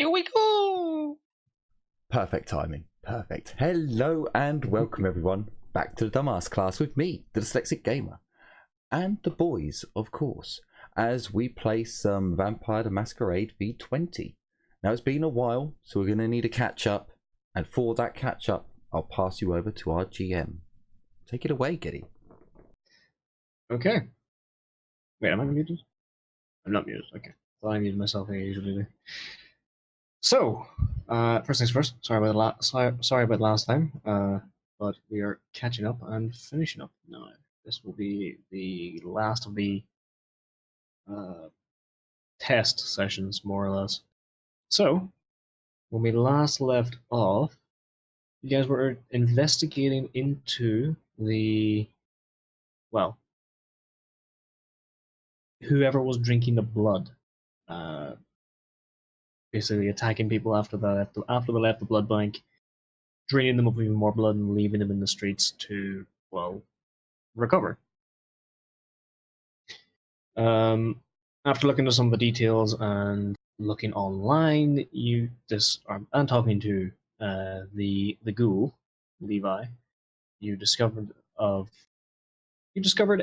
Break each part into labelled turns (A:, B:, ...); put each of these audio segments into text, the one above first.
A: Here we go!
B: Perfect timing. Perfect. Hello and welcome everyone back to the Dumbass class with me, the Dyslexic Gamer. And the boys, of course, as we play some Vampire the Masquerade v20. Now it's been a while, so we're going to need a catch up. And for that catch up, I'll pass you over to our GM. Take it away, Garry.
A: Okay. Wait, am I muted? I'm not muted, okay. Well, I muted myself, I usually do. So, first things first, sorry about last time, but we are catching up and finishing up now. This will be the last of the test sessions, more or less. So, when we last left off, you guys were investigating into the, well, whoever was drinking the blood. Basically attacking people after they left the blood bank, draining them of even more blood and leaving them in the streets to, well, recover. After looking at some of the details and looking online, and talking to the ghoul, Levi, you discovered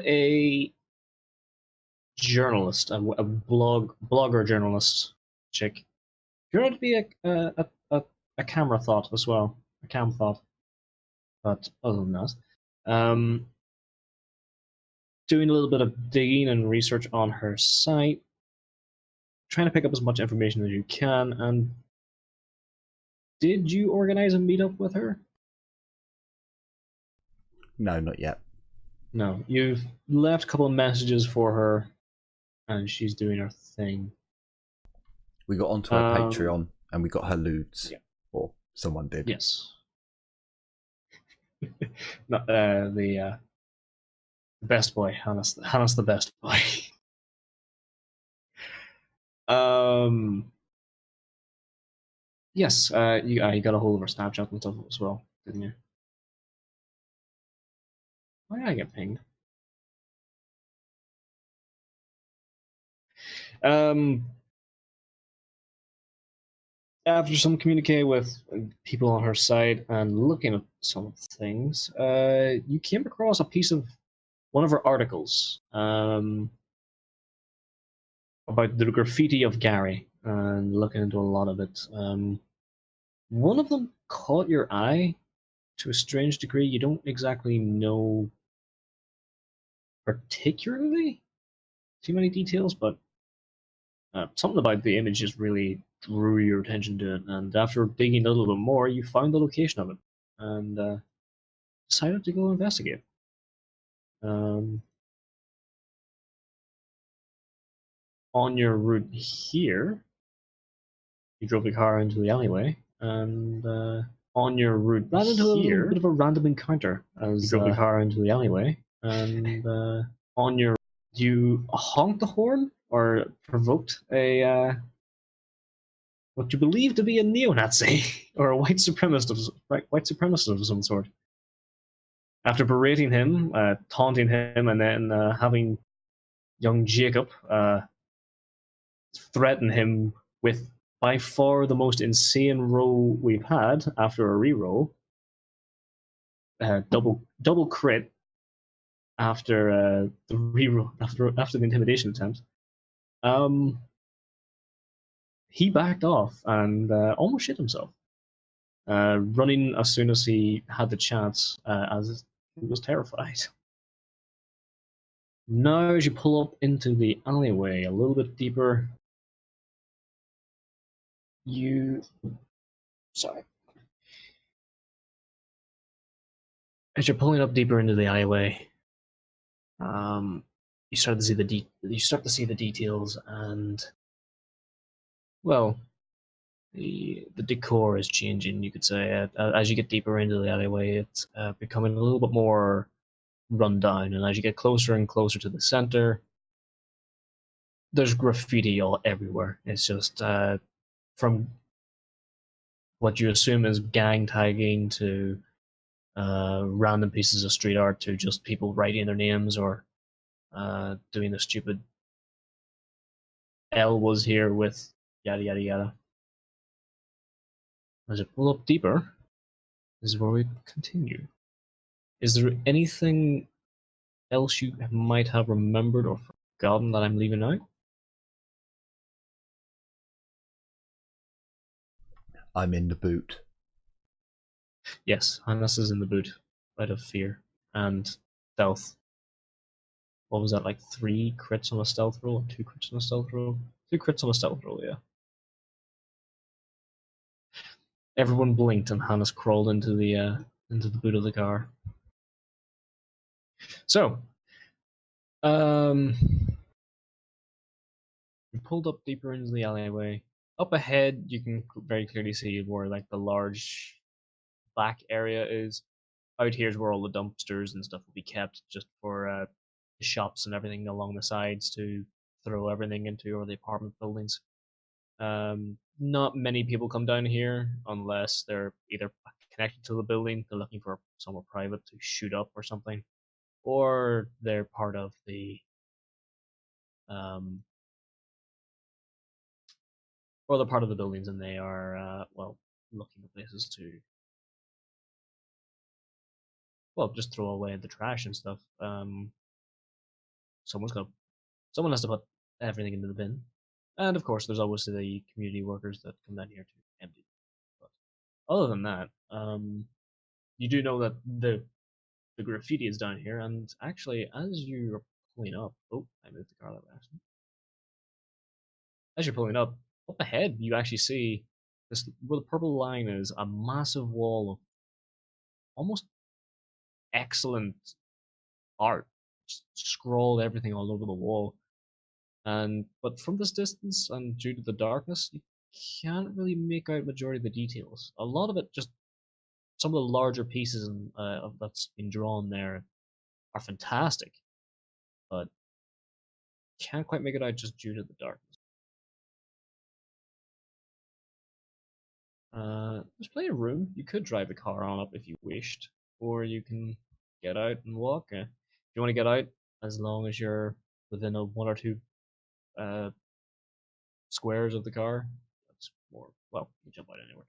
A: a journalist, a blogger journalist chick. Turned out to be a camera thought as well, a cam thought. But other than that, doing a little bit of digging and research on her site, trying to pick up as much information as you can. And did you organize a meetup with her?
B: No, not yet.
A: No, you've left a couple of messages for her, and she's doing her thing.
B: We got onto her Patreon and we got her lewds.
A: Yeah.
B: Or someone did.
A: Yes. Not the best boy, Hannah's the best boy. Yes, you got a hold of her Snapchat and stuff as well, didn't you? Why did I get pinged? After some communique with people on her site and looking at some things, you came across a piece of one of her articles about the graffiti of Garry, and looking into a lot of it. One of them caught your eye to a strange degree. You don't exactly know particularly too many details, but something about the image just really drew your attention to it, and after digging a little bit more, you found the location of it, and decided to go investigate. On your route here, you drove the car into the alleyway, and on your route ran into a little bit of a random encounter as you drove the car into the alleyway, and you honked the horn or provoked a what you believe to be a neo-Nazi or a white supremacist of some sort. After berating him, taunting him, and then having young Jacob threaten him with by far the most insane roll we've had after a reroll, double crit after the reroll after the intimidation attempt. He backed off and almost shit himself, running as soon as he had the chance, as he was terrified. Now, as you pull up into the alleyway a little bit deeper, as you're pulling up deeper into the alleyway, you start to see the details, and well, the decor is changing. You could say as you get deeper into the alleyway, it's becoming a little bit more run down, and as you get closer and closer to the center, there's graffiti all everywhere. It's just from what you assume is gang tagging to random pieces of street art to just people writing their names or doing the stupid L was here with yada yada yada. As you pull up deeper, this is where we continue. Is there anything else you might have remembered or forgotten that I'm leaving out?
B: I'm in the boot.
A: Yes, Hannes is in the boot out of fear and stealth. What was that, like 3 crits on a stealth roll? 2 crits on a stealth roll? 2 crits on a stealth roll, yeah. Everyone blinked and Hannes crawled into the boot of the car. So, we pulled up deeper into the alleyway. Up ahead, you can very clearly see where like the large back area is. Out here is where all the dumpsters and stuff will be kept, just for the shops and everything along the sides to throw everything into, or the apartment buildings. Not many people come down here unless they're either connected to the building, they're looking for somewhere private to shoot up or something, or they're part of the um, or they're part of the buildings and they are well, looking for places to, well, just throw away the trash and stuff. Someone's got Someone has to put everything into the bin, and of course, there's always the community workers that come down here to empty. But other than that, you do know that the graffiti is down here, and actually, as you're pulling up, oh, I moved the car that way. Actually, as you're pulling up ahead, you actually see this. Where the purple line is a massive wall of almost excellent art, just scrawled everything all over the wall. And but from this distance and due to the darkness, you can't really make out majority of the details. A lot of it, just some of the larger pieces that's been drawn there are fantastic, but can't quite make it out just due to the darkness. There's plenty of room. You could drive the car on up if you wished, or you can get out and walk. If you want to get out, as long as you're within a 1 or 2 uh, squares of the car, that's more. Well, you can jump out anywhere.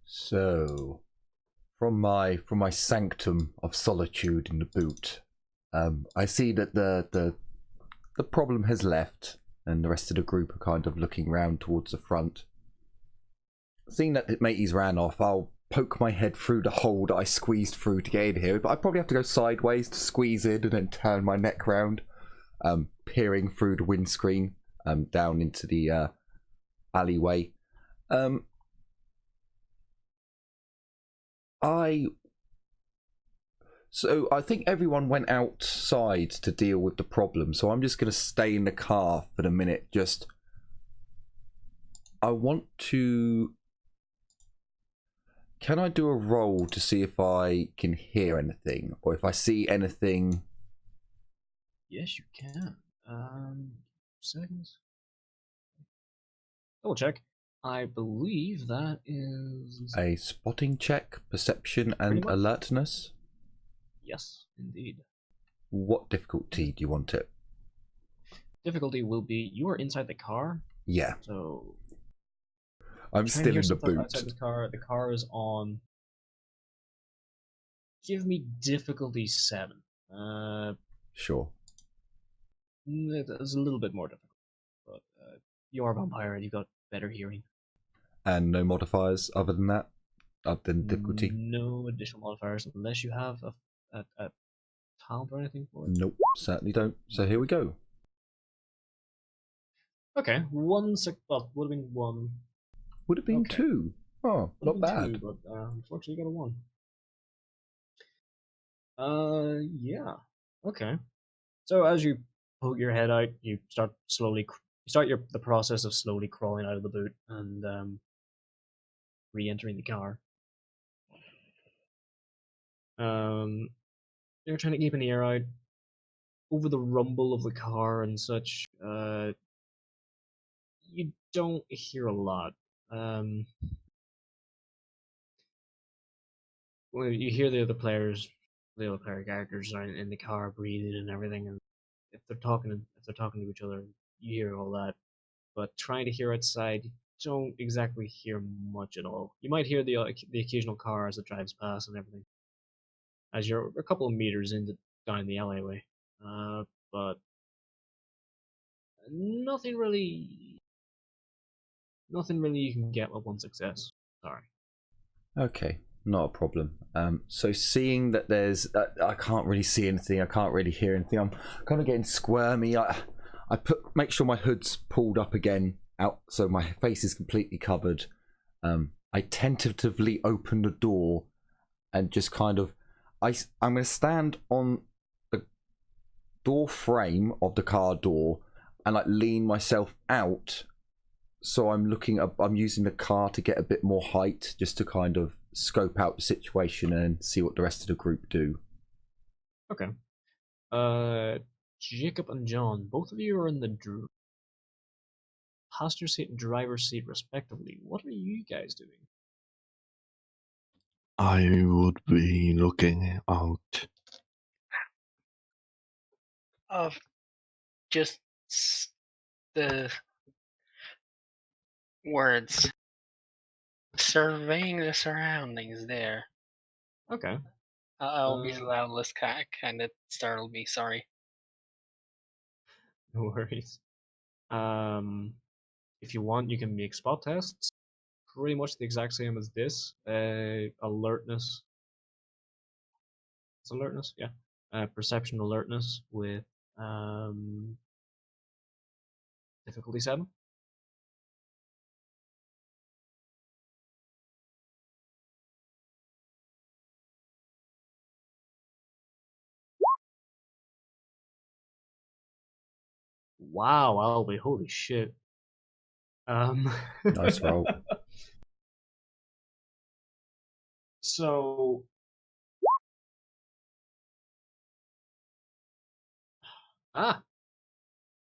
B: So, from my sanctum of solitude in the boot, I see that the problem has left, and the rest of the group are kind of looking round towards the front. Seeing that mateys ran off, I'll poke my head through the hole that I squeezed through to get in here, but I probably have to go sideways to squeeze in and then turn my neck round, peering through the windscreen down into the alleyway. So I think everyone went outside to deal with the problem, so I'm just going to stay in the car for the minute. I want to... Can I do a roll to see if I can hear anything, or if I see anything?
A: Yes, you can. Seconds. Double check. I believe that is
B: A spotting check, perception, and alertness?
A: Yes, indeed.
B: What difficulty do you want it?
A: Difficulty will be you are inside the car.
B: Yeah.
A: So
B: I'm still in the boot.
A: Outside the car is on. Give me difficulty 7.
B: Sure.
A: It's a little bit more difficult, but you are a vampire and you've got better hearing.
B: And no modifiers other than that? Other than difficulty?
A: No additional modifiers unless you have a talent or anything for it.
B: Nope, certainly don't. So here we go.
A: Okay, 1 sec. Well, would have been 1.
B: Would have been 2. Oh, not bad.
A: 2, but unfortunately, you got a 1. Yeah. Okay. So as you poke your head out, you start the process of slowly crawling out of the boot and re-entering the car. You're trying to keep an ear out over the rumble of the car and such. You don't hear a lot. Well, you hear the other player characters are in the car breathing and everything, and if they're they're talking to each other, you hear all that. But trying to hear outside, you don't exactly hear much at all. You might hear the occasional car as it drives past and everything, as you're a couple of meters down the alleyway. But nothing really, nothing really you can get with one success. Sorry.
B: Okay, not a problem. So seeing that there's, I can't really see anything. I can't really hear anything. I'm kind of getting squirmy. Make sure my hood's pulled up again out, so my face is completely covered. I tentatively open the door and just kind of, I'm going to stand on the door frame of the car door and like lean myself out. So I'm using the car to get a bit more height, just to kind of scope out the situation and see what the rest of the group do.
A: Okay. Jacob and John, both of you are in the passenger seat and driver's seat respectively. What are you guys doing?
C: I would be looking out
D: of just the words, surveying the surroundings there.
A: Okay.
D: I'll be loud, this kind of startled me, sorry.
A: No worries. If you want, you can make spot tests. Pretty much the exact same as this. Alertness. It's alertness, yeah. Perception alertness with difficulty 7. Wow, Albie, holy shit.
B: Nice roll.
A: So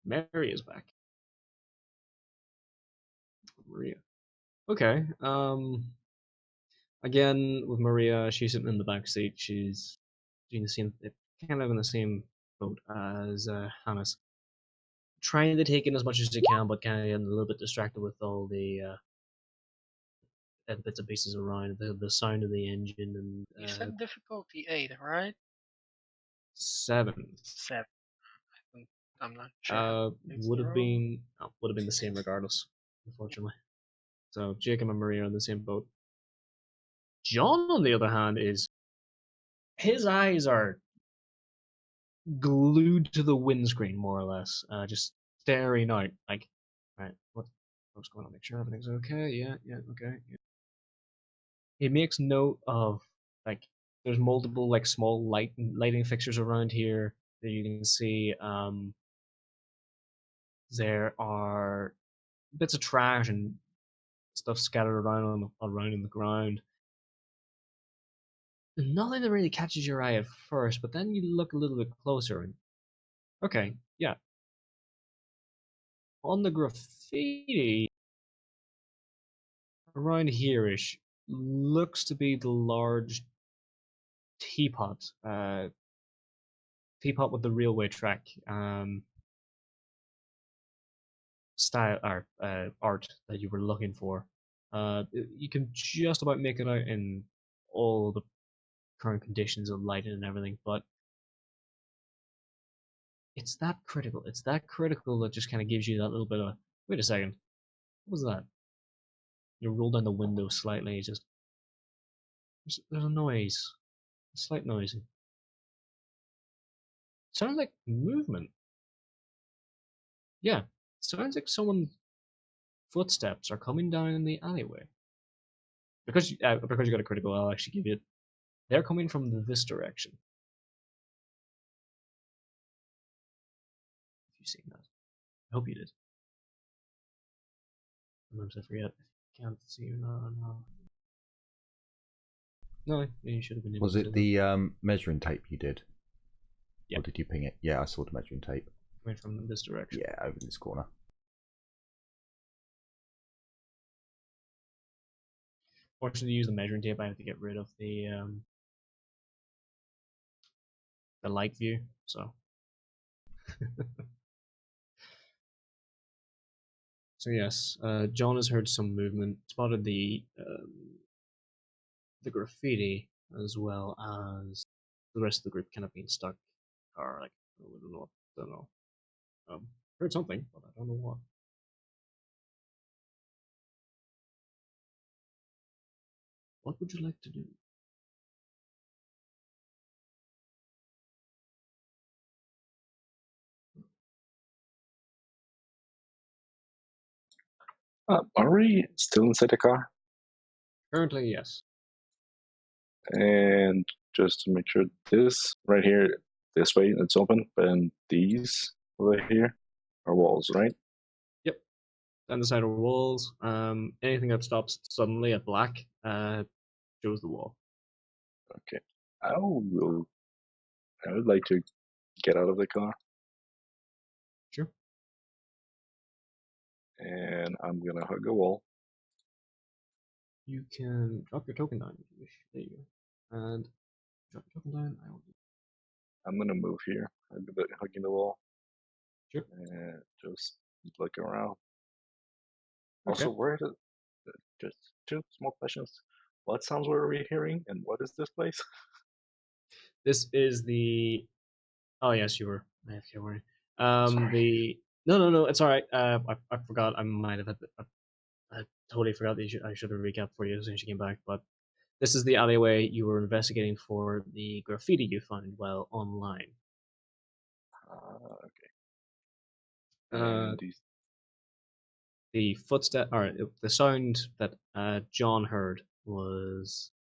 A: Mary is back. Maria. Okay. Again with Maria, she's sitting in the back seat. She's doing the same, kind of in the same boat as Hannes, trying to take in as much as she can, but kind of getting a little bit distracted with all the bits and pieces around, the sound of the engine and.
D: You said difficulty 8, right?
A: 7.
D: 7. I'm not sure.
A: Would have been the same regardless, unfortunately. So Jacob and Maria are in the same boat. John, on the other hand, his eyes are glued to the windscreen, more or less, just staring out, like, right, what's going on? Make sure everything's okay. Yeah, okay. Yeah. He makes note of, like, there's multiple like small lighting fixtures around here that you can see. There are bits of trash and stuff scattered around in the ground. Nothing that really catches your eye at first, but then you look a little bit closer and okay, yeah. On the graffiti around here-ish looks to be the large teapot. Teapot with the railway track style or art that you were looking for. You can just about make it out in all the current conditions of lighting and everything, but it's that critical. It's that critical that just kind of gives you that little bit of wait a second, what was that? You roll down the window slightly. Just there's a noise, a slight noise. Sounds like movement. Yeah, sounds like someone's footsteps are coming down in the alleyway. Because you got a critical, I'll actually give you it. They're coming from this direction. If you've seen that, I hope you did. Sometimes I forget. Can't see you now. No, you should have been able
B: Was
A: to.
B: it the measuring tape you did?
A: Yeah.
B: Or did you ping it? Yeah, I saw the measuring tape.
A: Coming from this direction.
B: Yeah, over in this corner.
A: Fortunately, to use the measuring tape, I have to get rid of the light view. So So yes, John has heard some movement, spotted the graffiti as well as the rest of the group kind of being stuck, or like I don't know. Heard something, but I don't know what. What would you like to do?
E: Are we still inside the car?
A: Currently, yes.
E: And just to make sure, this right here, this way, it's open, and these over here are walls, right?
A: Yep. Down the side of walls. Anything that stops suddenly at black shows the wall.
E: Okay. I would like to get out of the car,
A: Sure.
E: and I'm gonna hug a wall.
A: You can drop your token down if you wish. There you go. And drop your token down. I will do.
E: I'm gonna move here, hugging the wall,
A: Sure.
E: and just look around. Also,
A: Okay.
E: where just two small questions. What sounds were we hearing, and what is this place?
A: This is the. Oh yes, you were. I have to worry.
E: Sorry.
A: The no. It's all right. I forgot. I might have had. I totally forgot that I should have recapped for you as soon as you came back. But this is the alleyway you were investigating for the graffiti you found while online.
E: Okay.
A: Uh,
E: And these,
A: the footstep, or the sound that John heard was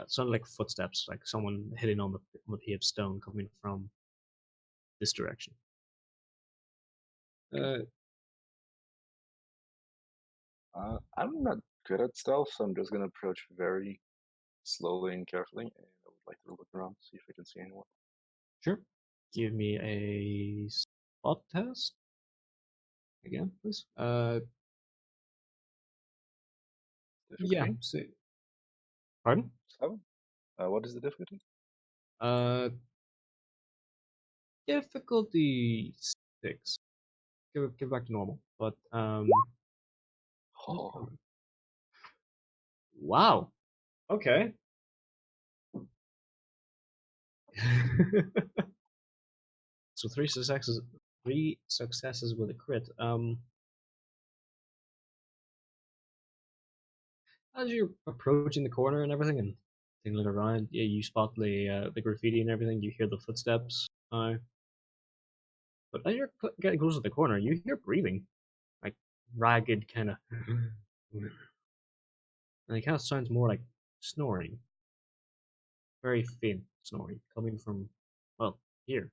A: sounded like footsteps, like someone hitting on the paved stone coming from this direction.
E: I'm not good at stealth, so I'm just gonna approach very slowly and carefully, and I would like to look around, see if I can see anyone.
A: Sure. Give me a spot test again, please. Yeah.
E: Difficulty?
A: See. Pardon?
E: 7. What is the difficulty?
A: Uh, difficulty 6. Give it back to normal. But
E: Oh,
A: wow. Okay. So three successes. 3 successes with a crit. As you're approaching the corner and everything, and tingling around, yeah, you spot the graffiti and everything. You hear the footsteps. But as you're getting closer to the corner, you hear breathing, like ragged kind of, and it kind of sounds more like snoring, very faint snoring coming from, well, here.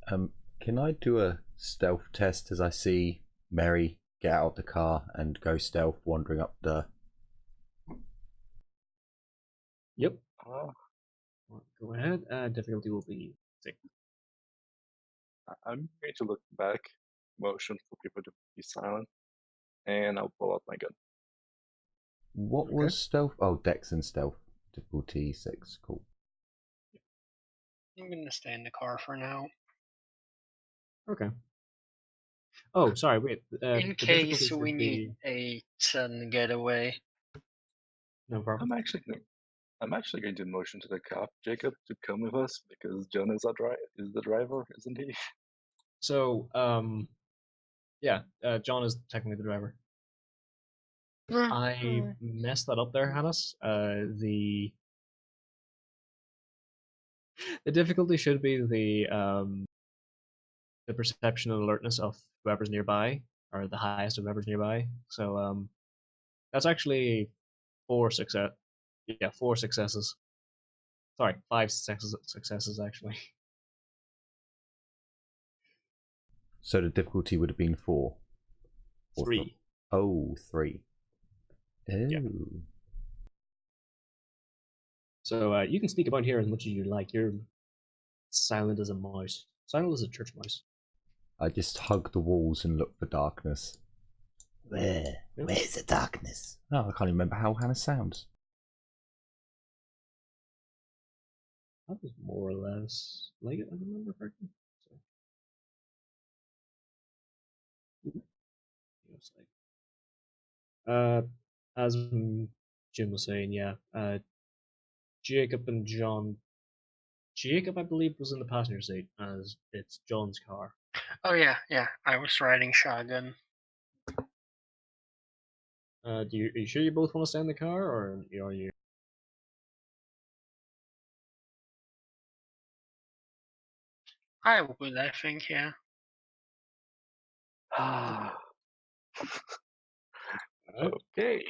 B: Can I do a stealth test as I see Mary get out of the car and go stealth, wandering up the?
A: Yep.
E: uh,
A: Go ahead. Difficulty will be 6.
E: I'm going to look back, motion for people to be silent, and I'll pull out my gun.
B: What
A: Okay.
B: was stealth? Oh, Dex and stealth. Difficulty 6. Cool.
D: I'm gonna stay in the car for now.
A: Okay. Oh, sorry. Wait.
D: In
A: The
D: case
A: difficulty
D: we
A: should
D: need
A: be
D: a sudden getaway.
A: no problem.
E: I'm actually going to motion to the cop, Jacob, to come with us because John is the driver, isn't he?
A: So, yeah, John is technically the driver. I messed that up there, Hannes. The difficulty should be the perception and alertness of whoever's nearby, or the highest of whoever's nearby. So that's actually 4 success. Yeah, 4 successes. Sorry, 5 successes actually.
B: So the difficulty would have been 4. Or
A: 3.
B: Oh, 3. Oh.
A: Yeah. So you can sneak about here as much as you like. You're silent as a mouse. Silent as a church mouse.
B: I just hug the walls and look for darkness.
A: Yeah.
B: Where's the darkness? Oh, I can't even remember how Hannah sounds.
A: That was more or less like it, I remember correctly. So. website. As Jim was saying, yeah, Jacob and John. Jacob, I believe, was in the passenger seat, as it's John's car.
D: Oh yeah, yeah. I was riding shotgun.
A: Are you sure you both want to stay in the car, or are you?
D: I would, I think, yeah.
E: Okay.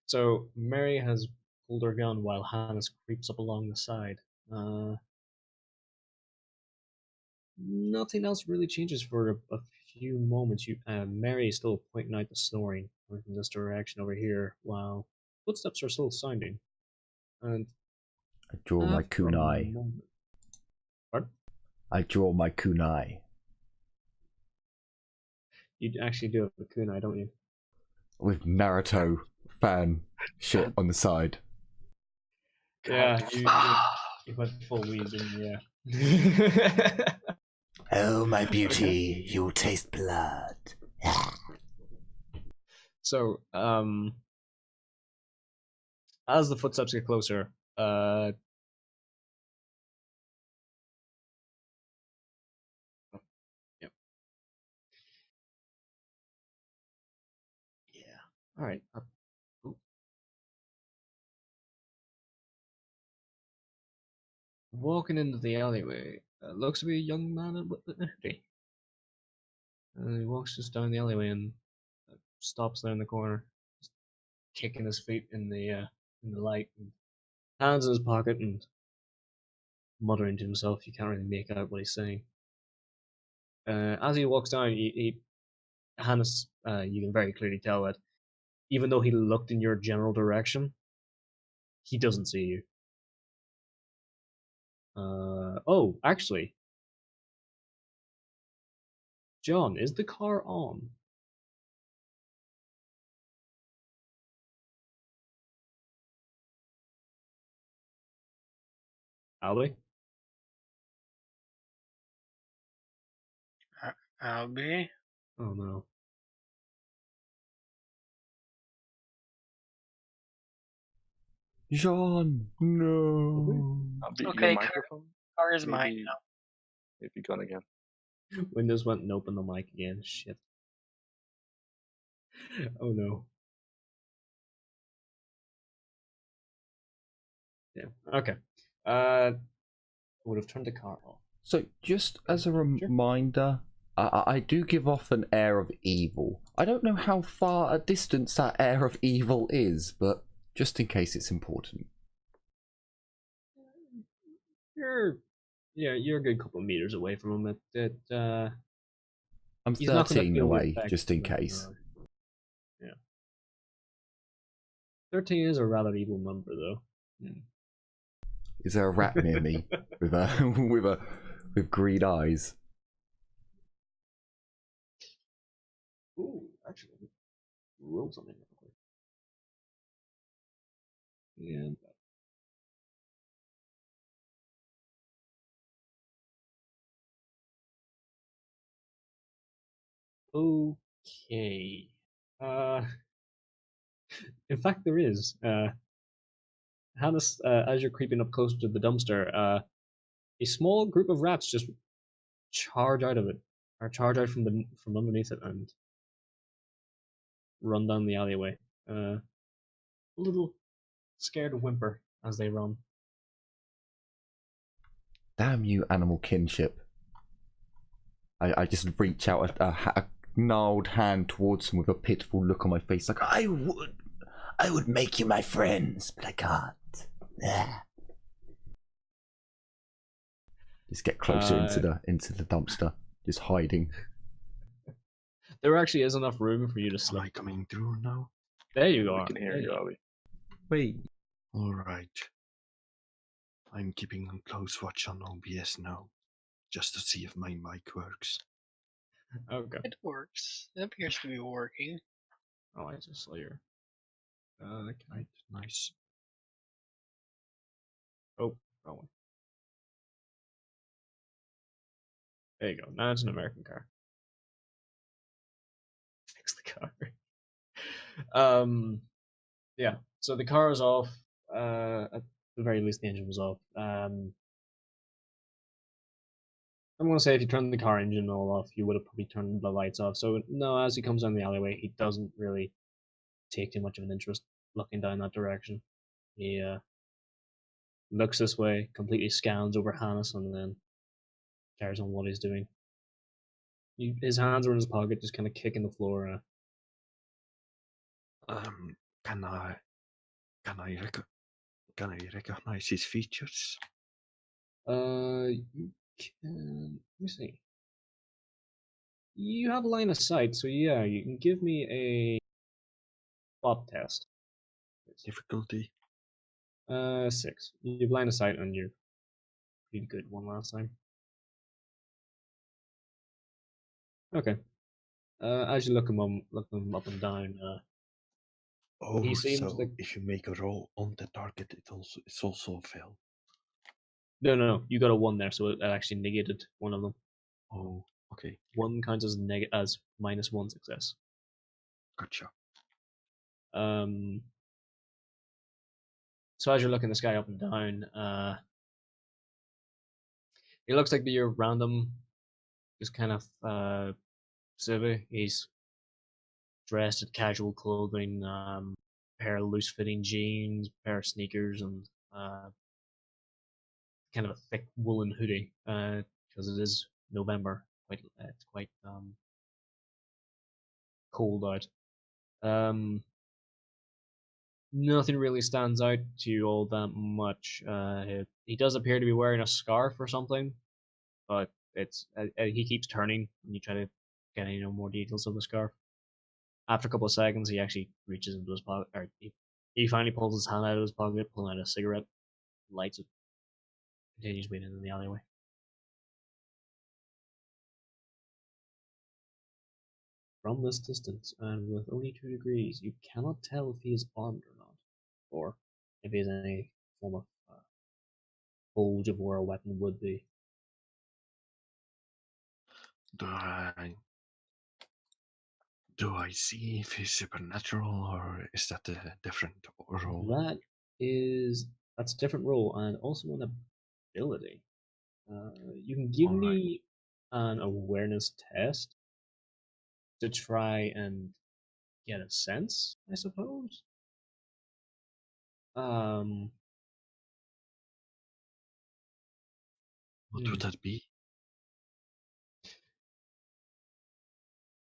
A: So Mary has pulled her gun while Hannes creeps up along the side. Nothing else really changes for a few moments. Mary is still pointing out the snoring coming from this direction over here, while footsteps are still sounding. And
B: I draw my
A: after a
B: kunai.
A: moment- Pardon?
B: I draw my kunai.
A: You actually do have a kunai, don't you?
B: With Naruto fan shit on the side.
A: Yeah, you went full weed, didn't you? Yeah.
B: Oh, my beauty, you'll taste blood.
A: So, as the footsteps get closer, yep. Yeah. All right. Walking into the alleyway, looks to be a young man with energy. And he walks just down the alleyway and stops there in the corner, just kicking his feet in the light, and hands in his pocket and muttering to himself. You can't really make out what he's saying. As he walks down, Hannes, you can very clearly tell that even though he looked in your general direction, he doesn't see you. Oh, actually, John, is the car on? Albie?
D: I'll be.
A: Oh no.
B: Jean, no.
E: Your
D: Okay,
E: microphone.
D: car is mine
E: Maybe,
D: now.
E: maybe gone again.
A: Windows went and opened the mic again. Shit. Oh no. Yeah. Okay. Would have turned the car off.
B: So, just as a
A: Sure.
B: reminder, I do give off an air of evil. I don't know how far a distance that air of evil is, but just in case it's important.
A: You're a good couple of meters away from him.
B: I'm
A: He's not gonna
B: 13
A: feel the
B: away,
A: effects
B: just in
A: of that,
B: case.
A: Yeah. 13 is a rather evil number, though.
B: Is there a rat near me with with green eyes?
A: Ooh, actually, roll something real quick. And okay. In fact, there is. Hannes, as you're creeping up closer to the dumpster, a small group of rats just charge out of it, or charge out from underneath it, and run down the alleyway. A little scared whimper as they run.
B: Damn you, animal kinship. I just reach out a gnarled hand towards him with a pitiful look on my face, like I would make you my friends, but I can't. Just get closer into the dumpster, just hiding.
A: There actually is enough room for you to
C: Am
A: slip.
C: I coming through now?
A: There you
E: We
A: are.
E: can hear
A: There
E: you,
A: you
E: Ollie.
B: Wait.
C: Alright. I'm keeping a close watch on OBS now, just to see if my mic works.
A: Okay.
D: It works. It appears to be working.
A: Oh, I just saw your.
C: Right, nice.
A: Oh, wrong one. There you go. Now it's an American car. Fix car. Yeah. So the car is off. At the very least, the engine was off. I'm gonna say if you turned the car engine all off, you would have probably turned the lights off. So no, as he comes down the alleyway, he doesn't really take too much of an interest looking down that direction. He looks this way, completely scans over Hannes, and then carries on what he's doing. His hands are in his pocket, just kind of kicking the floor.
C: Can I can I recognize his features?
A: You can. Let me see. You have a line of sight, so yeah, you can give me a plot test.
C: Difficulty?
A: 6. You've line of sight, and you're pretty good one last time. Okay. As you look him up and down,
C: Oh,
A: he seems
C: so
A: like
C: if you make a roll on the target, it's also a fail.
A: no. You got a 1 there, so it actually negated one of them.
C: Oh, okay,
A: 1 counts as as -1 success.
C: gotcha.
A: So as you're looking this guy up and down, it looks like you're random, just kind of civvy. He's dressed in casual clothing, pair of loose-fitting jeans, pair of sneakers, and kind of a thick woolen hoodie because it is November. It's quite cold out. Nothing really stands out to you all that much. He does appear to be wearing a scarf or something, but it's he keeps turning, and you try to get more details of the scarf. After a couple of seconds, he actually reaches into his pocket, or he finally pulls his hand out of his pocket, pulling out a cigarette, lights it, continues waiting in the alleyway. From this distance, and with only 2 degrees, you cannot tell if he is armed or not, or if he has any form of bulge of where a weapon would be.
C: Do I see if he's supernatural, or is that a different role?
A: That's a different role, and also an ability. You can give me an awareness test to try and get a sense, I suppose.
C: What would that be?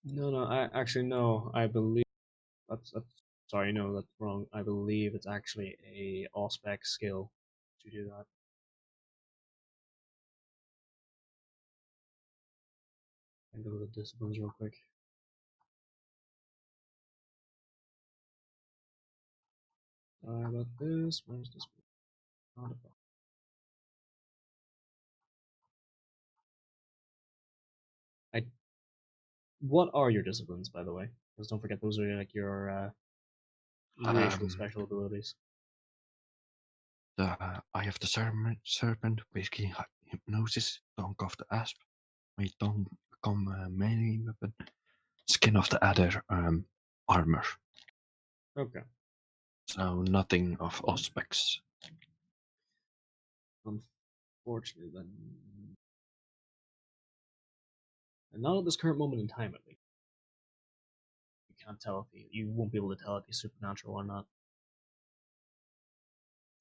A: No, I believe that's sorry, no, that's wrong. I believe it's actually a Auspex skill to do that. And go to the disciplines real quick. Sorry about this. Where's this? What are your disciplines, by the way? Because don't forget, those are like your racial special abilities.
C: I have the serpent, basically hypnosis, tongue of the asp, my tongue become a melee weapon, skin of the adder, armor.
A: Okay.
C: So nothing of aspects.
A: Unfortunately, then, and not at this current moment in time, at least. You can't tell if you won't be able to tell if he's supernatural or not.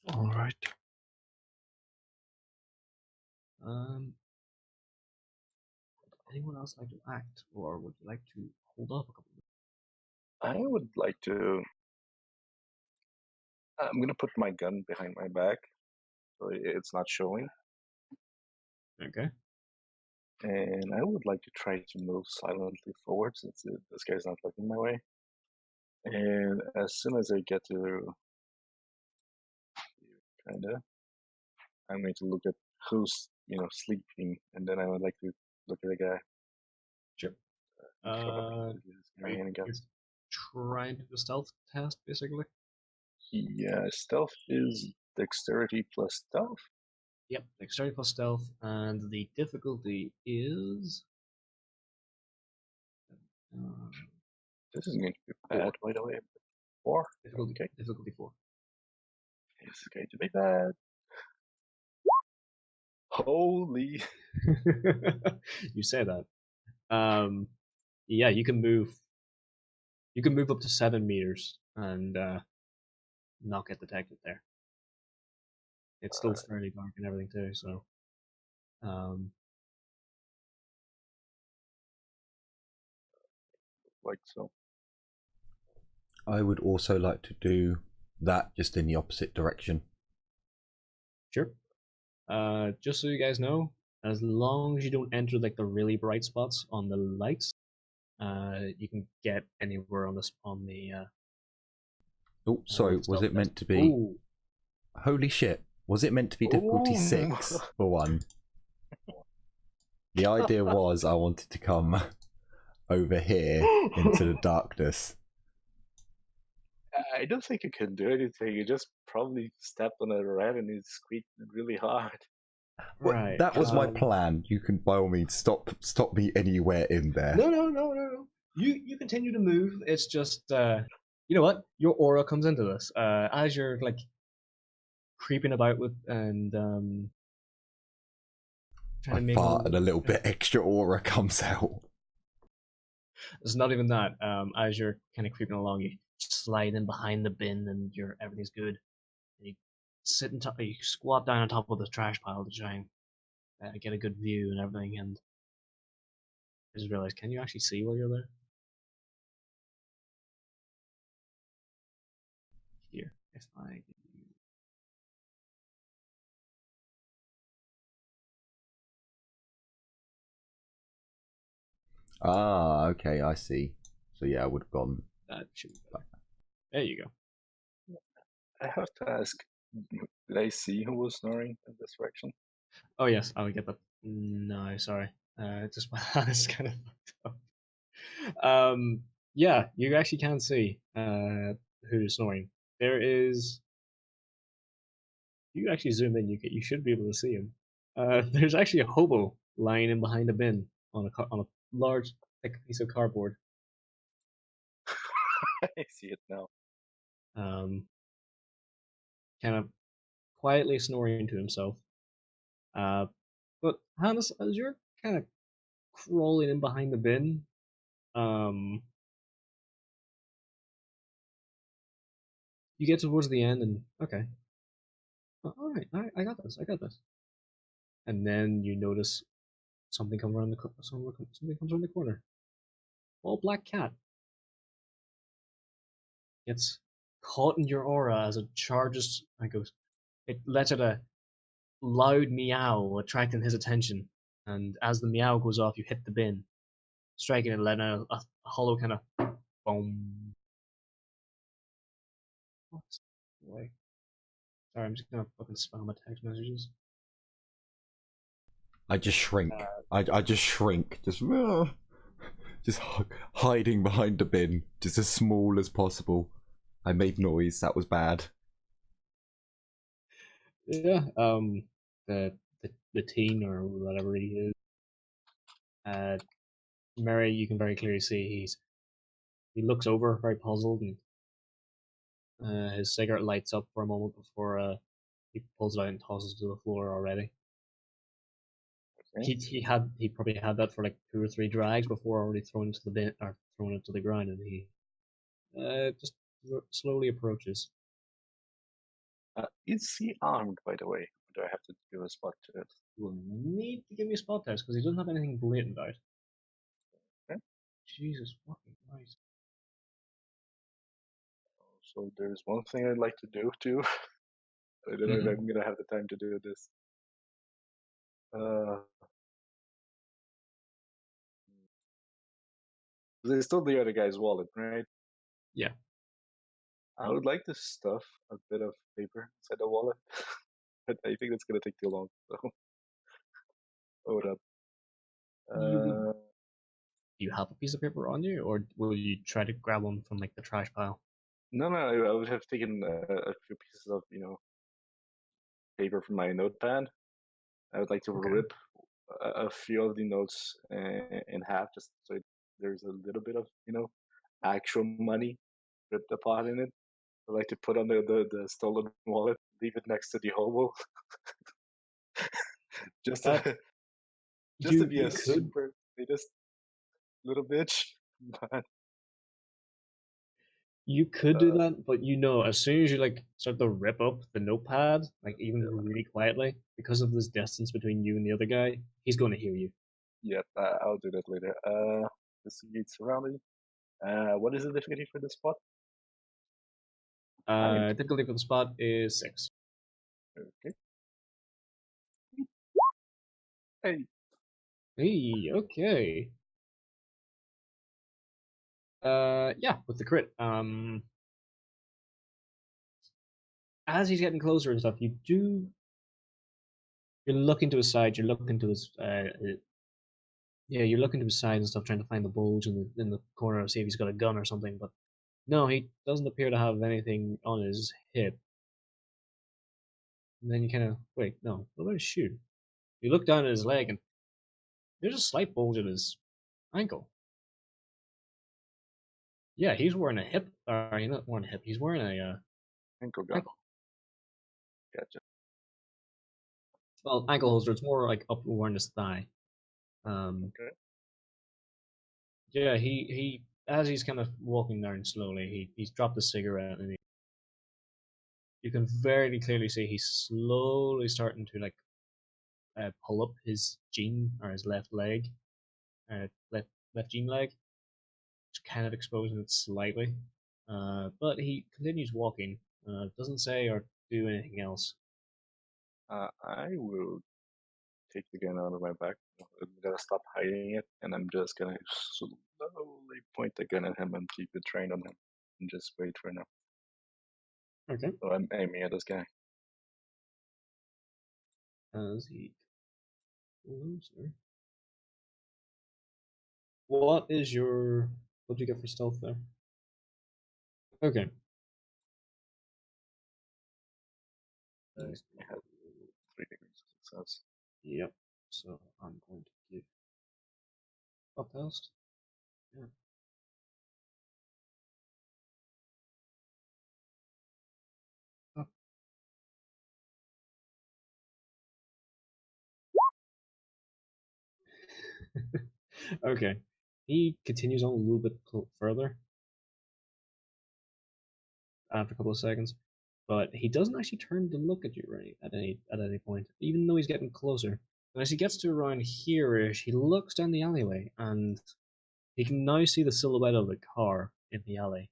C: All right.
A: Anyone else like to act, or would you like to hold off a couple minutes?
E: I would like to. I'm gonna put my gun behind my back, so it's not showing.
A: Okay.
E: And I would like to try to move silently forward since this guy's not looking my way. And as soon as I get to kinda, I'm going to look at who's sleeping, and then I would like to look at the guy.
A: Sure.
E: You're
A: trying to do a stealth test, basically.
E: Yeah, stealth is dexterity plus stealth.
A: Yep, dexterity plus stealth, and the difficulty is
E: This is going to be bad, by the way. 4? Okay.
A: Difficulty 4.
E: This is going to be bad. Holy.
A: You say that. Yeah, you can move. You can move up to 7 meters and not get detected there. It's still fairly dark and everything too, so.
E: Like so.
B: I would also like to do that just in the opposite direction.
A: Sure. Just so you guys know, as long as you don't enter like the really bright spots on the lights, you can get anywhere on this on the.
B: Oh, sorry. Was it meant to be?
A: Ooh.
B: Holy shit! Was it meant to be difficulty 6 for one? The idea was I wanted to come over here into the darkness.
E: I don't think you can do anything. You just probably stepped on a rat and it squeaked really hard.
B: Well,
A: Right.
B: that was my plan. You can by all means stop me anywhere in there.
A: No. You continue to move. It's just you know what? Your aura comes into this. As you're like creeping about with and trying
B: I
A: to make
B: fart and a little bit extra aura comes out.
A: It's not even that. As you're kind of creeping along, you slide in behind the bin, and everything's good. And you sit on top, you squat down on top of the trash pile to try and get a good view and everything. And I just realized, can you actually see while you're there? Here, if I give you.
B: Ah, okay, I see. So yeah, I would have gone.
A: That should be better. There you go.
E: I have to ask, did I see who was snoring in this direction?
A: Oh yes, I would get that. No, sorry. Just my hand is kind of fucked up. Yeah, you actually can see who's snoring. There is. You actually zoom in, you should be able to see him. There's actually a hobo lying in behind a bin on a large thick piece of cardboard.
E: I see it now.
A: Kind of quietly snoring to himself. But Hannes, as you're kind of crawling in behind the bin, you get towards the end and okay. All right, I got this. And then you notice something comes around something comes around the corner. All black cat. It's caught in your aura as it charges. It lets out a loud meow, attracting his attention. And as the meow goes off, you hit the bin, striking it, letting out a hollow kind of boom. Wait. Sorry, I'm just gonna fucking spam my text messages.
B: I just shrink. I just shrink. Just hiding behind the bin, just as small as possible. I made noise. That was bad.
A: Yeah. The teen or whatever he is. Mary, you can very clearly see he looks over very puzzled and his cigarette lights up for a moment before he pulls it out and tosses it to the floor already.
E: Okay.
A: He probably had that for like 2 or 3 drags before already throwing it to the bin or throwing it to the ground, and he just slowly approaches.
E: Is he armed, by the way? Or do I have to do a spot test?
A: You will need to give me a spot test because he doesn't have anything blatant out.
E: Okay.
A: Jesus fucking Christ.
E: So there's one thing I'd like to do too. I don't know if I'm gonna have the time to do this. They stole the other guy's wallet, right?
A: Yeah.
E: I would like to stuff a bit of paper inside the wallet, but I think that's gonna take too long. So hold up.
A: Do you have a piece of paper on you, or will you try to grab one from like the trash pile?
E: No, I would have taken a few pieces of paper from my notepad. I would like to rip a few of the notes in half, just so there's a little bit of actual money with the pot in it. I like to put on the stolen wallet, leave it next to the hobo, just
A: That
E: to just to be
A: you
E: a
A: could
E: super latest little bitch. But
A: You could do
E: uh,
A: that, but as soon as you like start to rip up the notepad, like even really quietly, because of this distance between you and the other guy, he's going to hear you.
E: yeah, I'll do that later. Investigate surrounding. What is the difficulty for this spot? I am
A: Difficulty for the spot is 6.
E: okay. Hey,
A: Hey, okay. Yeah, with the crit. As he's getting closer and stuff, you're looking to his side, you're looking to his yeah, you're looking to his side and stuff, trying to find the bulge in the corner to see if he's got a gun or something. But no, he doesn't appear to have anything on his hip. And then you kind of wait. No, what about his shoe? You look down at his leg, and there's a slight bulge at his ankle. Yeah, he's wearing a hip. Or he's not wearing a hip. He's wearing a
E: ankle gun.
A: ankle.
E: Gotcha.
A: Well, ankle holster. It's more like up around his thigh.
E: Okay.
A: Yeah, he as he's kind of walking down slowly, he's dropped the cigarette, and you can very clearly see he's slowly starting to like pull up his jean or his left leg, left jean leg, just kind of exposing it slightly. But he continues walking. Doesn't say or do anything else.
E: I will take the gun out of my back. I'm gonna stop hiding it, and I'm just gonna slowly point the gun at him and keep it trained on him, and just wait for now.
A: Okay.
E: So I'm aiming at this guy.
A: As he closer. What do you get for stealth there? Okay.
E: I have 3 degrees of success.
A: Yep. So I'm going to give up test. Yeah. Oh. Okay. He continues on a little bit further after a couple of seconds, but he doesn't actually turn to look at you right at any point, even though he's getting closer. And as he gets to around here-ish, he looks down the alleyway, and he can now see the silhouette of the car in the alley.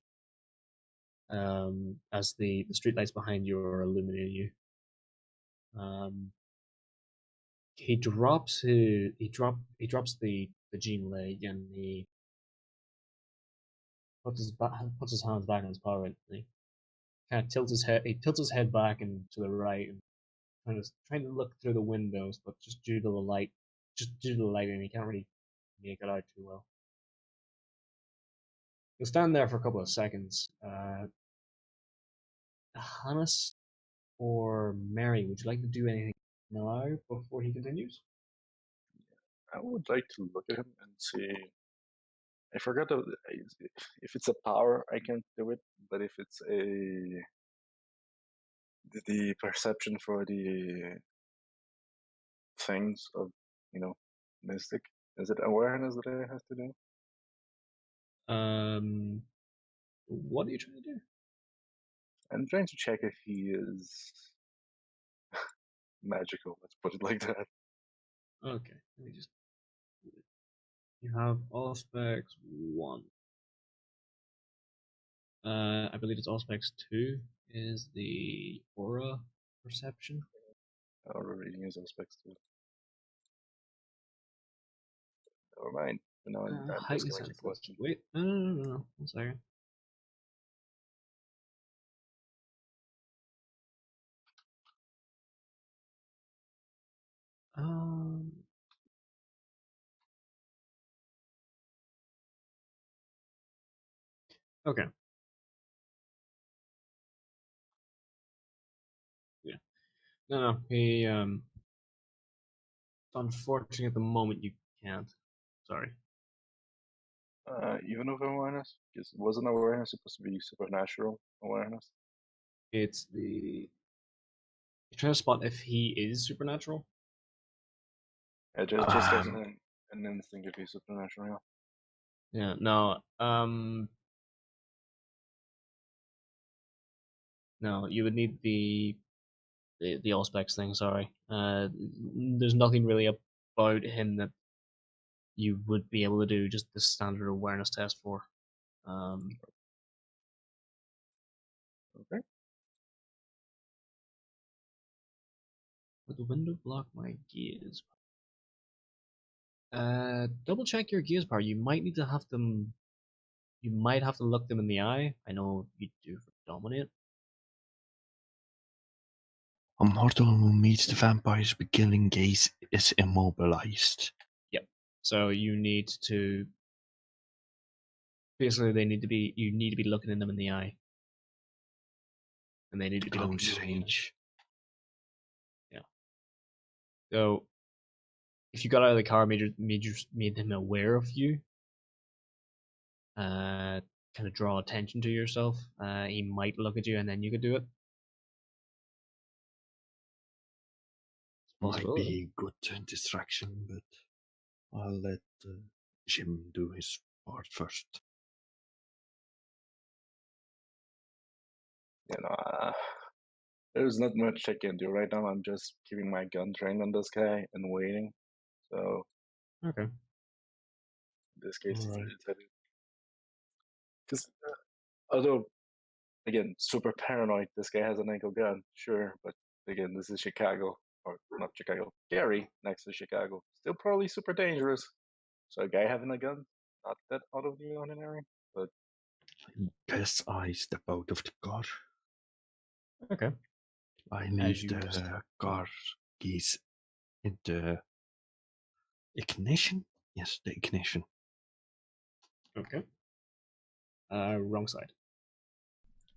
A: As the streetlights behind you are illuminating you. He drops he drops the jean leg, and he puts his hands back in his pocket, and he kind of tilts his head back and to the right, and trying to look through the windows, but just due to the lighting, he can't really make it out too well. He'll stand there for a couple of seconds. Hannes or Mary, would you like to do anything now before he continues?
E: I would like to look at him and see. I forgot if it's a power, I can do it, but if it's the perception for the things of mystic, is it awareness that I have to do?
A: What are you trying to do?
E: I'm trying to check if he is magical. Let's put it like that.
A: Okay, let me just. You have Auspex 1. I believe it's Auspex 2 is the aura perception.
E: Our reading is aspects too. Never mind. No, I'm just
A: Heightened
E: going to
A: senses.
E: question.
A: Wait, no. 1 second. Um. Okay. Yeah. No. He unfortunately at the moment you can't. Sorry.
E: Even of awareness? Because wasn't awareness supposed to be supernatural awareness?
A: It's the you're trying to spot if he is supernatural.
E: It just gives an instinct if he's supernatural.
A: Yeah. No. No. You would need the Auspex thing. Sorry. There's nothing really about him that you would be able to do just the standard awareness test for.
E: Okay.
A: Would the window block my gaze? Double check your gaze power. You might need to have them. You might have to look them in the eye. I know you do for dominate.
C: A mortal who meets the vampire's beginning gaze is immobilized.
A: Yep. So you need to. Basically, they need to be. You need to be looking in them in the eye, and they need to be looking.
C: Close range.
A: Yeah. So, if you got out of the car, made him aware of you, kind of draw attention to yourself. He might look at you, and then you could do it.
C: Might be a good distraction, but I'll let Jim do his part first.
E: You know, there's not much I can do right now. I'm just keeping my gun trained on this guy and waiting. So,
A: Okay.
E: in this case, because although, again, super paranoid, this guy has an ankle gun, sure, but again, this is Chicago, or not Chicago, Garry, next to Chicago. Still probably super dangerous. So a guy having a gun, not that out of the ordinary, but
C: Guess I step out of the car.
A: Okay.
C: I leave the car keys in the ignition. Yes, the ignition.
A: Okay. Wrong side.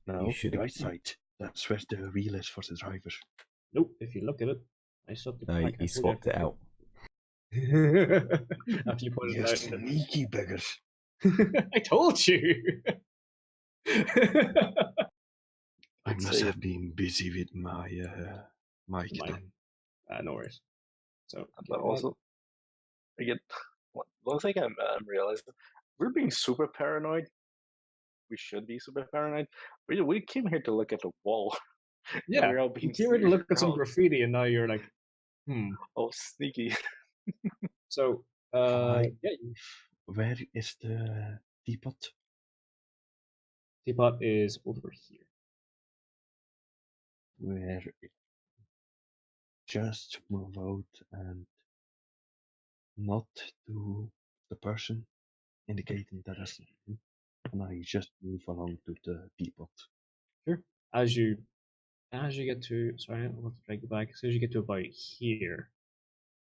C: No, right side. That's where the wheel is for the driver.
A: Nope. If you look at it, I swapped it.
B: He swapped it out.
A: After you pointed
C: You
A: it out.
C: sneaky beggars.
A: I told you.
C: I must have been busy with my mic then.
A: No worries. So,
E: but also, again, one thing I'm realizing, we're being super paranoid. We should be super paranoid. We came here to look at the wall.
A: Yeah,
E: we're all being
A: you came here to look at some graffiti, and now you're like,
E: Oh, sneaky.
A: So,
C: yeah. Where is the teapot?
A: Teapot is over here.
C: Where just move out and not to the person indicating that is and I just move along to the teapot.
A: Sure. As you get to, sorry, I'll have to drag you back. As soon as you get to about here,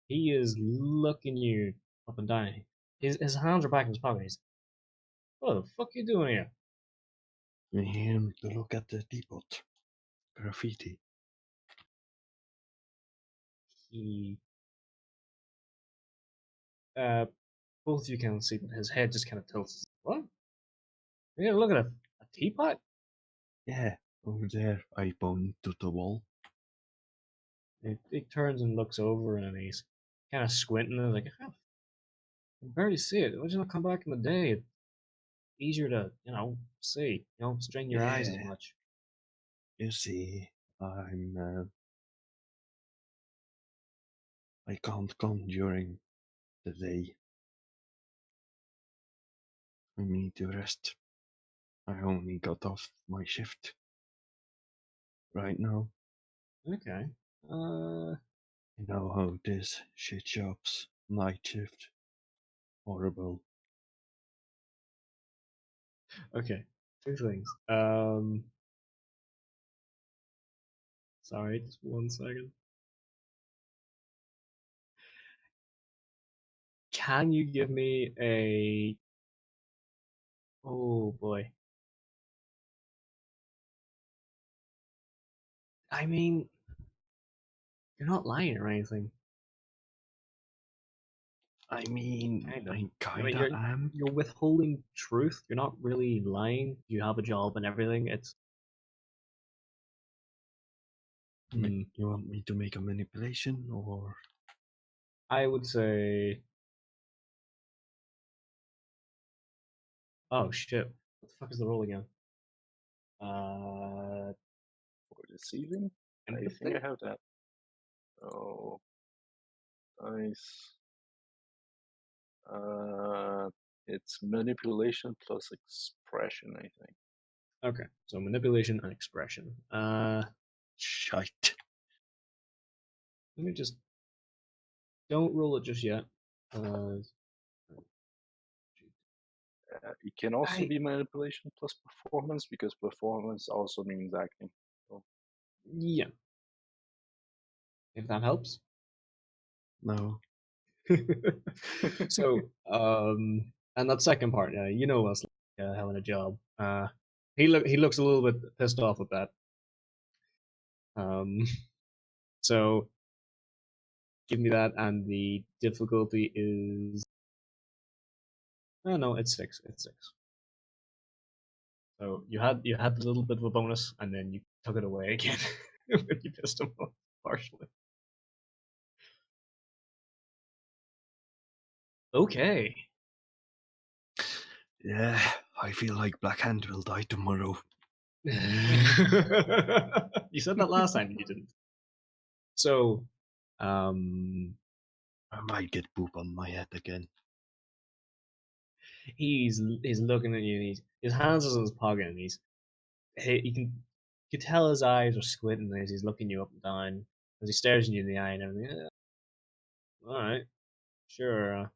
A: he is looking you up and down. His hands are back in his pockets. What the fuck are you doing here?
C: Him to look at the teapot. Graffiti.
A: He, both of you can see that his head just kind of tilts. What? You're gonna look at a teapot?
C: Yeah, over there. I point to the wall.
A: He turns and looks over, and he's kind of squinting. And like, I can barely see it. Why don't you not come back in the day? It's easier to, see. You don't strain your eyes as much.
C: You see, I can't come during the day. I need to rest. I only got off my shift right now.
A: Okay.
C: You know how it is. Shit jobs, night shift. Horrible.
A: Okay. Two things. Sorry, just 1 second. Can you give me a... Oh, boy. I mean, you're not lying or anything.
C: I mean,
A: Kinda.
C: I
A: I mean,
C: kinda am.
A: you're withholding truth. You're not really lying. You have a job and everything. It's
C: You want me to make a manipulation, or
A: I would say. Oh shit! What the fuck is the roll again?
E: For deceiving? I think
A: Empathy?
E: I have that. Oh, nice. It's manipulation plus expression, I think.
A: Okay, so manipulation and expression.
C: shite?
A: Let me just don't roll it just yet.
E: It can also
A: I
E: be manipulation plus performance because performance also means acting. So,
A: yeah, if that helps.
C: No.
A: So and that second part, you know us having a job. He looks a little bit pissed off with that. So give me that, and the difficulty is. Oh no, it's 6. It's 6. So you had a little bit of a bonus, and then you took it away again when you pissed him off partially. Okay.
C: Yeah, I feel like Black Hand will die tomorrow.
A: You said that last time, and you didn't. So,
C: I might get poop on my head again.
A: he's looking at you. And his hands are in his pocket, and you can tell his eyes are squinting as he's looking you up and down as he stares you in the eye and everything. Yeah, all right, sure.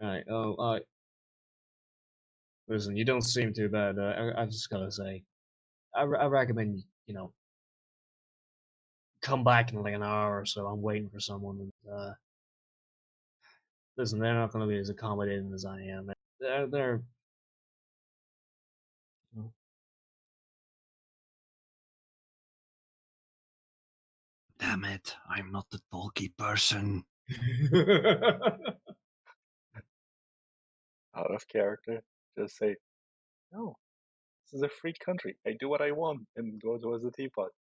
A: All right. Oh, listen, you don't seem too bad. I just gotta say, I recommend come back in like an hour or so. I'm waiting for someone. And listen, they're not gonna be as accommodating as I am. They're
C: Damn it, I'm not the talky person.
E: out of character, just say, no, this is a free country. I do what I want and go towards the teapot.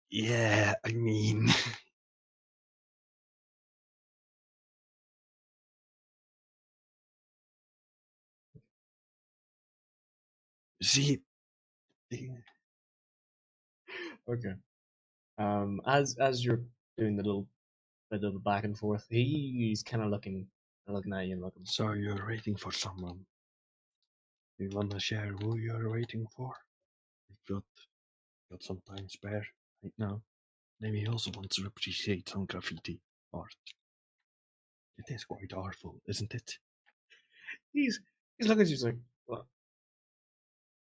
C: Yeah, I mean... See...
A: okay. As you're doing the little bit of the back and forth, he's kind of looking at you and looking.
C: So you're waiting for someone. You wanna share who you're waiting for? We've got some time spare right now. Maybe he also wants to appreciate some graffiti art. It is quite artful, isn't it?
A: He's looking at you like, what?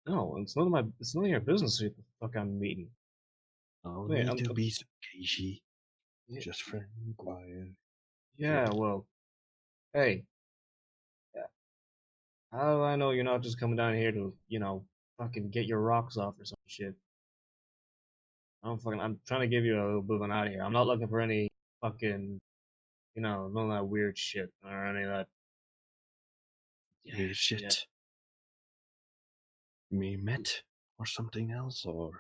A: No, it's none of your business who the fuck I'm meeting.
C: No
A: Wait,
C: need to be so cagey.
A: yeah,
C: Just friendly, quiet.
A: yeah, well, hey, how do I know you're not just coming down here to, fucking get your rocks off or some shit? I'm trying to give you a little moving out of here. I'm not looking for any fucking, none of that weird shit or any of that.
C: Weird shit.
A: Yeah.
C: Me met or something else, or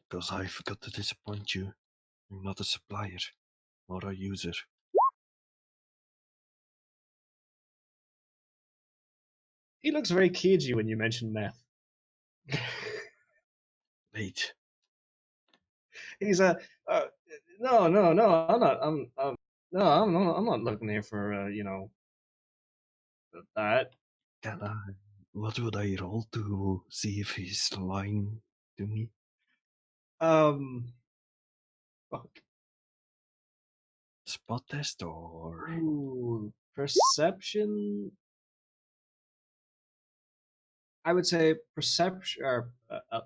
C: because I forgot to disappoint you. I'm not a supplier or a user.
A: He looks very cagey when you mention meth.
C: Wait,
A: He's a no, no, no. I'm not looking here for that.
C: can I? What would I roll to see if he's lying to me?
A: Fuck.
C: Spot test or
A: Ooh, perception. I would say perception or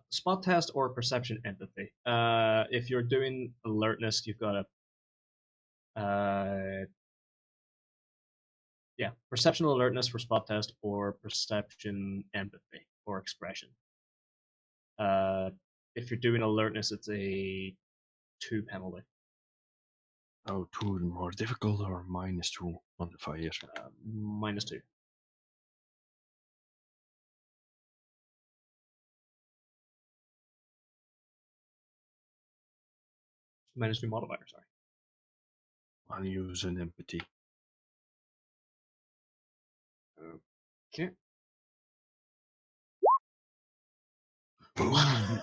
A: spot test or perception empathy. If you're doing alertness, you've got a yeah, perception alertness for spot test or perception empathy or expression. If you're doing alertness, it's a 2 penalty.
C: Oh, 2 more difficult or -2 modifier?
A: -2. -2 modifier, sorry.
C: I'll use an empathy.
A: Okay.
C: Boom!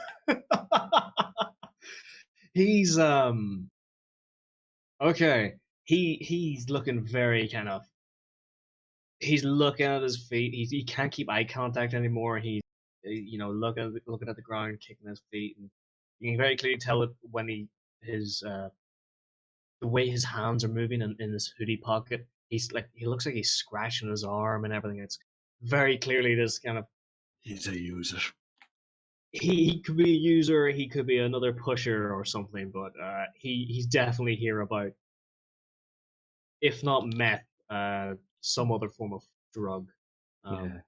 A: He's okay. He's looking very kind of. He's looking at his feet. He can't keep eye contact anymore. He's looking at the ground, kicking his feet, and you can very clearly tell it when his the way his hands are moving in his hoodie pocket. He looks like he's scratching his arm and everything. It's very clearly this kind of.
C: He's a user.
A: He could be a user, he could be another pusher or something, but he's definitely here about, if not meth, some other form of drug.
C: Yeah.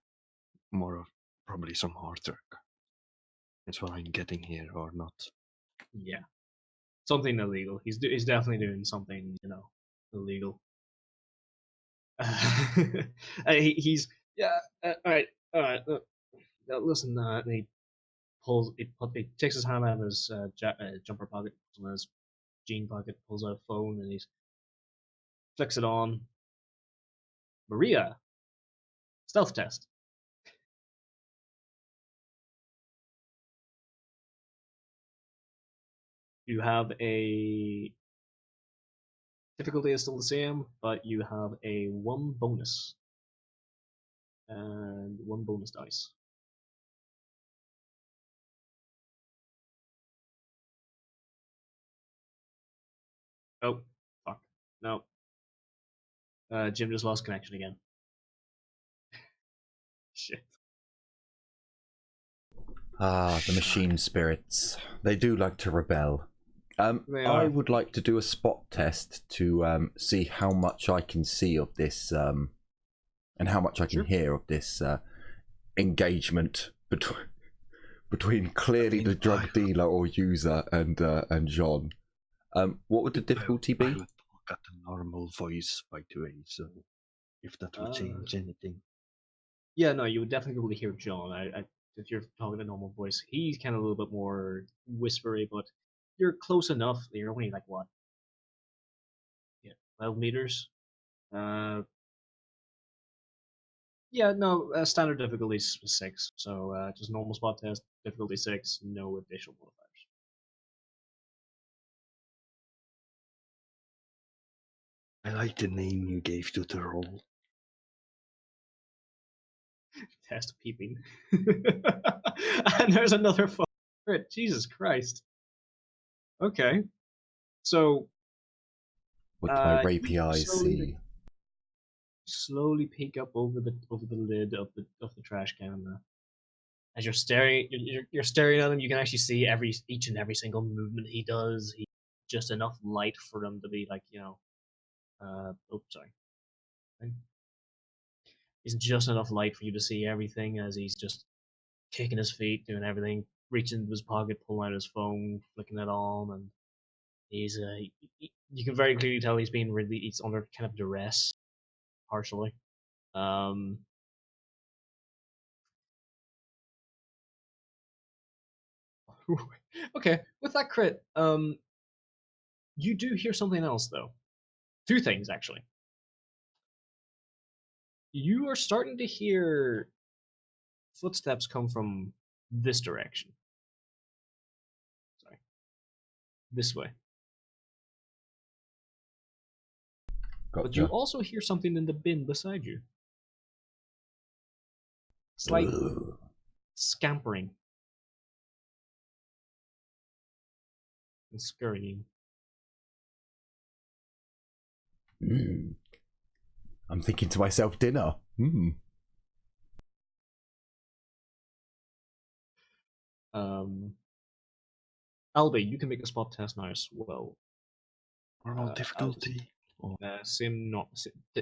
C: More of probably some hard drug. That's what I'm getting here, or not.
A: Yeah, something illegal. He's definitely doing something illegal. He's all right. Listen, and he takes his hand out of his jumper pocket, from his jean pocket, pulls out a phone, and he flicks it on. Maria, stealth test. You have a difficulty is still the same, but you have a 1 bonus and 1 bonus dice. Oh, fuck. No. Jim just lost connection again. Shit.
B: Ah, the machine spirits. They do like to rebel.
A: They
B: I
A: are.
B: would like to do a spot test to see how much I can see of this and how much I can
A: Sure.
B: hear of this engagement between clearly the drug dealer or user and John. What would the difficulty
C: I
B: be?
C: would talk at the normal voice, by the way, so if that would change anything.
A: Yeah, no, you would definitely be able to hear John. If you're talking a normal voice, he's kind of a little bit more whispery, but you're close enough. You're only like what? Yeah, 12 meters. Yeah, no, standard difficulty is 6, so just normal spot test, difficulty 6, no additional modifiers.
C: I like the name you gave to the role.
A: Test peeping. And there's another crit. Jesus Christ. Okay. So
B: What do my
A: you
B: rapey eyes see?
A: slowly peek up over the lid of the trash can. As you're staring, you're staring at him. You can actually see each and every single movement he does. He just enough light for him to be like, sorry. It's just enough light for you to see everything as he's just kicking his feet, doing everything, reaching into his pocket, pulling out his phone, flicking it on, and he's you can very clearly tell he's under kind of duress, partially. Okay, with that crit, you do hear something else though. 2 things actually. You are starting to hear footsteps come from this direction. Sorry, this way.
B: Gotcha.
A: But you also hear something in the bin beside you. Slight scampering and scurrying.
B: I'm thinking to myself, dinner.
A: Albie, you can make a spot test now as well.
C: Normal difficulty.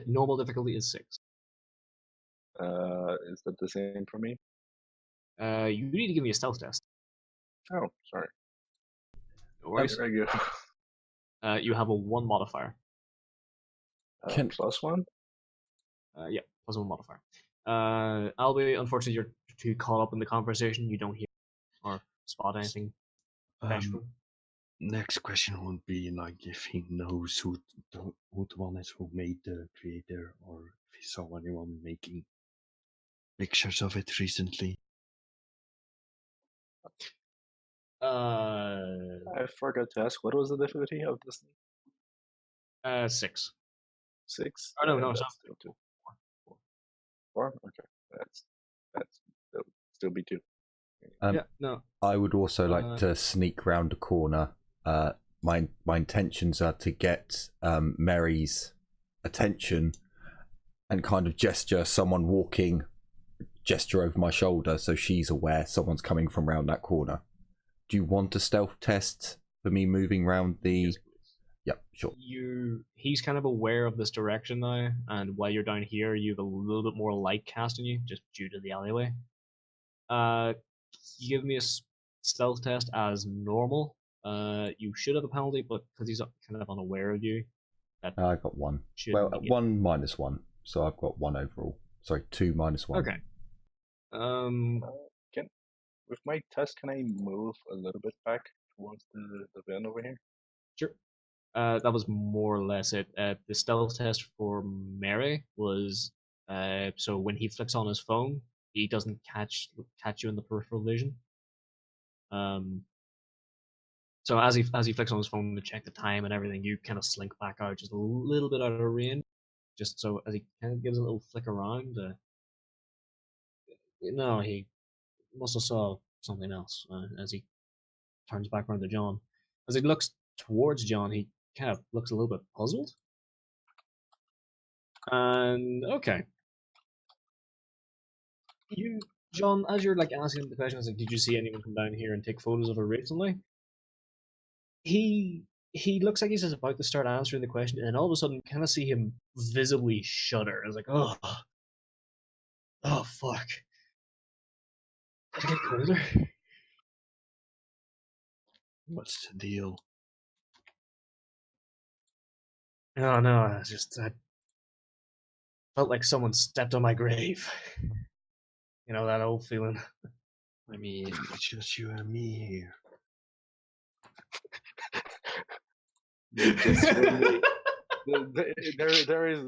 A: Normal difficulty is 6.
E: Is that the same for me?
A: You need to give me a stealth test.
E: Oh, sorry.
A: No worries.
E: There I go.
A: You have a 1 modifier.
B: Can-
E: +1?
A: Yeah, +1 modifier. Albie, unfortunately, you're too caught up in the conversation. You don't hear or spot anything special.
C: Next question would be like if he knows who the one is who made the creator, or if he saw anyone making pictures of it recently.
E: I forgot to ask, what was the difficulty of this thing?
A: 6.
E: 6?
A: Oh, no,
E: Yeah,
A: no,
E: that's
A: sorry.
E: still 2. 4? Okay. That's still be 2.
A: Yeah, no.
B: I would also like to sneak round a corner. My intentions are to get Mary's attention and kind of gesture over my shoulder so she's aware someone's coming from round that corner. Do you want a stealth test for me moving round the...
A: Yes,
B: Yep, sure.
A: He's kind of aware of this direction now, and while you're down here, you have a little bit more light cast on you, just due to the alleyway. You give me a stealth test as normal. You should have a penalty, but because he's kind of unaware of you,
B: I got 1. Well, 1 minus 1, so I've got 1 overall. Sorry, 2 minus 1.
A: Okay.
E: With my test, can I move a little bit back towards the van over here?
A: Sure. That was more or less it. The stealth test for Mary was so when he flicks on his phone, he doesn't catch you in the peripheral vision. So as he flicks on his phone to check the time and everything, you kind of slink back out just a little bit out of range, just so as he kind of gives a little flick around. No, he must have saw something else as he turns back around to John. As he looks towards John, he kind of looks a little bit puzzled. And okay, John, as you're like asking the questions, like, did you see anyone come down here and take photos of her recently? He looks like he's just about to start answering the question, and then all of a sudden, kind of see him visibly shudder. It's like, oh fuck. Did it get colder?
C: What's the deal?
A: Oh no, I felt like someone stepped on my grave. You know, that old feeling.
C: I mean, it's just you and me here.
E: Just really, there is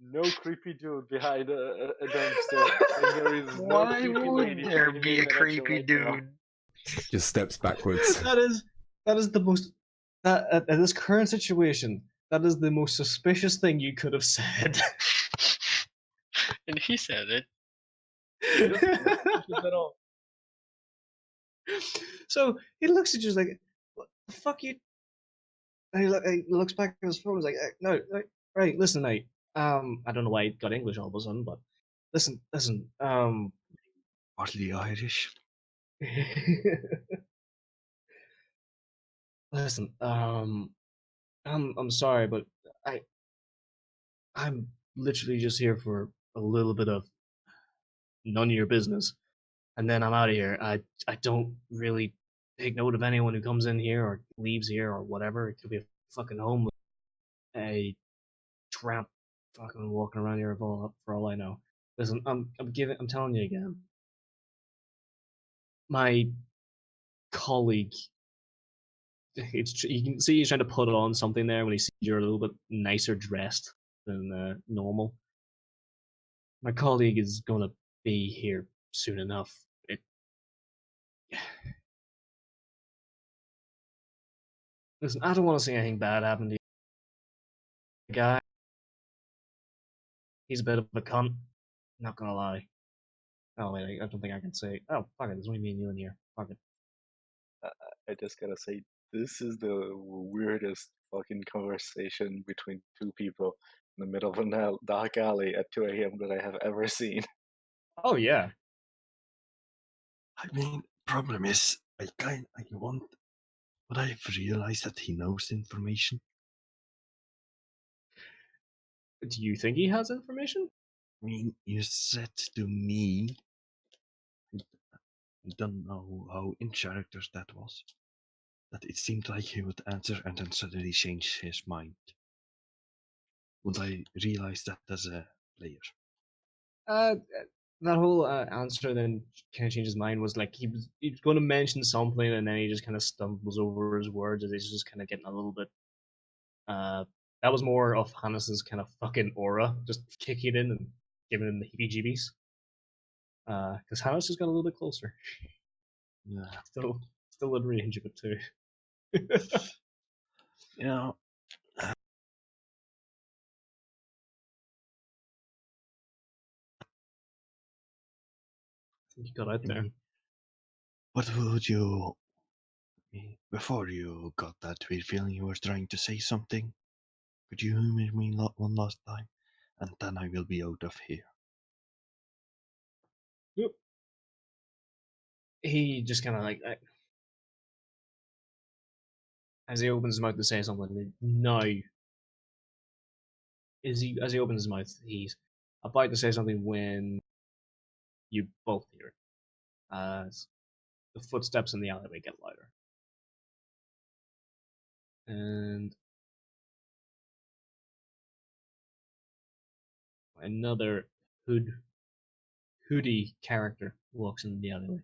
E: no creepy dude behind a dumpster, and there is no
D: Why
E: creepy
D: would
E: lady
D: there
E: pointing
D: be a
E: at you
D: creepy
E: right now.
D: dude?
B: Just steps backwards.
A: that is the most at this current situation. That is the most suspicious thing you could have said.
D: And he said it.
E: At all.
A: So he looks at you like, "What the fuck you?" And he looks back at his phone. He's like, "No, right, listen, mate. I don't know why he got English all of a sudden, but listen.
C: Partly Irish.
A: Listen, I'm sorry, but I'm literally just here for a little bit of none of your business, and then I'm out of here. I don't really take note of anyone who comes in here or leaves here or whatever. It could be a fucking homeless, a tramp, fucking walking around here for all I know. Listen, I'm telling you again. My colleague, you can see he's trying to put on something there when he sees you're a little bit nicer dressed than normal. My colleague is going to be here soon enough. Listen, I don't want to see anything bad happen to you. The guy, he's a bit of a cunt. Not gonna lie. Oh wait, I don't think I can say. Oh fuck it, there's only me and you in here. Fuck it.
E: I just gotta say, this is the weirdest fucking conversation between two people in the middle of a dark alley at 2 a.m. that I have ever seen.
A: Oh yeah.
C: I mean, problem is, but I've realized that he knows information.
A: Do you think he has information?
C: I mean, you said to me, I don't know how in characters that was. that it seemed like he would answer and then suddenly change his mind? Would I realize that as a player?
A: That whole answer then kind of changed his mind. Was like he was going to mention something, and then he just kind of stumbles over his words as he's just kind of getting a little bit. That was more of Hannes's kind of fucking aura, just kicking in and giving him the heebie-jeebies. Because Hannes just got a little bit closer.
C: Yeah.
A: Still in range of it too.
C: You know,
A: You got out there.
C: what would you, before you got that weird feeling you were trying to say something, could you humor me one last time? And then I will be out of here.
A: Yep. He just kind of like, as he opens his mouth to say something, now as he opens his mouth, he's about to say something when you both hear it. As the footsteps in the alleyway get louder. And another hoodie character walks into the alleyway.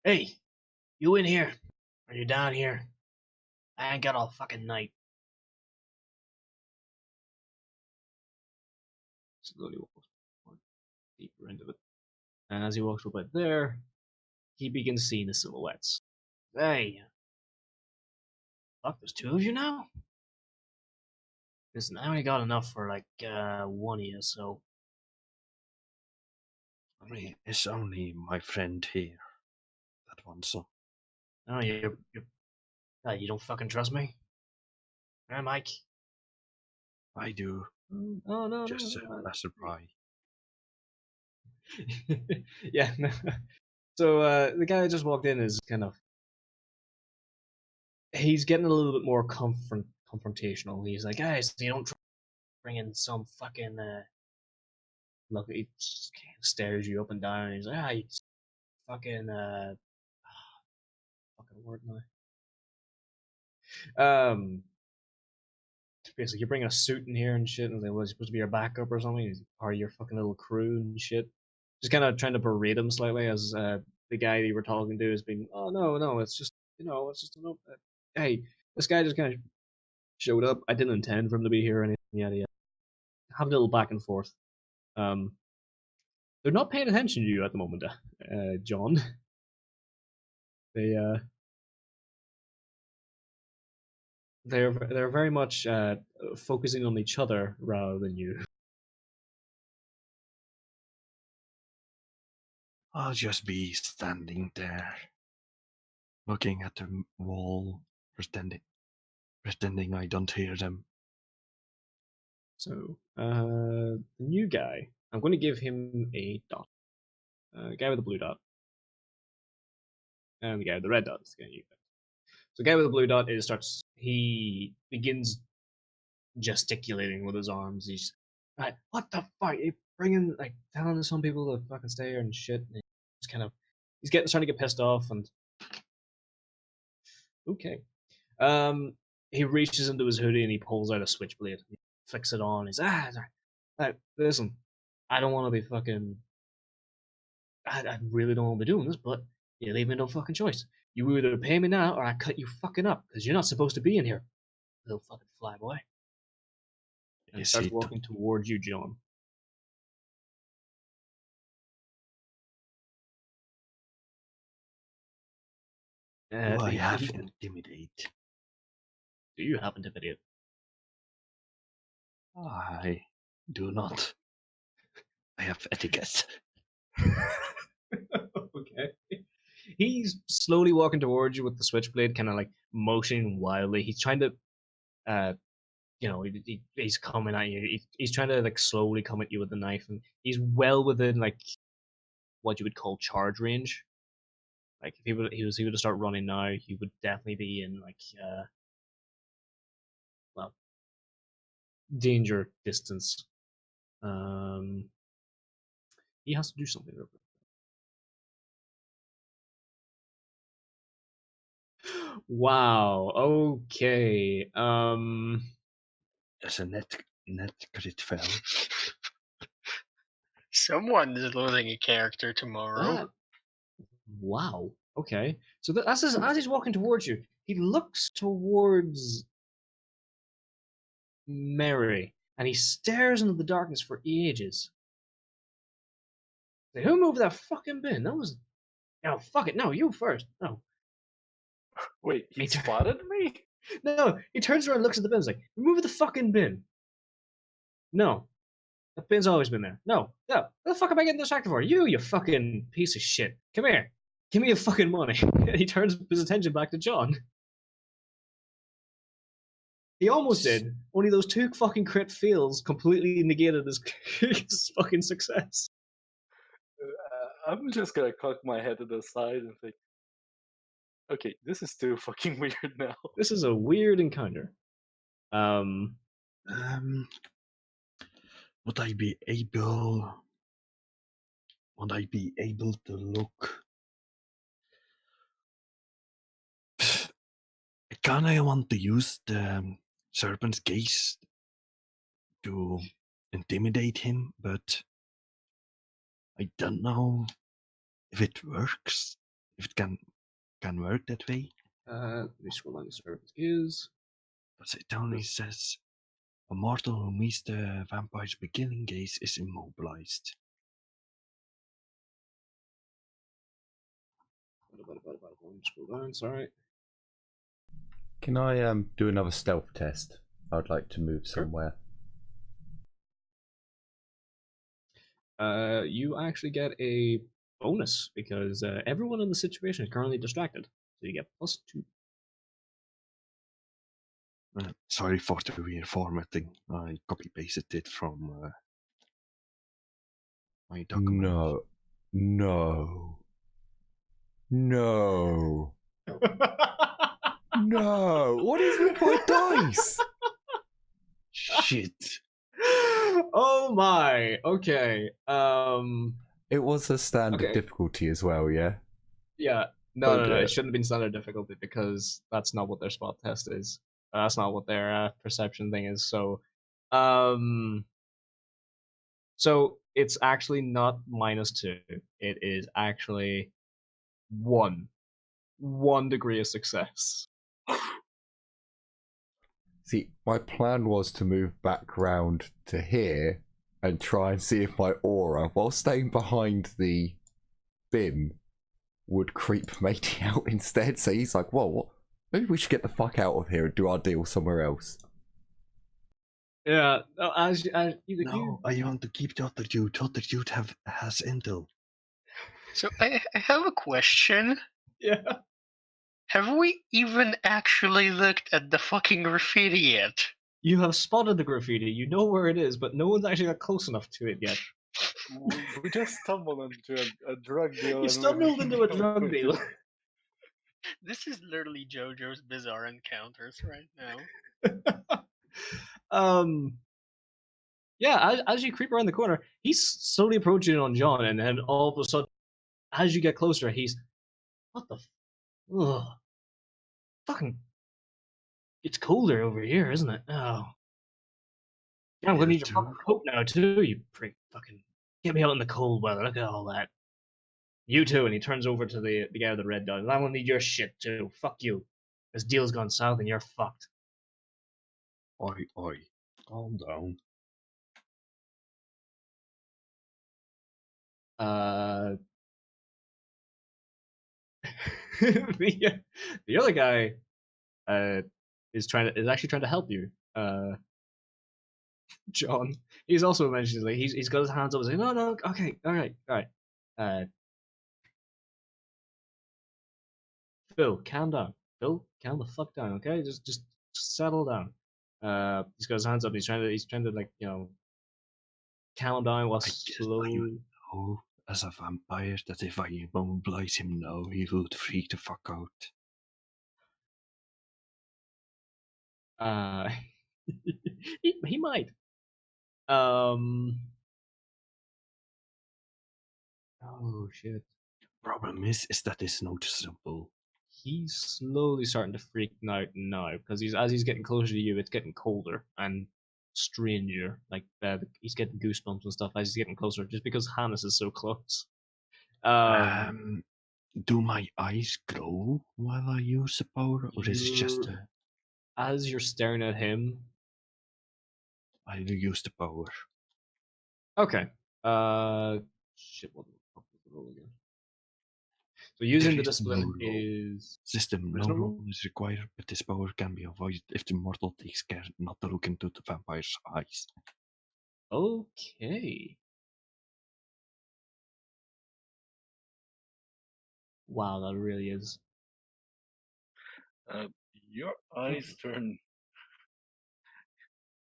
A: Hey, you in here? Are you down here? I ain't got all fucking night. Slowly walks deeper into it. And as he walks up right there, he begins seeing the silhouettes. Hey, fuck, there's two of you now? Listen, I only got enough for like one of you, so.
C: I mean, it's only my friend here that wants some.
A: Oh, you don't fucking trust me? Hey, Mike.
C: I do.
A: Oh, no,
C: Just
A: no.
C: a passerby.
A: Yeah. No. So the guy that just walked in is kind of. He's getting a little bit more confrontational. He's like, guys, you don't bring in some fucking. Look, he just stares you up and down. And he's like, you fucking. Fucking word now. Basically, you're bringing a suit in here and shit, and like, was supposed to be your backup or something? He's part of your fucking little crew and shit. Just kind of trying to berate him slightly as the guy you were talking to has been, oh no, it's just it's just an hey, this guy just kind of showed up. I didn't intend for him to be here or anything. Yada. Have a little back and forth. Um, they're not paying attention to you at the moment, John. They they're very much focusing on each other rather than you.
C: I'll just be standing there, looking at the wall, pretending I don't hear them.
A: So the new guy, I'm going to give him a dot. The guy with the blue dot, and the guy with the red dot is the guy you picked. So the guy with the blue dot he begins gesticulating with his arms. He's like, what the fuck? You bringing like telling some people to fucking stay here and shit. And he's kind of starting to get pissed off and okay. He reaches into his hoodie and he pulls out a switchblade. He flicks it on. He's listen, I don't want to be fucking. I really don't want to be doing this, but you leave me no fucking choice. You either pay me now or I cut you fucking up because you're not supposed to be in here, little fucking flyboy. And he starts walking towards you, John.
C: Do I have intimidate?
A: Do you have intimidate?
C: I do not. I have etiquette.
A: Okay. He's slowly walking towards you with the switchblade, kind of like motioning wildly. He's trying to, he's coming at you. He's trying to like slowly come at you with the knife, and he's well within like what you would call charge range. Like if he were to start running now, he would definitely be in like danger distance. He has to do something real quick. Wow. Okay.
C: There's a net crit fail.
D: Someone is losing a character tomorrow.
A: That. Wow. Okay. So as he's walking towards you, he looks towards Mary, and he stares into the darkness for ages. Like, who moved that fucking bin? That was. No, fuck it. No, you first. No.
E: Wait, he
A: Me too.
E: spotted me?
A: No, he turns around and looks at the bin. He's like, remove the fucking bin. No. That bin's always been there. No. What the fuck am I getting distracted for? You fucking piece of shit. Come here. Give me your fucking money. And he turns his attention back to John. He almost did. Only those 2 fucking crit fails completely negated his fucking success.
E: I'm just gonna cock my head to the side and think, okay, this is too fucking weird now.
A: This is a weird encounter.
C: Would I be able to look? I kinda want to use the serpent's gaze to intimidate him, but I don't know if it works. If it can work that way.
A: Let me scroll down the servant's gaze.
C: But it only says a mortal who meets the vampire's beginning gaze is immobilized.
A: Scroll down, sorry.
B: Can I do another stealth test? I'd like to move somewhere.
A: You actually get a bonus because everyone in the situation is currently distracted. So you get +2.
C: Sorry for the weird formatting. I copy pasted it from my document.
B: No. No. What is with my dice?
C: Shit.
A: Oh my. Okay.
B: It was a standard difficulty as well, yeah?
A: Yeah. No. It shouldn't have been standard difficulty because that's not what their spot test is. That's not what their perception thing is. So, so it's actually not -2. It is actually 1 degree of success.
B: See, my plan was to move back round to here and try and see if my aura, while staying behind the bin, would creep matey out instead. So he's like, whoa, what? Maybe we should get the fuck out of here and do our deal somewhere else.
A: Yeah, no, I
C: want to keep the other dude. The other dude has intel.
D: So I have a question.
A: Yeah.
D: Have we even actually looked at the fucking graffiti yet?
A: You have spotted the graffiti, you know where it is, but no one's actually got close enough to it yet.
E: We just stumbled into a drug deal.
A: You stumbled into a drug deal.
D: This is literally JoJo's Bizarre Encounters right
A: now. Yeah, as you creep around the corner, he's slowly approaching on John, and then all of a sudden, as you get closer, he's, what the, ugh, fucking, it's colder over here, isn't it? Oh, yeah, I'm gonna need your fucking coat now too. You prick, fucking, get me out in the cold weather. Look at all that. You too, and he turns over to the guy with the red dot. I'm gonna need your shit too. Fuck you. This deal's gone south, and you're fucked.
C: Oi, calm down.
A: The other guy is actually trying to help you, John. He's also mentioned, like, he's got his hands up and saying, no, okay, all right. Phil, calm down. Phil, calm the fuck down, okay? Just settle down. He's got his hands up. He's trying to like, calm down while slowly.
C: Oh, as a vampire, that if I immobilize him now, he would freak the fuck out.
A: He might. Oh shit.
C: Problem is that it's noticeable.
A: he's slowly starting to freak out now because as he's getting closer to you, it's getting colder and stranger. Like he's getting goosebumps and stuff as he's getting closer, just because Hannes is so close.
C: Do my eyes grow while I use the power, or is it just
A: as you're staring at him?
C: I use the power.
A: Okay. Shit. What the fuck was the roll again? So using the discipline is
C: system. No
A: wisdom?
C: roll is required, but this power can be avoided if the mortal takes care not to look into the vampire's eyes.
A: Okay. Wow, that really is.
E: Your eyes turn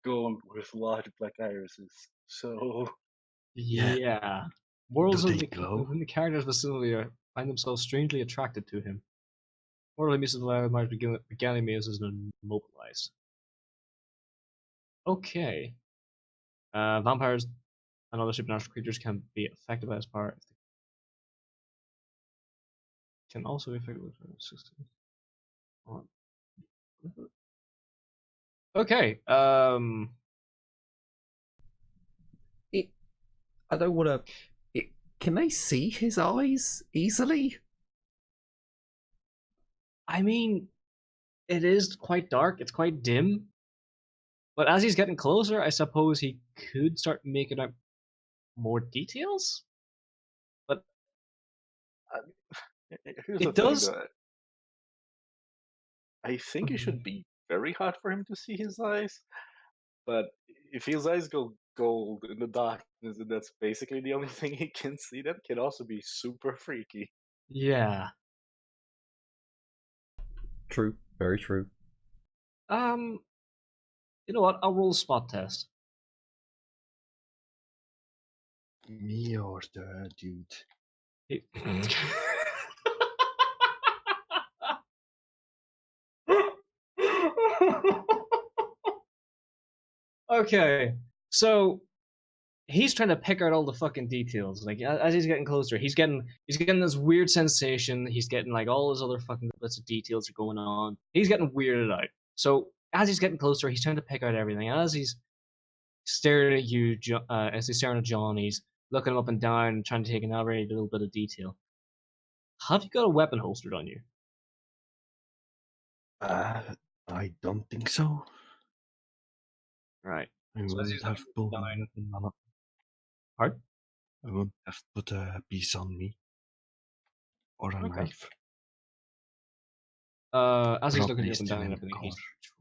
E: gold with large black irises. So
A: Yeah. Worlds
C: Do
A: in
C: they glow?
A: the character's vicinity find themselves strangely attracted to him. Mortal amuses allow might begin amuses and immobilized. Okay. Vampires and other supernatural creatures can be affected by this power. Can also be affected with 16. Okay.
B: I don't want to. Can they see his eyes easily?
A: I mean, it is quite dark. It's quite dim. But as he's getting closer, I suppose he could start making out more details. But
E: here's
A: it
E: the
A: does.
E: thing, though. I think it should be very hard for him to see his eyes, but if his eyes go gold in the darkness, and that's basically the only thing he can see, that can also be super freaky.
A: Yeah.
B: True. Very true.
A: You know what? I'll roll a spot test.
C: Me or the dude?
A: Okay, so he's trying to pick out all the fucking details. Like as he's getting closer, he's getting this weird sensation. He's getting like all his other fucking bits of details are going on. He's getting weirded out. So as he's getting closer, he's trying to pick out everything. And as he's staring at you, as he's staring at John, he's looking up and down, trying to take in every little bit of detail. Have you got a weapon holstered on you?
C: I don't think so.
A: Right.
C: I wouldn't have pulled my weapon on.
A: Pardon?
C: I wouldn't have put a piece on me. Or a
A: Okay.
C: knife.
A: As he's looking
C: Probably
A: up and
C: still
A: down
C: in
A: and
C: the
A: everything,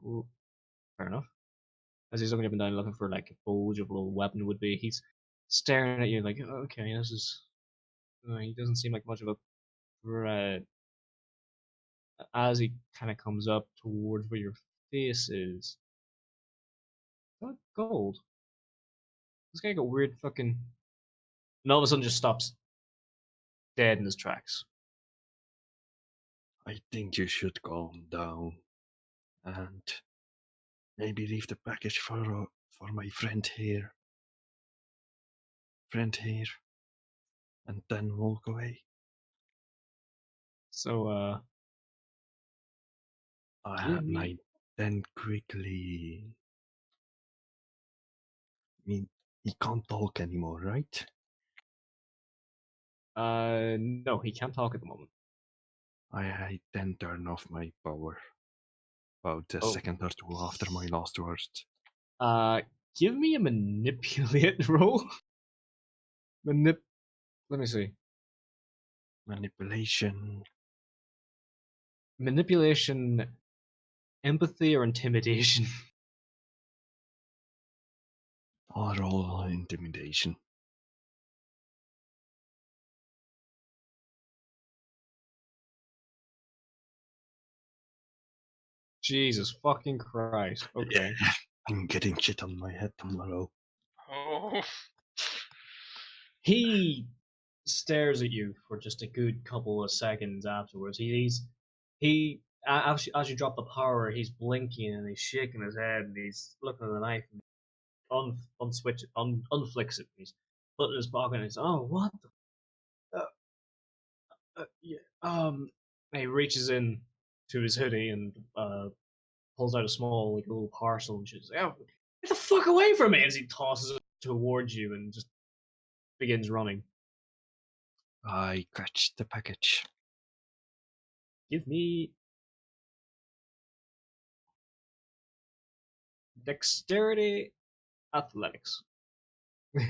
C: car.
A: fair enough. As he's looking up and down looking for like a bulge of a little weapon would be, he's staring at you like, okay, this is. He doesn't seem like much of a threat. As he kind of comes up towards where your face is, that gold. This guy got weird fucking. And all of a sudden just stops dead in his tracks.
C: I think you should calm down and maybe leave the package for my friend here. And then walk away.
A: So,
C: I then quickly. I mean, he can't talk anymore, right?
A: No, he can't talk at the moment.
C: I then turn off my power. About a
A: Oh.
C: second or two after my last words.
A: Give me a manipulate roll. Let me see.
C: Manipulation.
A: Manipulation, empathy, or intimidation?
C: I'll roll intimidation.
A: Jesus fucking Christ. Okay.
C: Yeah, I'm getting shit on my head tomorrow.
D: Oh.
A: He stares at you for just a good couple of seconds afterwards. As you drop the power, he's blinking and he's shaking his head and he's looking at the knife and unflicks it. He's put it in his pocket and he's, oh, what the? Yeah. And he reaches in to his hoodie and pulls out a small, like, little parcel and she's like, "Oh, get the fuck away from me!" As he tosses it towards you and just begins running.
C: I catch the package.
A: Give me dexterity, athletics.
C: Do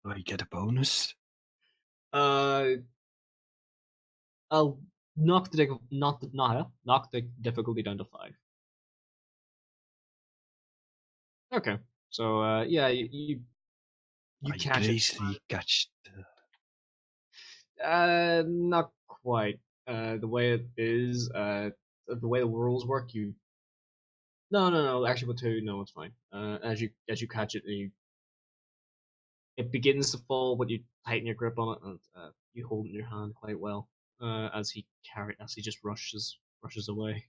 C: I get a bonus?
A: I'll knock the difficulty down to 5. Okay, so yeah, you
C: I
A: catch it.
C: gracefully catch the...
A: Not quite. The way it is, the way the rules work, you. No. Actually, with 2, no, it's fine. As you catch it, it begins to fall, but you tighten your grip on it, and you hold it in your hand quite well. As he just rushes away.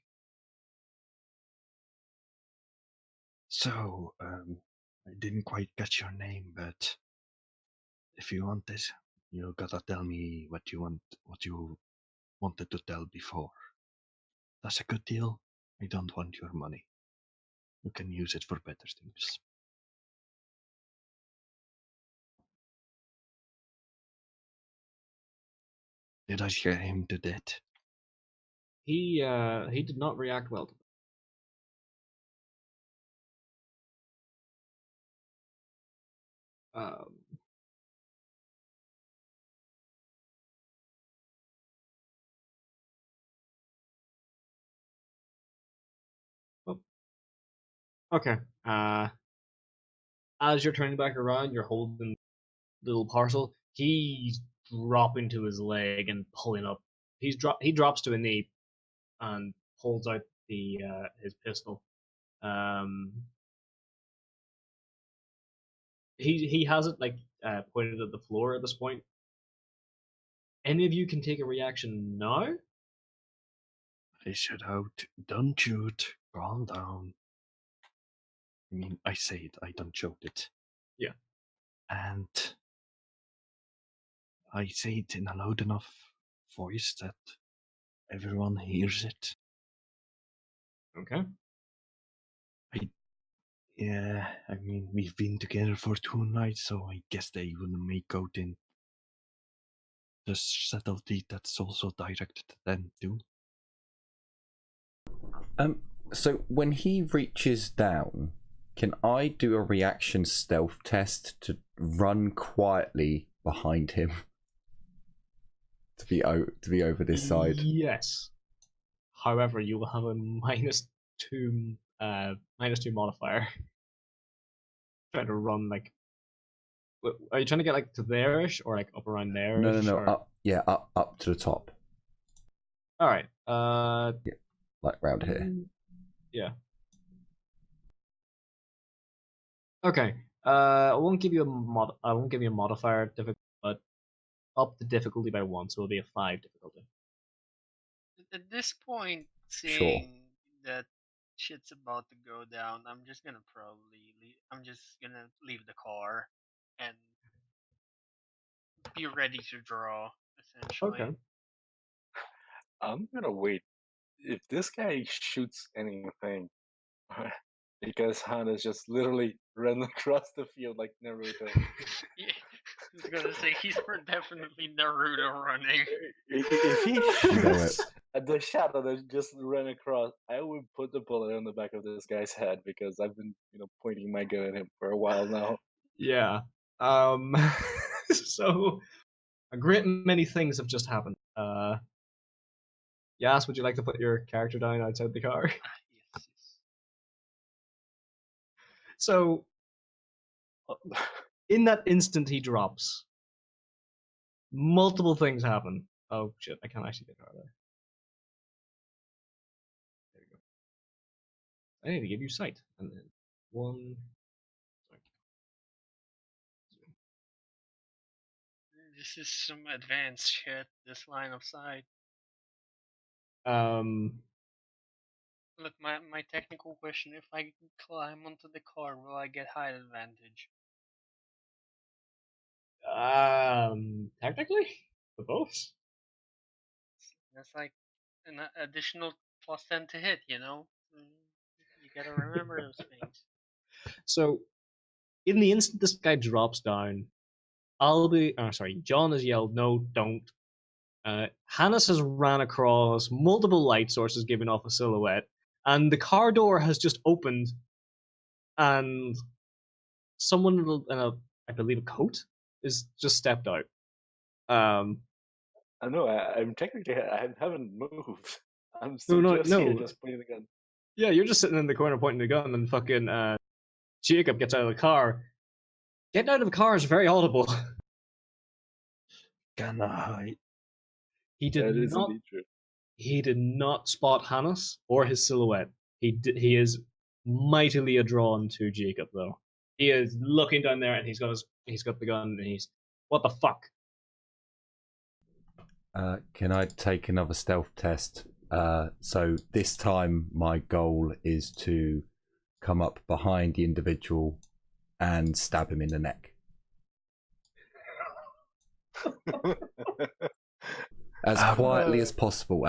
C: So, I didn't quite catch your name, but if you want this, you gotta tell me what you wanted to tell before. That's a good deal. I don't want your money. You can use it for better things. Did I scare him to death?
A: He did not react well to that. Oh, okay. As you're turning back around, you're holding the little parcel. He's dropping to his leg and pulling up. He drops to a knee and pulls out the his pistol. He has it like pointed at the floor at this point. Any of you can take a reaction now.
C: I shout out, don't shoot, calm down. I mean, I say it, I don't shout it.
A: Yeah.
C: And I say it in a loud enough voice that everyone hears it.
A: Okay.
C: Yeah, I mean, we've been together for 2 nights, so I guess they wouldn't make out in the subtlety that's also directed at them too.
B: So when he reaches down, can I do a reaction stealth test to run quietly behind him? to be over this side.
A: Yes. However, you will have a -2 modifier. Try to run like. Are you trying to get like to there-ish or like up around there?
B: No.
A: Or...
B: Up to the top.
A: All right.
B: Yeah, like round here.
A: Yeah. Okay. I won't give you a modifier difficulty, but up the difficulty by 1, so it'll be a 5 difficulty.
D: At this point,
B: Sure.
D: seeing that shit's about to go down, I'm just gonna leave the car and be ready to draw, essentially.
A: Okay.
E: I'm gonna wait. If this guy shoots anything, because Hana's just literally ran across the field like Naruto.
D: Yeah, I was gonna say he's definitely Naruto running.
E: If he shoots at the shadow that just ran across, I would put the bullet on the back of this guy's head because I've been, pointing my gun at him for a while now.
A: Yeah. So a great many things have just happened. Yas, would you like to put your character down outside the car?
D: Yes.
A: So, in that instant he drops, multiple things happen. Oh shit, I can't actually get the car there. There we go. I need to give you sight. And then 1. Sorry.
D: This is some advanced shit, this line of sight. Look, my technical question, if I climb onto the car, will I get height advantage?
A: Technically, for both.
D: That's like an additional +10 to hit. You know, you gotta remember those things.
A: So, in the instant this guy drops down, John has yelled, "No, don't." Hannes has ran across multiple light sources, giving off a silhouette, and the car door has just opened, and someone in a, I believe, a coat is just stepped out.
E: I know. I'm technically. I haven't moved. I'm still just here, just pointing the gun.
A: Yeah, you're just sitting in the corner pointing the gun, and fucking Jacob gets out of the car. Getting out of the car is very audible.
C: Can I hide?
A: He did not. He did not spot Hannes or his silhouette. He is mightily drawn to Jacob, though. He is looking down there, and he's got the gun, and he's, what the fuck?
B: Can I take another stealth test? So this time my goal is to come up behind the individual and stab him in the neck. As quietly as possible,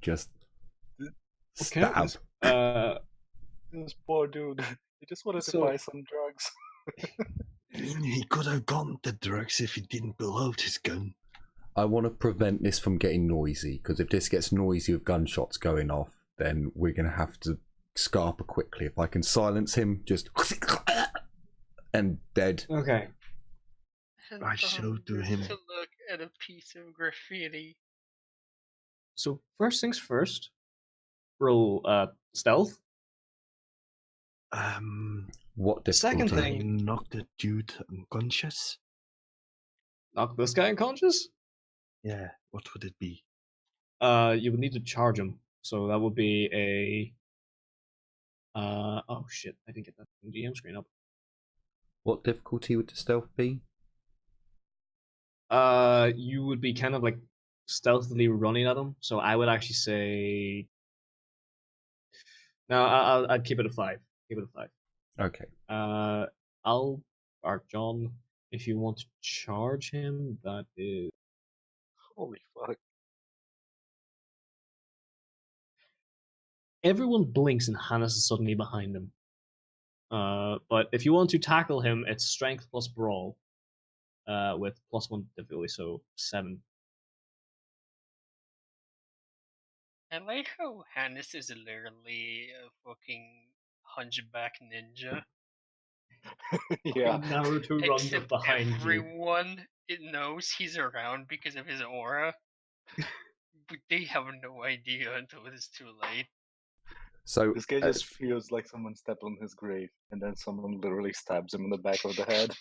B: just stab.
E: This poor dude, he just wanted to buy some drugs.
C: He could have gotten the drugs if he didn't pull out his gun.
B: I want to prevent this from getting noisy, because if this gets noisy with gunshots going off, then we're going to have to scarper quickly. If I can silence him, just and dead.
A: Okay.
C: I showed to him
D: to look at a piece of graffiti.
A: So first things first, roll stealth.
B: What difficulty?
A: Second thing,
C: knock the dude unconscious.
A: Knock this guy unconscious?
C: Yeah, what would it be?
A: You would need to charge him. So that would be a oh shit, I didn't get that GM screen up.
B: What difficulty would the stealth be?
A: You would be kind of like stealthily running at him. So I would actually say, no, I'd keep it a 5. Keep it a 5.
B: Okay.
A: John, if you want to charge him, that is.
E: Holy fuck.
A: Everyone blinks and Hannes is suddenly behind him. But if you want to tackle him, it's strength plus brawl. With +1 difficulty, so 7.
D: I like how Hannes is literally a fucking hunchback ninja.
E: Yeah.
A: Naruto runs
D: Except
A: up behind you.
D: everyone knows he's around because of his aura. But they have no idea until it is too late.
B: So
E: this guy just feels like someone stepped on his grave, and then someone literally stabs him in the back of the head.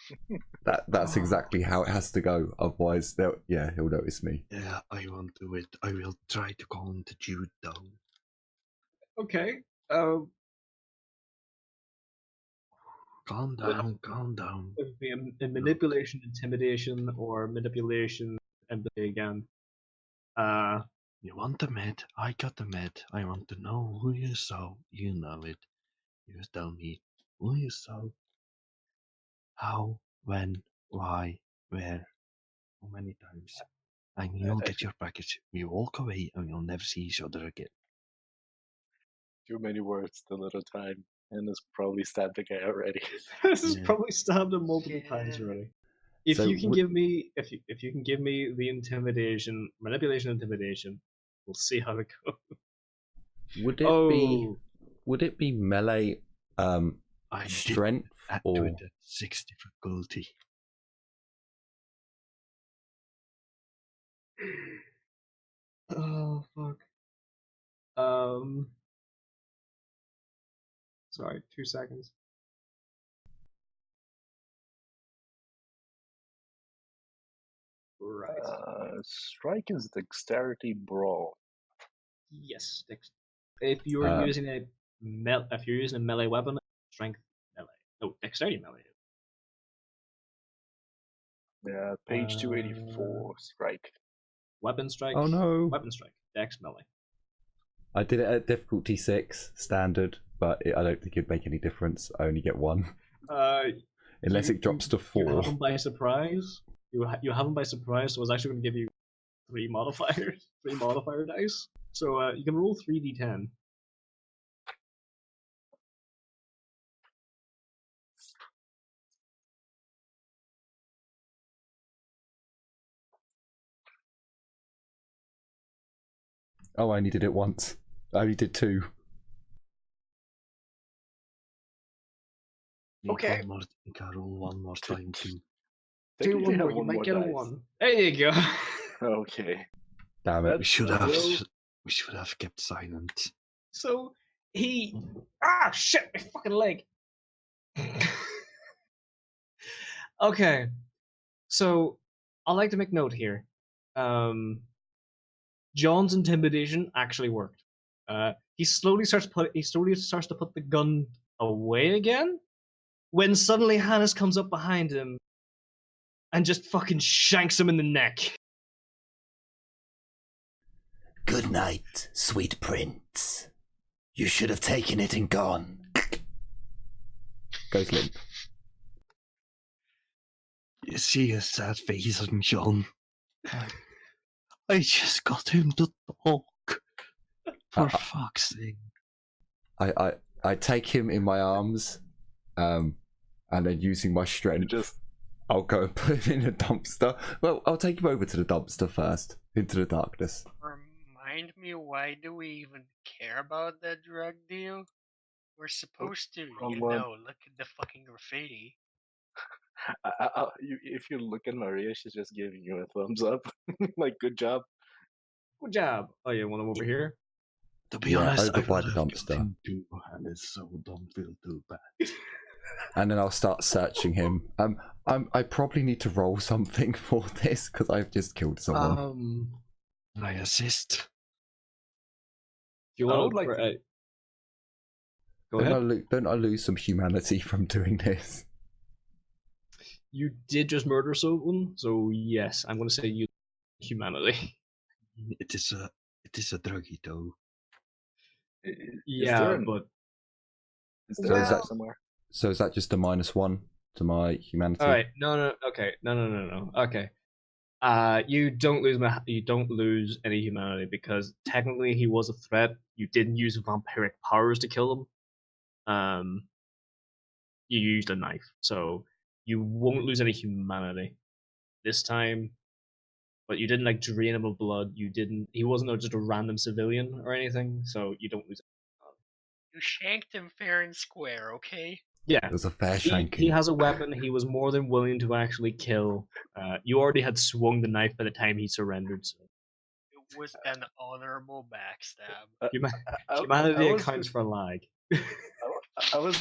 B: That's exactly how it has to go. Otherwise, he'll notice me.
C: Yeah, I won't do it. I will try to calm the dude down.
A: Okay.
C: Calm down.
A: It would be a manipulation, intimidation, or manipulation, empathy again.
C: You want the med? I got the med. I want to know who you saw. You know it. You just tell me who you saw. How, when, why, where, how many times. And you'll get your package. We walk away and we'll never see each other again.
E: Too many words, too little time. And has probably stabbed the guy already.
A: This has probably stabbed him multiple times already. If you can give me the intimidation, manipulation, intimidation, we'll see how it goes.
B: Would it be melee strength or
C: with the 6 difficulty?
A: Oh fuck. Sorry, 2 seconds. Right.
E: Strike is dexterity brawl.
A: Yes, if you're using a melee weapon, strength melee. No, dexterity melee.
E: Yeah, page 284. Strike.
A: Weapon strike.
B: Oh no.
A: Weapon strike. Dex melee.
B: I did it at difficulty 6 standard, but I don't think it'd make any difference. I only get 1. Unless it drops to 4.
A: You have them by surprise. You have them by surprise, so I was actually going to give you 3 modifiers, 3 modifier dice. So you can roll 3d10.
B: Oh, I only did it once. I only did 2.
A: Okay.
C: One more, you can roll one more time too.
A: Do
E: Technically,
A: one
E: I
A: more.
E: have
A: You
E: one
A: might
E: more
A: get a
E: dice.
A: 1. There you go.
E: Okay.
B: Damn it.
C: We should have.
E: Well-
C: We should have kept silent.
A: So he shit, my fucking leg. Okay. So I'd like to make note here. John's intimidation actually worked. He slowly starts to put the gun away again when suddenly Hannes comes up behind him and just fucking shanks him in the neck.
B: Good night, sweet prince. You should have taken it and gone. Goes limp.
C: You see his sad face on John. I just got him to talk. For fuck's sake.
B: I take him in my arms, and then using my strength, I'll go and put him in a dumpster. Well, I'll take him over to the dumpster first, into the darkness.
D: Remind me, why do we even care about that drug deal? We're supposed to, look at the fucking graffiti.
E: If you look at Maria, she's just giving you a thumbs up. Like, good job.
A: Good job. Oh, you want him over here?
C: To be
B: Yeah,
C: honest,
B: over
C: I
B: by
C: would
B: the
C: have
B: dumpster.
C: killed him too, and it's so don't feel too bad.
B: And then I'll start searching him. I probably need to roll something for this because I've just killed someone.
C: Can I assist?
A: Do you
E: I
A: want
E: would
A: to?
E: like
A: Go ahead.
B: Don't I lose some humanity from doing this?
A: You did just murder someone, so yes, I'm going to say you humanity.
C: It is a druggie though.
A: Yeah,
E: but is
B: So
E: there
B: is that-
E: somewhere?
B: So is that just a -1 to my humanity?
A: all right. No. Okay. No. Okay. You don't lose any humanity because technically he was a threat. You didn't use vampiric powers to kill him. You used a knife, so you won't lose any humanity this time. But you didn't like drain him of blood. You didn't. He wasn't just a random civilian or anything, so you don't lose.
D: You shanked him fair and square, okay?
A: Yeah,
B: It was a fair
A: he
B: shanking.
A: has a weapon. He was more than willing to actually kill. You already had swung the knife by the time he surrendered. So
D: It was an honorable backstab.
A: humanity accounts for lag.
E: I was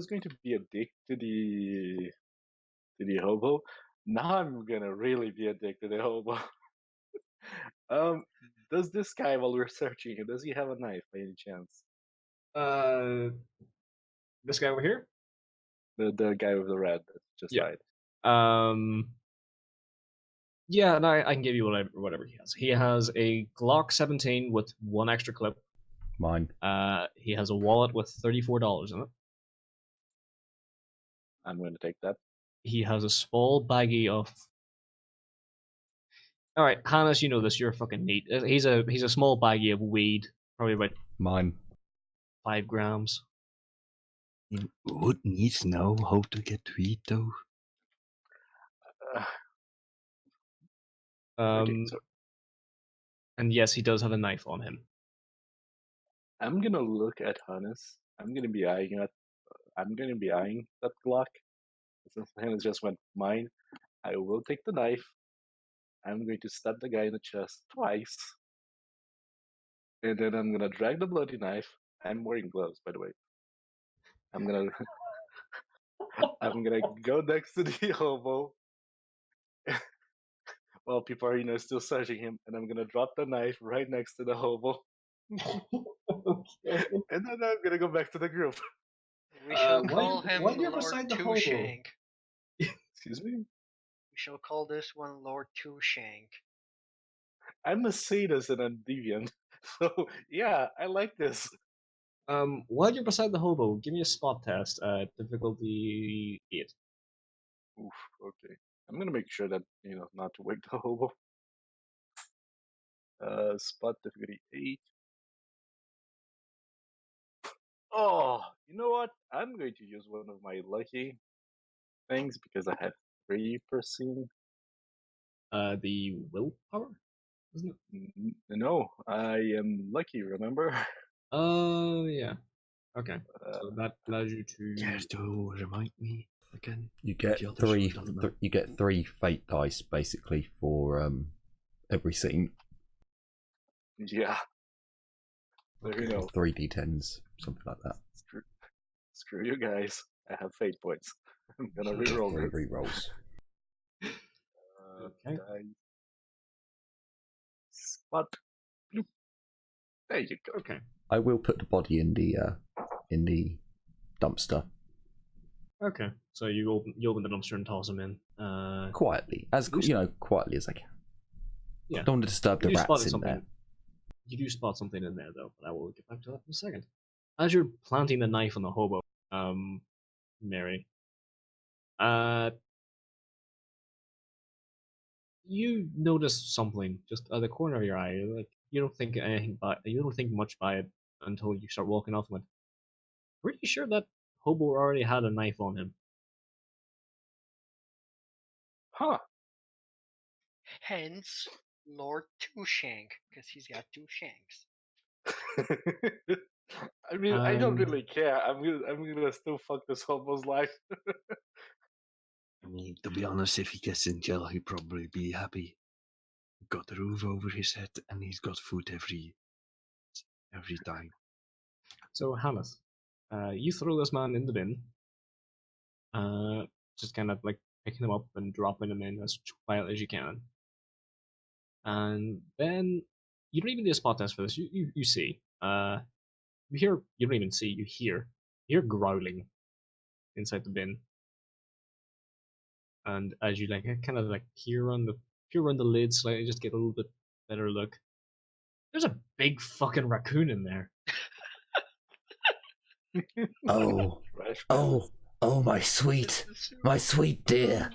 E: going to be a dick to the hobo. Now I'm gonna really be a dick to the hobo. Does this guy, while we're searching him, does he have a knife by any chance?
A: This guy over here.
E: The guy with the red that just
A: Yeah.
E: died.
A: Yeah, no, I can give you whatever he has. He has a Glock 17 with 1 extra clip.
B: Mine.
A: He has a wallet with $34 in it.
E: I'm going to take that.
A: He has a small baggie of. All right, Hannes, you know this. You're fucking neat. He's a small baggie of weed, probably about
B: Mine.
A: 5 grams.
C: Who needs know how to get weed though?
A: And yes, he does have a knife on him.
E: I'm gonna look at Hannes. I'm gonna be eyeing that Glock. Since Hannes just went mine, I will take the knife. I'm going to stab the guy in the chest twice. And then I'm gonna drag the bloody knife. I'm wearing gloves, by the way. I'm gonna go next to the hobo while people are still searching him, and I'm gonna drop the knife right next to the hobo.
A: Okay.
E: And then I'm gonna go back to the group.
D: We shall
A: why-
D: call him
A: why you're
D: Lord
A: beside the
D: Two
A: hobo?
D: Shank.
E: Excuse me?
D: We shall call this one Lord Two Shank.
E: I'm a sadist and a deviant. So yeah, I like this.
A: While you're beside the hobo, give me a spot test. Difficulty 8.
E: Oof, okay. I'm gonna make sure that not to wake the hobo. Spot difficulty 8. Oh, you know what? I'm going to use one of my lucky things because I have 3 percent.
A: The willpower, isn't it?
E: No, I am lucky, remember?
A: Oh, yeah. Okay. So that allows you to.
C: Yeah, to remind me again.
B: You get
C: The others
B: three.
C: were done,
B: You get 3 fate dice basically for every scene.
E: Yeah. There you go.
B: 3d10s, something like that.
E: Screw you guys. I have fate points. I'm gonna reroll
B: Three
E: this.
B: rerolls.
A: Okay.
E: Die. Spot. Bloop. There you go.
A: Okay.
B: I will put the body in the dumpster
A: Okay. So you open the dumpster and toss him in.
B: quietly, as quietly as I can.
A: Yeah.
B: Don't want to disturb the
A: You
B: rats in
A: spotted
B: there.
A: You do spot something in there though, but I will get back to that in a second. As you're planting the knife on the hobo, Mary, you notice something just at the corner of your eye. Like you don't think much by it until you start walking off and went, pretty sure that hobo already had a knife on him.
E: Huh.
D: Hence, Lord Two Shank, because he's got 2 shanks.
E: I mean, I don't really care. I'm gonna still fuck this hobo's life.
C: I mean, to be honest, if he gets in jail, he'd probably be happy. Got a roof over his head, and he's got food every time.
A: So Hannes, you throw this man in the bin. Just kind of like picking him up and dropping him in as quiet as you can. And then you don't even need a spot test for this. You see. You hear. You don't even see. You hear growling inside the bin. And as you like kind of like peer on the lid slightly, just get a little bit better look. There's a big fucking raccoon in there.
B: Oh, my sweet dear.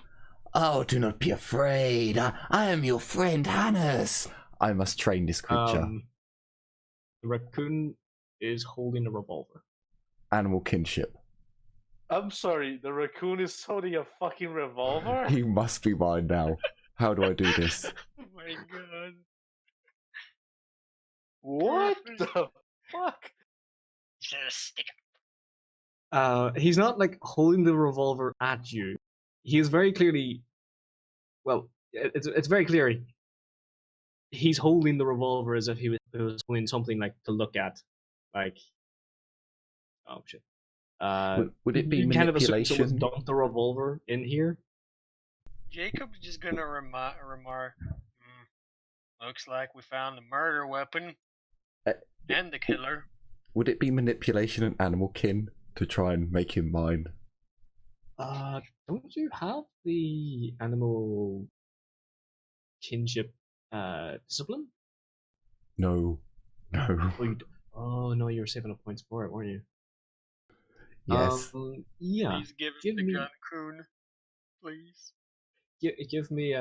B: Oh, do not be afraid. I am your friend Hannes. I must train this creature.
A: The raccoon is holding a revolver.
B: Animal kinship.
E: I'm sorry, the raccoon is holding a fucking revolver?
B: He must be mine now. How do I do this?
D: Oh my god.
E: What the fuck?
D: He's gonna stick
A: He's not like holding the revolver at you. He is very clearly. Well, it's very clear. He's holding the revolver as if he was holding something like to look at, like. Oh shit.
B: Would it be
A: you kind of assume
B: manipulation?
A: someone's dumped the revolver in here.
D: Jacob's just gonna remark, looks like we found the murder weapon and the killer.
B: Would it be manipulation and animal kin to try and make him mine?
A: Don't you have the animal kinship discipline?
B: No.
A: Oh no, you were saving up points for it, weren't you?
B: Yes.
A: Yeah.
D: Please give us
A: Give
D: the
A: me-
D: raccoon, please.
A: Give me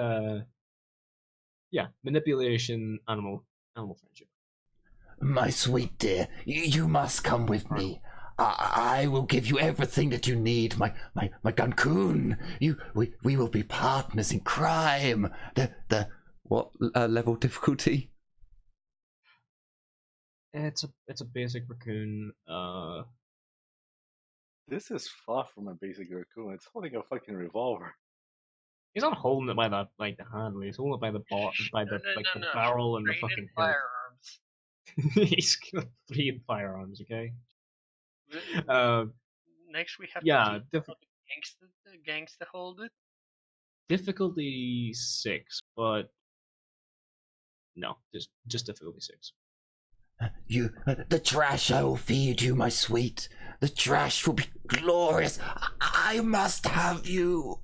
A: manipulation, animal friendship.
B: My sweet dear, you must come with me. I will give you everything that you need, my guncoon. We will be partners in crime. The what level difficulty?
A: It's a basic raccoon.
E: This is far from a basic raccoon. It's holding a fucking revolver.
A: He's not holding it by the handle. He's holding it by the the barrel and the
D: Training
A: fucking hilt.
D: firearms.
A: He's got 3 firearms. Okay.
D: Next we have
A: Yeah,
D: to teach the gangster hold it.
A: difficulty 6, but no, just difficulty 6.
B: The trash I will feed you, my sweet. The trash will be glorious. I must have you.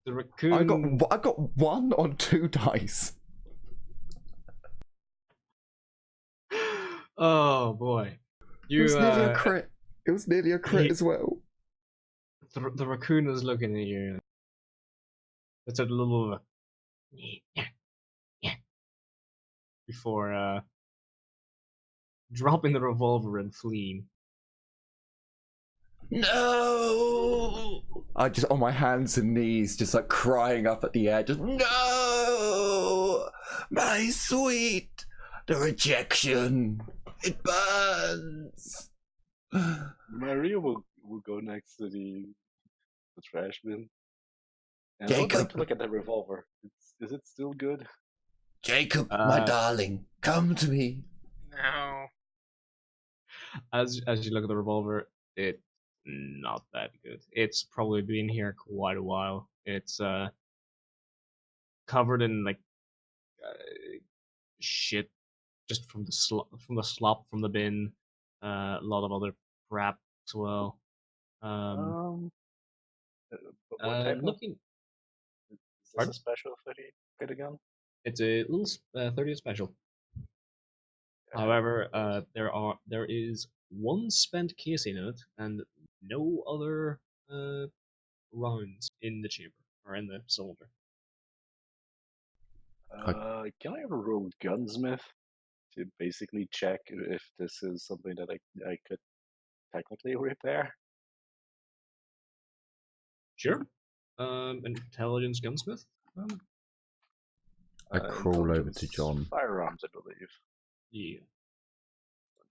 A: The raccoon.
B: I got 1 on 2 dice.
A: Oh boy,
B: It was nearly a crit. It was nearly a crit as well.
A: The raccoon is looking at you. It's a little. Yeah. before dropping the revolver and fleeing.
B: No! I just on my hands and knees, just like crying up at the air, just no! My sweet! The rejection! It burns!
E: Maria will go next to the trash bin. And
B: Jacob.
E: I would like to look at that revolver. Is it still good?
B: Jacob, my darling, come to me.
D: No.
A: As you look at the revolver, it's not that good. It's probably been here quite a while. It's covered in like shit, just from the slop from the bin. A lot of other crap as well.
E: But what type
A: Looking,
E: is this
A: pardon?
E: a special 30 good again?
A: It's a little 30th special. However, there is one spent casing in it and no other rounds in the chamber or in the cylinder.
E: Can I ever roll gunsmith to basically check if this is something that I could technically repair?
A: Sure. Intelligence gunsmith.
B: I crawl over to
E: Intelligence,
B: John.
E: Firearms, I believe.
A: Yeah.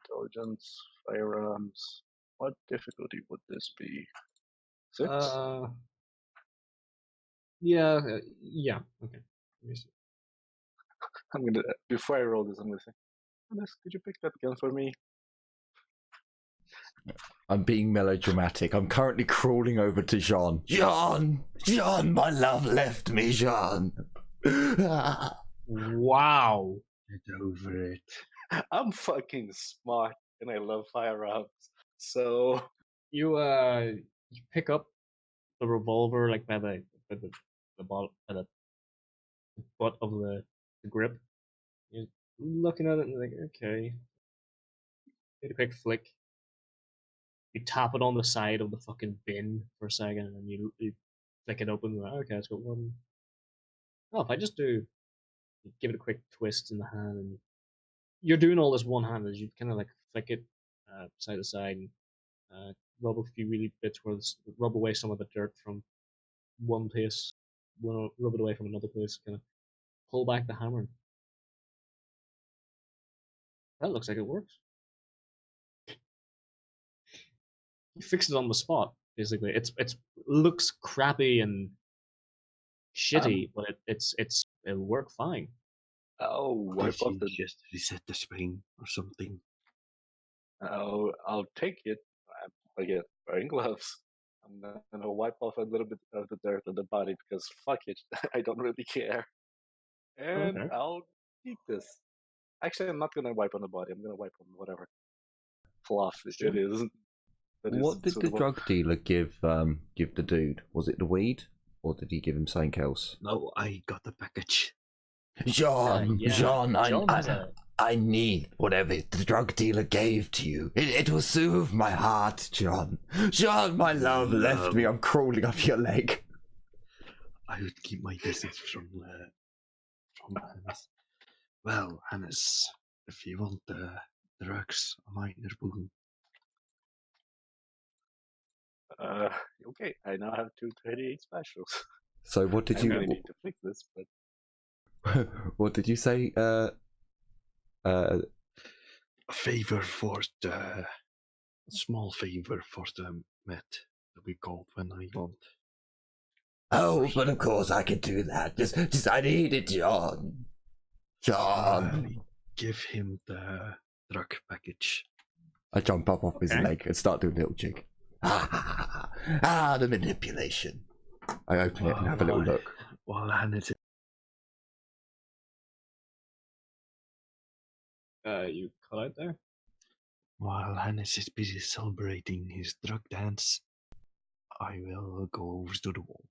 E: Intelligence, firearms. What difficulty would this be? 6?
A: Yeah. Okay. Let me see.
E: I'm gonna before I roll this, I'm gonna say, Alice, could you pick that gun for me?
B: I'm being melodramatic. I'm currently crawling over to Jean. Jean, my love left me, Jean.
A: Wow.
C: Get over it.
E: I'm fucking smart and I love firearms. So
A: You pick up the revolver like by the butt of the grip. You're looking at it and like, okay. Get a quick flick. You tap it on the side of the fucking bin for a second, and then you flick it open. Like, okay, it's got one. Oh, if I just do, give it a quick twist in the hand, and you're doing all this one hand as you kind of like flick it side to side and rub a few really bits where rub away some of the dirt from one place, rub it away from another place, kind of pull back the hammer. That looks like it works. You fix it on the spot. Basically, it looks crappy and shitty, but it'll work fine.
E: I'll wipe
C: Did
E: off
C: you
E: the.
C: just reset the spring or something?
E: I'll take it. I get wearing gloves. I'm gonna wipe off a little bit of the dirt on the body because fuck it, I don't really care. And
A: Okay.
E: I'll keep this. Actually, I'm not gonna wipe on the body. I'm gonna wipe on whatever cloth
A: Sure.
E: it is.
B: What did the
E: suitable.
B: drug dealer give the dude? Was it the weed, or did he give him something else?
C: No, I got the package.
B: Jean,
A: Yeah.
B: Jean,
A: John has a
B: I need whatever the drug dealer gave to you. It will soothe my heart, John. John, my love left me. I'm crawling up your leg.
C: I would keep my distance from Hannes. Well, Hannes, if you want the drugs, I'm in boom.
E: Okay, I now have 238 specials.
B: So what did
E: I
B: you
E: really need to fix this, but
B: what did you say?
C: A favor for the small favor for the met that we called when I want.
B: Oh, but of course I can do that. Just I need it, John. John.
C: Give him the drug package.
B: I jump up off his
A: Okay.
B: leg and start doing a little jig. The manipulation. I open it and have a little look.
C: While Hannes
A: you cut out there.
C: While Hannes is busy celebrating his drug dance, I will go over to the wall.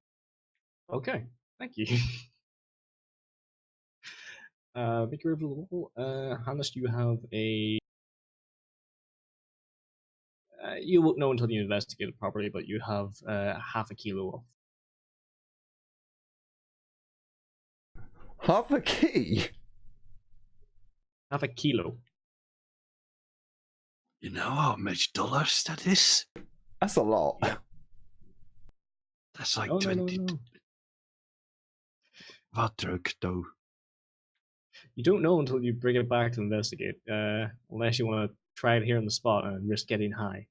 A: Okay, thank you. Make your roll. Hannes, you have a. You won't know until you investigate it properly, but you have half a kilo of.
B: Half a key?
A: Half a kilo.
C: You know how much dollars that is?
B: That's a lot.
C: Yeah. That's like
A: Oh,
C: 20.
A: no.
C: What drug, though?
A: You don't know until you bring it back to investigate, unless you want to try it here on the spot and risk getting high.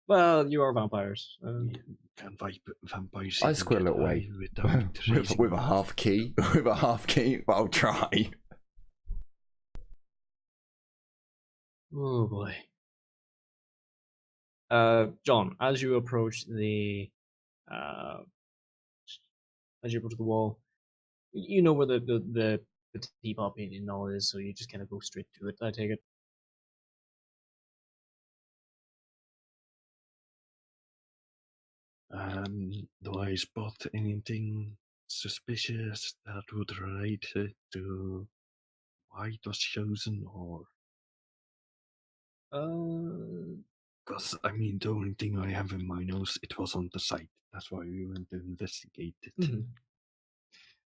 A: Well, you are vampires.
C: Can vampires
B: I
C: even
B: squirrel
C: get
B: it away
C: high without raising
B: with a
C: them?
B: half key. With a half key, but I'll try.
A: Oh boy. John, as you approach the wall, you know where the teapot painting and all is, so you just kind of go straight to it. I take it.
C: Do I spot anything suspicious that would relate it to why it was chosen, or? Because, I mean, the only thing I have in my nose, it was on the site. That's why we went to investigate it.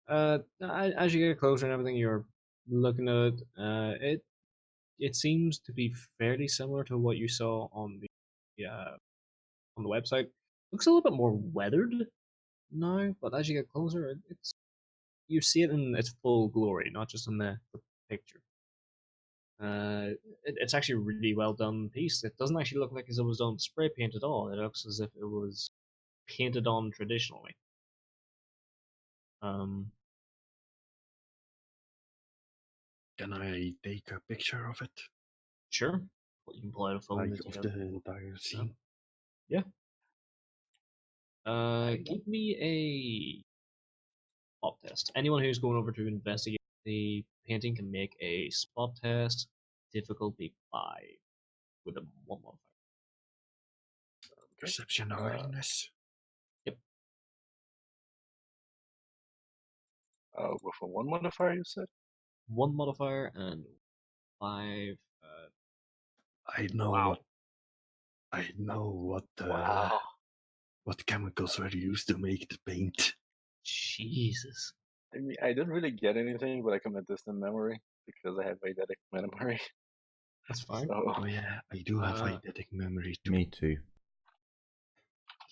A: Mm-hmm. As you get closer and everything, you're looking at it. It seems to be fairly similar to what you saw on the website. Looks a little bit more weathered now, but as you get closer, it's you see it in its full glory, not just in the picture. It's actually a really well done piece. It doesn't actually look like as it was done spray paint at all. It looks as if it was painted on traditionally.
C: Can I take a picture of it?
A: Sure. Well, you can pull out a phone
C: Like,
A: to take
C: of the entire scene?
A: Yeah. Give me a spot test. Anyone who's going over to investigate the painting can make a spot test. Difficulty 5 with a 1 modifier.
C: Perception awareness.
A: Yep.
E: With a 1 modifier, you said?
A: 1 modifier and 5.
C: I know
A: Wow.
C: what chemicals were used to make the paint.
A: Jesus.
E: I mean, I didn't really get anything, but I can have distant memory because I have eidetic memory.
A: That's fine.
E: So,
C: Oh yeah, I do have eidetic memory too.
B: Me too.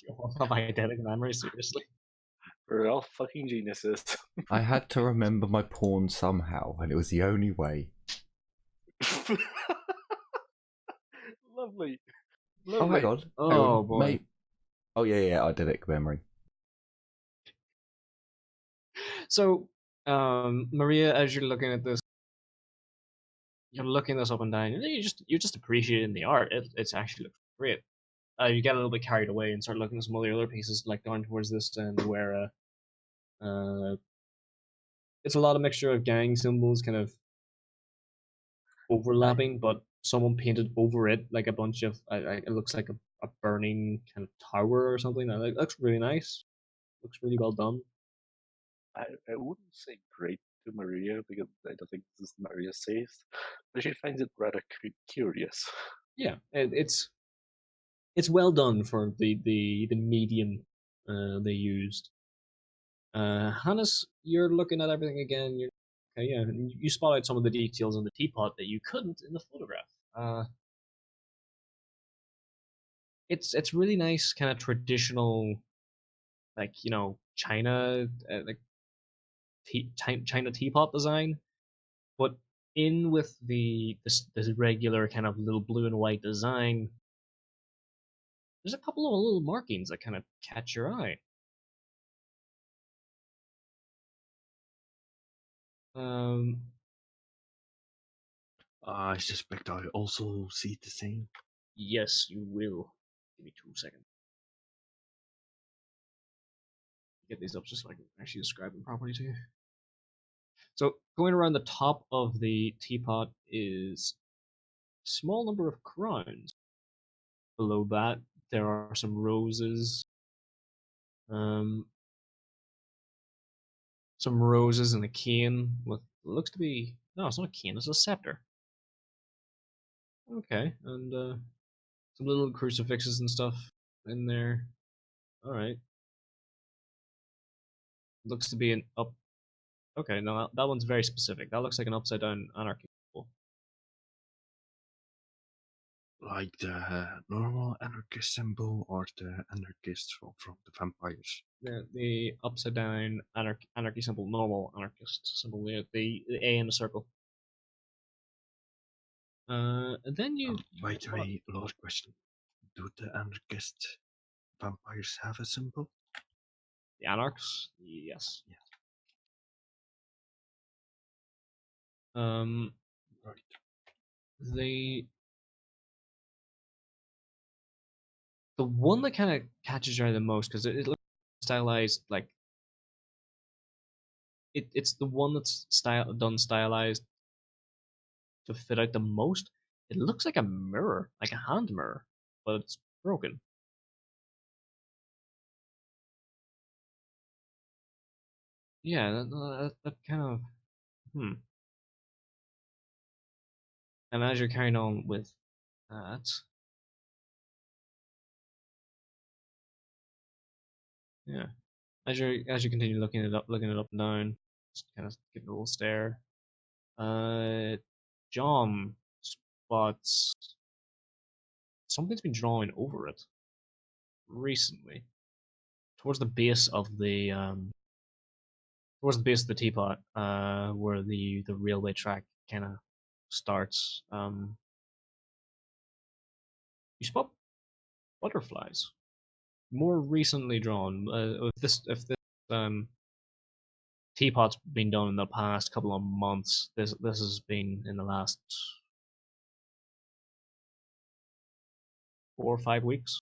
A: You all have eidetic memory, seriously?
E: we're all fucking geniuses.
B: I had to remember my pawn somehow, and it was the only way.
E: Lovely.
B: Oh my god.
A: Oh boy.
B: Oh yeah, eidetic memory.
A: So, Maria, as you're looking at this, you're looking this up and down, and you're just appreciating the art. It's actually looks great. You get a little bit carried away and start looking at some of the other pieces, like down towards this end, where it's a lot of mixture of gang symbols, kind of overlapping, but someone painted over it like a bunch of. It looks like a burning kind of tower or something. That looks really nice. Looks really well done.
E: I wouldn't say great to Maria because I don't think this is Maria's taste, but she finds it rather curious.
A: Yeah, it's well done for the medium they used. Hannes, you're looking at everything again. Okay, yeah, you spot out some of the details on the teapot that you couldn't in the photograph. It's really nice, kind of traditional, like China, like China teapot design, but in with this regular kind of little blue and white design. There's a couple of little markings that kind of catch your eye.
C: I suspect I also see the same.
A: Yes, you will. Give me 2 seconds. Get these up just so I can actually describe them properly to you. So going around the top of the teapot is a small number of crowns. Below that, there are some roses. Some roses and a cane with looks to be no, it's not a cane, it's a scepter. Okay, and some little crucifixes and stuff in there. All right. Looks to be an up. Okay, no, that one's very specific. That looks like an upside down anarchy symbol.
C: Like the normal anarchist symbol or the anarchist from the vampires?
A: The upside down anarchy symbol, normal anarchist symbol, the A in the circle. And then you.
C: By the way, last question. Do the anarchist vampires have a symbol?
A: The anarchs, yes.
C: Yes. Right.
A: The one that kind of catches your eye the most, because it looks stylized, like it's the one that's done stylized to fit out the most. It looks like a mirror, like a hand mirror, but it's broken. Yeah, that kind of And as you're carrying on with that, yeah, as you continue looking it up and down, just kind of give it a little stare. John spots something's been drawing over it recently, towards the base of the teapot, where the railway track kind of starts. You spot butterflies, more recently drawn. If this teapot's been done in the past couple of months, this has been in the last 4 or 5 weeks.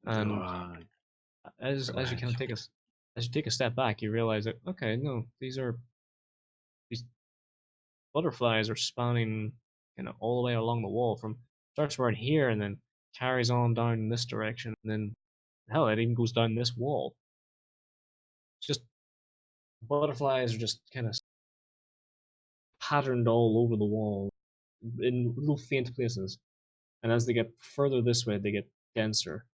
A: And as you kind of take a step back, you realize that okay, no, these butterflies are spanning all the way along the wall, from starts right here and then carries on down in this direction, and then hell, it even goes down this wall. It's just butterflies are just kind of patterned all over the wall in little faint places, and as they get further this way, they get denser.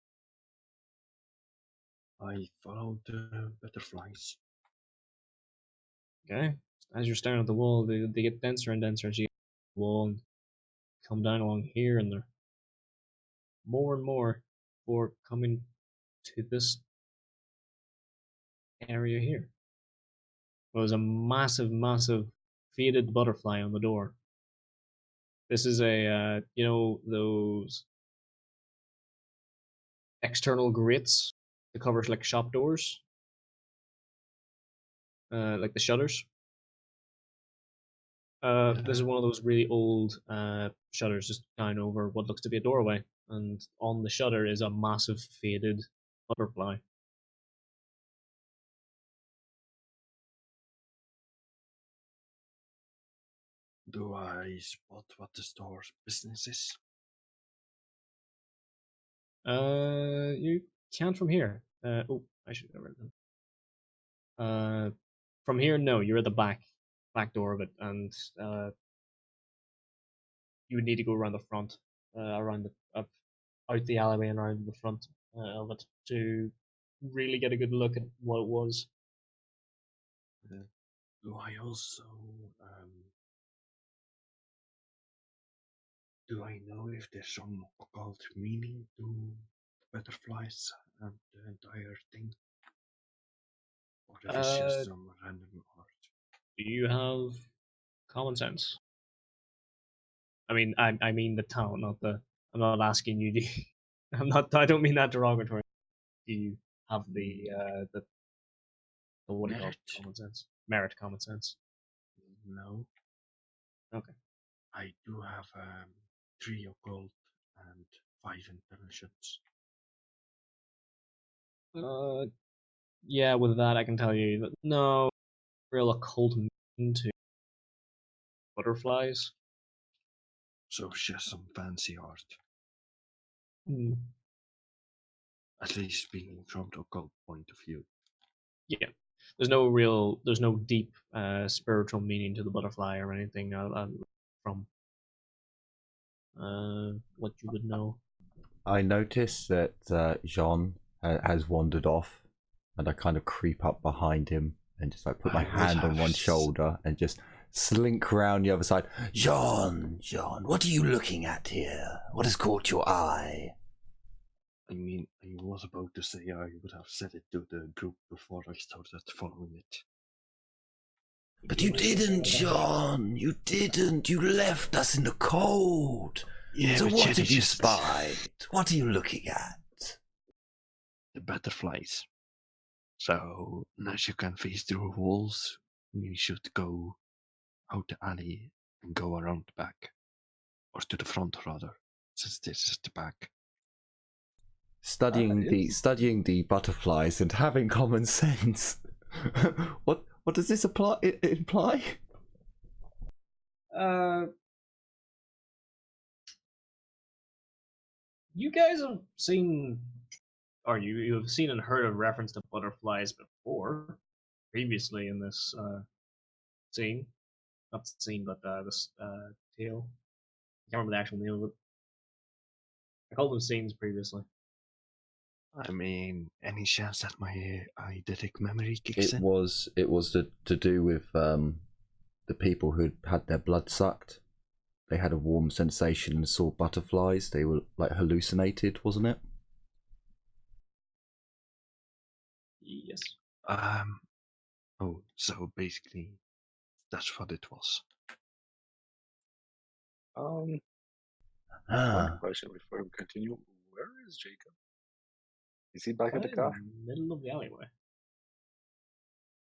C: I follow the butterflies.
A: Okay, as you're staring at the wall, they get denser and denser as you get the wall and come down along here, and they're more and more before coming to this area here. There's a massive, massive faded butterfly on the door. This is a those external grates that covers like shop doors, like the shutters. This is one of those really old shutters just down over what looks to be a doorway, and on the shutter is a massive faded butterfly.
C: Do I spot what the store's business is?
A: You can't from here. Oh, I should have read them. From here, no. You're at the back door of it, and you would need to go around the front, around out the alleyway and around the front of it to really get a good look at what it was.
C: Do I also do I know if there's some occult meaning to butterflies and the entire thing, or if it's just some random art?
A: Do you have common sense? I mean the talent, not the. I'm not asking you. I don't mean that derogatory. Do you have the what do you call it? Common sense? Merit common sense.
C: No.
A: Okay.
C: I do have 3 occult and 5 intelligence.
A: Yeah, with that I can tell you that no real occult meaning to butterflies.
C: So it's just some fancy art.
A: Hmm.
C: At least speaking from the occult point of view.
A: Yeah, there's no deep spiritual meaning to the butterfly or anything from what you would know.
B: I notice that Jean has wandered off, and I kind of creep up behind him and just like put my hand on one shoulder and just slink round the other side. John, what are you looking at here? What has caught your eye?
C: I mean, I was about to say I would have said it to the group before I started following it.
B: But you didn't, John. You didn't. You left us in the cold.
C: Yeah,
B: So
C: but
B: what
C: yet
B: have
C: it's
B: you
C: just
B: spied? What are you looking at?
C: the butterflies. So, as you can face through walls, we should go out the alley and go around the back. Or to the front, rather, since this is the back.
B: Studying the butterflies and having common sense. What does this imply?
A: You guys have seen, or you have seen and heard of reference to butterflies before, previously in this scene. Not scene, but this tale. I can't remember the actual name of it. I called them scenes previously.
C: I mean, any chance that my eidetic memory kicks
B: It
C: in?
B: was to do with the people who had their blood sucked. They had a warm sensation and saw butterflies. They were like hallucinated, wasn't it?
A: Yes.
C: Oh, so basically, that's what it was.
E: One
B: Ah,
E: question before we continue. Where is Jacob? Is he back at the
A: Right
E: car?
A: in the middle of the alleyway.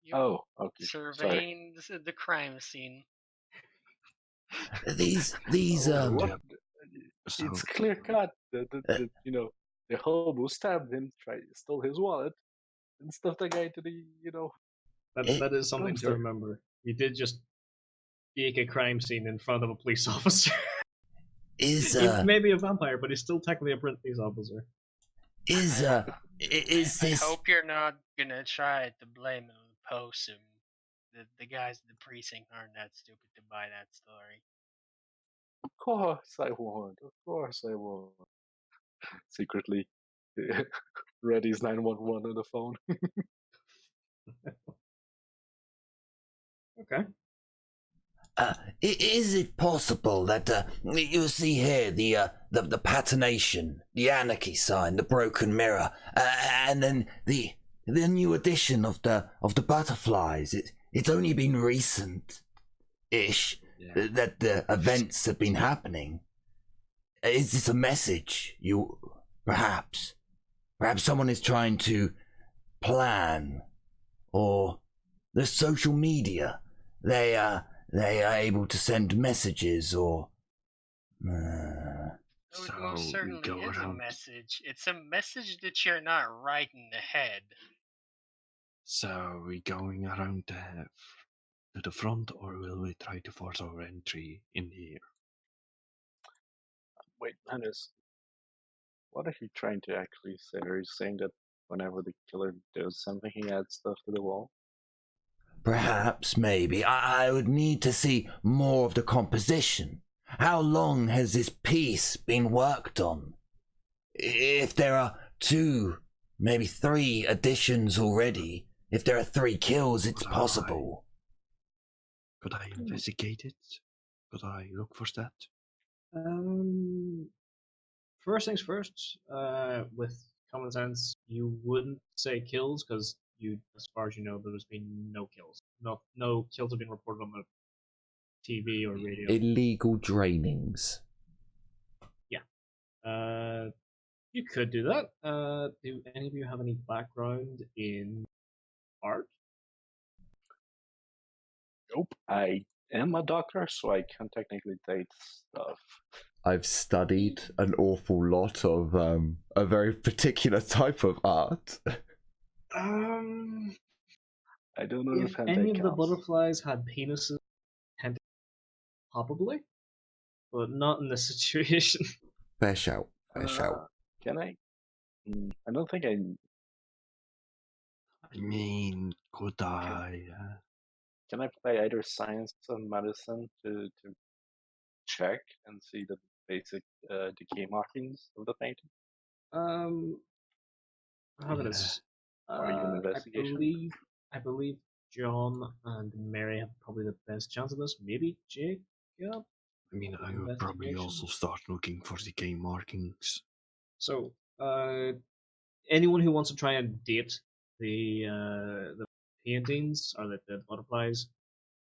D: You
E: Oh, okay. Sorry.
D: surveying the crime scene.
B: these
E: Oh, what?
C: So,
E: It's clear cut. The hobo stabbed him, stole his wallet, and stuffed the guy to the
A: That is something to
E: dumpster.
A: remember. You did just fake a crime scene in front of a police officer.
B: is
A: He may be a vampire, but he's still technically a police officer.
B: is
D: I
B: this?
D: hope you're not gonna try to blame him, post him. The guys in the precinct aren't that stupid to buy that story.
E: Of course I won't. Of course I won't. Secretly, Reddy's 911 on the phone.
A: Okay.
B: Is it possible that you see here the patination, the anarchy sign, the broken mirror, and then the new edition of the butterflies? It's only been recent-ish that the events have been happening. Is this a message? Perhaps someone is trying to plan, or the social media. They are able to send messages, or
D: It
C: So
D: most
C: we
D: certainly
C: go
D: is a
C: around.
D: message. It's a message that you're not right in the head.
C: So we going around to the front, or will we try to force our entry in here?
E: Wait, Hannes, what are you trying to actually say? Are you saying that whenever the killer does something, he adds stuff to the wall?
B: perhaps, maybe. I would need to see more of the composition. How long has this piece been worked on? If there are 2, maybe 3 editions already, if there are 3 kills, it's possible.
C: Could I investigate it? Could I look for that?
A: First things first. With common sense, you wouldn't say kills because as far as you know, there's been no kills. No kills have been reported on the TV or radio.
B: Illegal drainings.
A: You could do that. Do any of you have any background in art?
E: Nope. I am a doctor, so I can technically date stuff.
B: I've studied an awful lot of a very particular type of art.
E: I don't know
A: If
E: if
A: any of the
E: counts.
A: butterflies had penises, probably, but not in this situation.
B: Fair shout. Fair shout.
E: Can I? I don't think I.
C: I mean, could I?
E: Can I play either science or medicine to check and see the basic decay markings of the painting?
A: How about this?
E: Or even investigation?
A: I believe John and Mary have probably the best chance of this. Maybe Jacob?
C: I mean, I would probably also start looking for the game markings.
A: So, anyone who wants to try and date the paintings or the butterflies,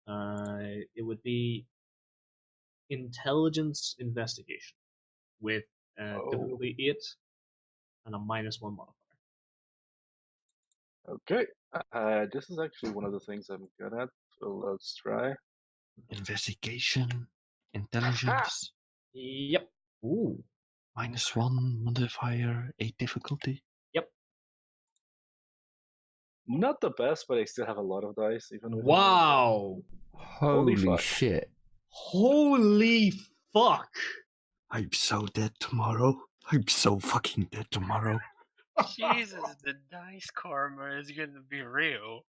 A: it would be intelligence investigation with difficulty 8 and a -1 modifier.
E: Okay. This is actually one of the things I'm good at, so let's try.
C: Investigation, intelligence,
A: Yep. Ooh.
C: -1 modifier, 8 difficulty.
A: Yep.
E: Not the best, but I still have a lot of dice. Even with
A: Wow.
B: Holy
E: fuck.
B: shit.
A: Holy fuck.
C: I'm so dead tomorrow. I'm so fucking dead tomorrow.
D: Jesus, the dice karma is gonna be real.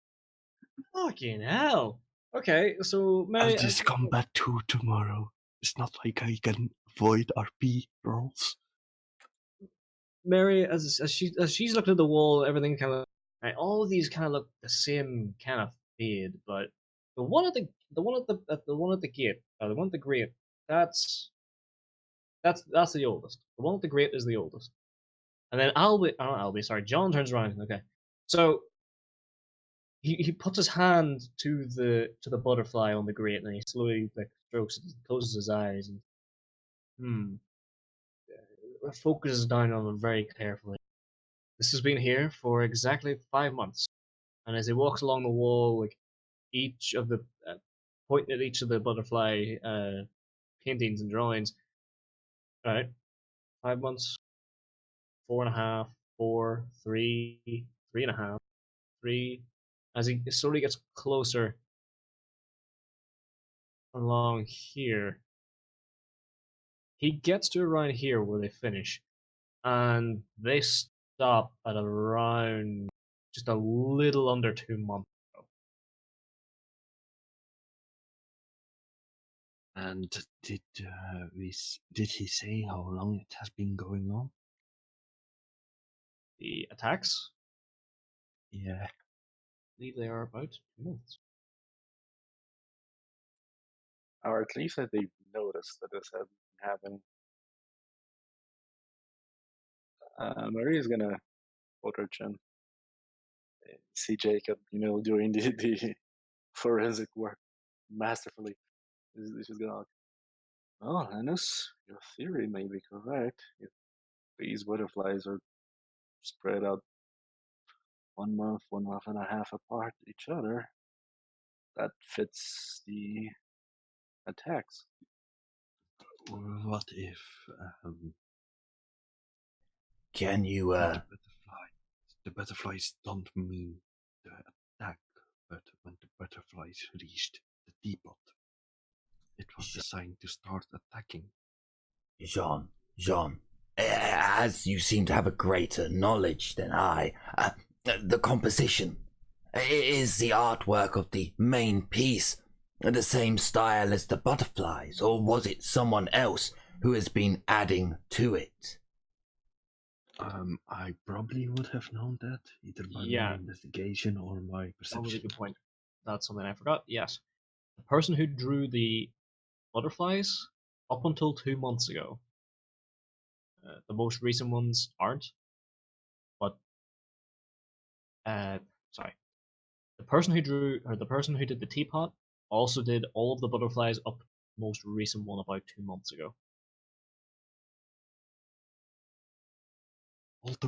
A: Fucking hell. Okay, so Mary,
C: I'll just combat 2 tomorrow. It's not like I can avoid RP rolls.
A: Mary, as she's looking at the wall, everything kind of all of these kind of look the same kind of fade, but the one at the gate, the one at the grate, that's the oldest. The one at the grate is the oldest, and then John turns around. Okay, so he puts his hand to the butterfly on the grate, and he slowly strokes it, closes his eyes, and focuses down on it very carefully. This has been here for exactly 5 months, and as he walks along the wall, like each of the pointing at each of the butterfly paintings and drawings. All right, 5 months, 4.5, 4, 3, 3.5, 3. As he slowly gets closer along here, he gets to around here where they finish, and they stop at around just a little under 2 months ago.
C: And did he say how long it has been going on?
A: The attacks,
C: Yeah.
A: I believe they are about 2 months.
E: Or at least that they've noticed that this has been happening. Maria's gonna hold her chin. See Jacob, doing the forensic work masterfully. She's gonna, oh, Linus, your theory may be correct. If these butterflies are spread out 1 month, 1.5 months apart each other, that fits the attacks.
C: What if
B: Can you
C: the butterflies don't mean the attack, but when the butterflies reached the teapot, it was designed to start attacking.
B: Jean, as you seem to have a greater knowledge than I, the composition, is the artwork of the main piece the same style as the butterflies, or was it someone else who has been adding to it?
C: I probably would have known that either by my investigation or my perception.
A: That was a good point. That's something I forgot. Yes, the person who drew the butterflies up until 2 months ago. The most recent ones aren't, but sorry. The person who did the teapot also did all of the butterflies up to the most recent one about 2 months ago.
C: All the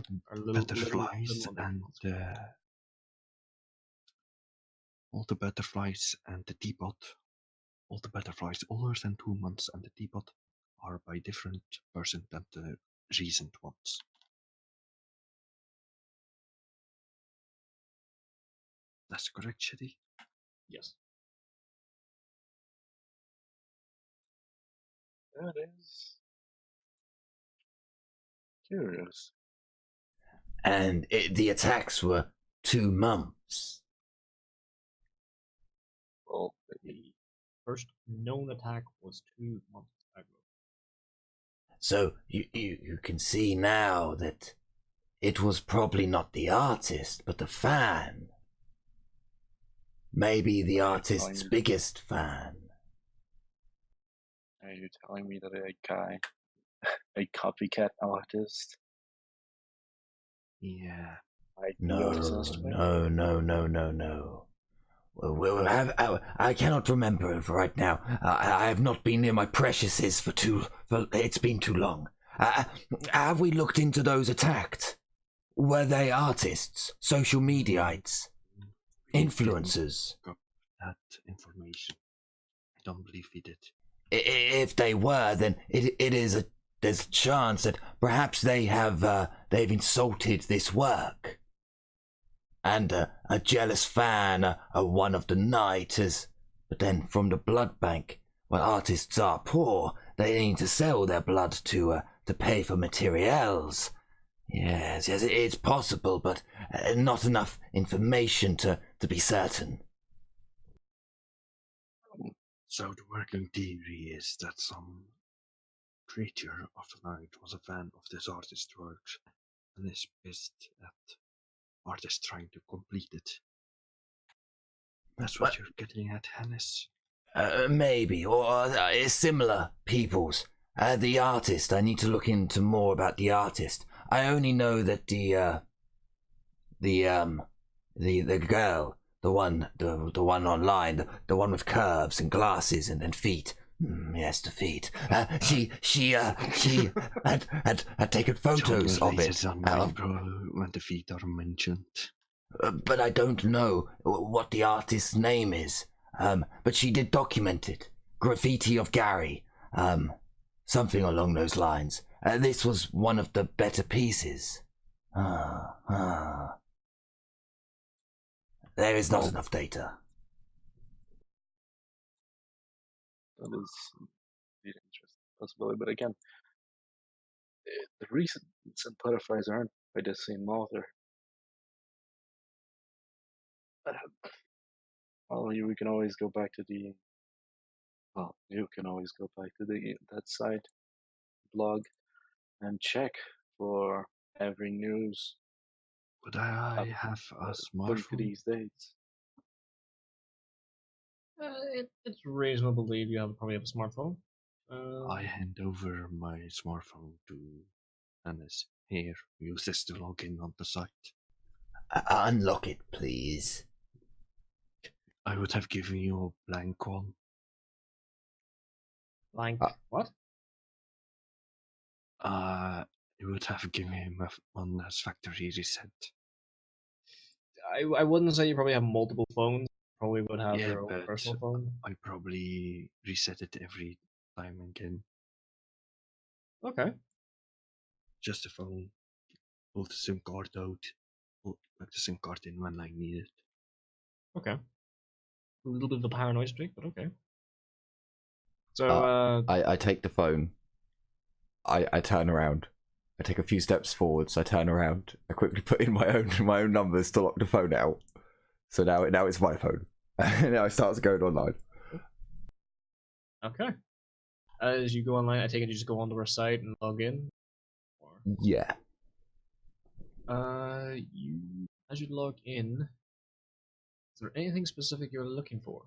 C: butterflies and the teapot, all the butterflies older than 2 months and the teapot are by different person than the recent ones. That's correct, Shitty?
A: Yes.
E: That is curious.
B: And the attacks were 2 months.
E: Well,
A: the first known attack was 2 months ago.
B: So you can see now that it was probably not the artist, but the fan. maybe the
E: Are you
B: artist's
E: telling me-
B: biggest fan.
E: Are you telling me that a copycat artist
C: Yeah.
E: might be
B: No,
E: our suspect?
B: no. We'll have. I cannot remember right now. I have not been near my preciouses for it's been too long. Have we looked into those attacked? Were they artists, social mediaites, influencers?
C: Got that information. I don't believe we did.
B: If they were, then there's a chance that perhaps they've insulted this work. And a jealous fan, one of the night but then from the blood bank, well, artists are poor. They need to sell their blood to pay for materials. Yes, it's possible, but not enough information to be certain.
C: So the working theory is that some creature of the night was a fan of this artist's works and is pissed at artists trying to complete it. That's what you're getting at, Hannes?
B: Maybe, or similar peoples. The artist, I need to look into more about the artist. I only know that the girl, the one online, the one with curves and glasses and feet. Yes, the feet. She had taken photos of it.
C: When the feet are mentioned.
B: But I don't know what the artist's name is. But she did document it. Graffiti of Garry. Something along those lines. This was one of the better pieces. There is not enough data.
E: That is an interesting possibility, but again, the recent butterflies aren't by the same author. Well, we can always go back to you can always go back to that site, blog, and check for every news.
C: But I have a smartphone.
E: These days.
A: It's reasonable to believe you probably have a smartphone.
C: I hand over my smartphone to Hannes. Here, use this to log in on the site.
B: Unlock it, please.
C: I would have given you a blank one.
A: Blank what?
C: You would have given him one as factory reset.
A: I wouldn't say you probably have multiple phones. Probably would have
C: Yeah,
A: your own
C: but
A: personal phone.
C: I probably reset it every time again.
A: Okay.
C: Just the phone. Pull the SIM card out. Plug the SIM card in when I need it.
A: Okay. A little bit of a paranoid streak, but okay. So
B: I take the phone. I turn around. I take a few steps forwards. I turn around. I quickly put in my own numbers to lock the phone out. So now it's my phone. Now it starts going online.
A: okay. As you go online, I take it you just go onto our site and log in. Or
B: Yeah.
A: as you log in, is there anything specific you're looking for?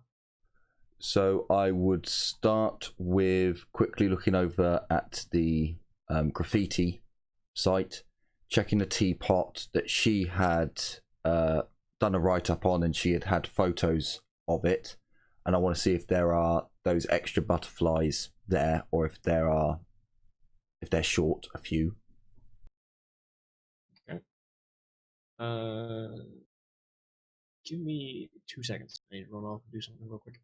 B: So I would start with quickly looking over at the graffiti site, checking the teapot that she had done a write-up on, and she had photos of it, and I want to see if there are those extra butterflies there, or if they're short a few.
A: Okay. Give me 2 seconds. I need to run off and do something real quick.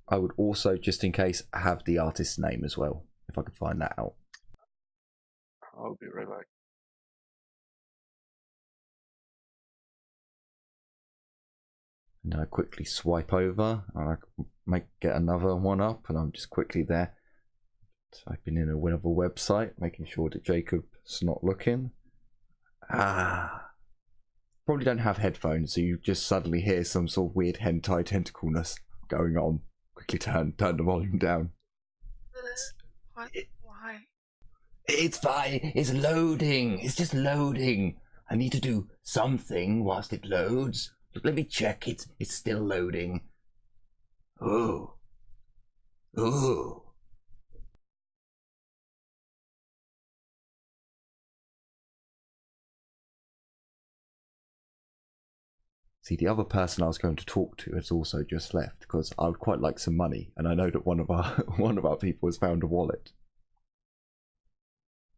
B: I would also, just in case, have the artist's name as well, if I could find that out.
E: I'll be right back.
B: And I quickly swipe over, and I get another one up, and I'm just quickly there, typing in another website, making sure that Jacob's not looking. Probably don't have headphones, so you just suddenly hear some sort of weird hentai tentacleness going on. Quickly turn the volume down.
D: What? Why?
B: It's fine. It's loading. It's just loading. I need to do something whilst it loads. Let me check. It's still loading. Ooh. Ooh. See, the other person I was going to talk to has also just left because I would quite like some money, and I know that one of our people has found a wallet.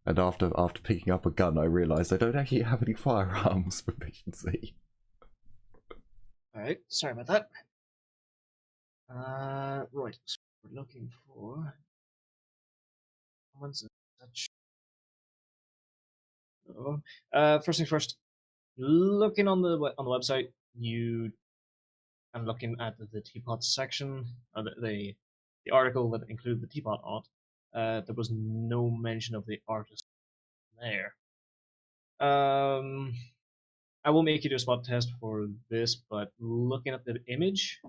B: And after picking up a gun, I realised I don't actually have any firearms proficiency.
A: Alright, sorry about that. Right, so we're looking for comments and such. First things first, looking on the website, you and looking at the teapot section, the article that included the teapot art, there was no mention of the artist there. I will make you do a spot test for this, but looking at the image,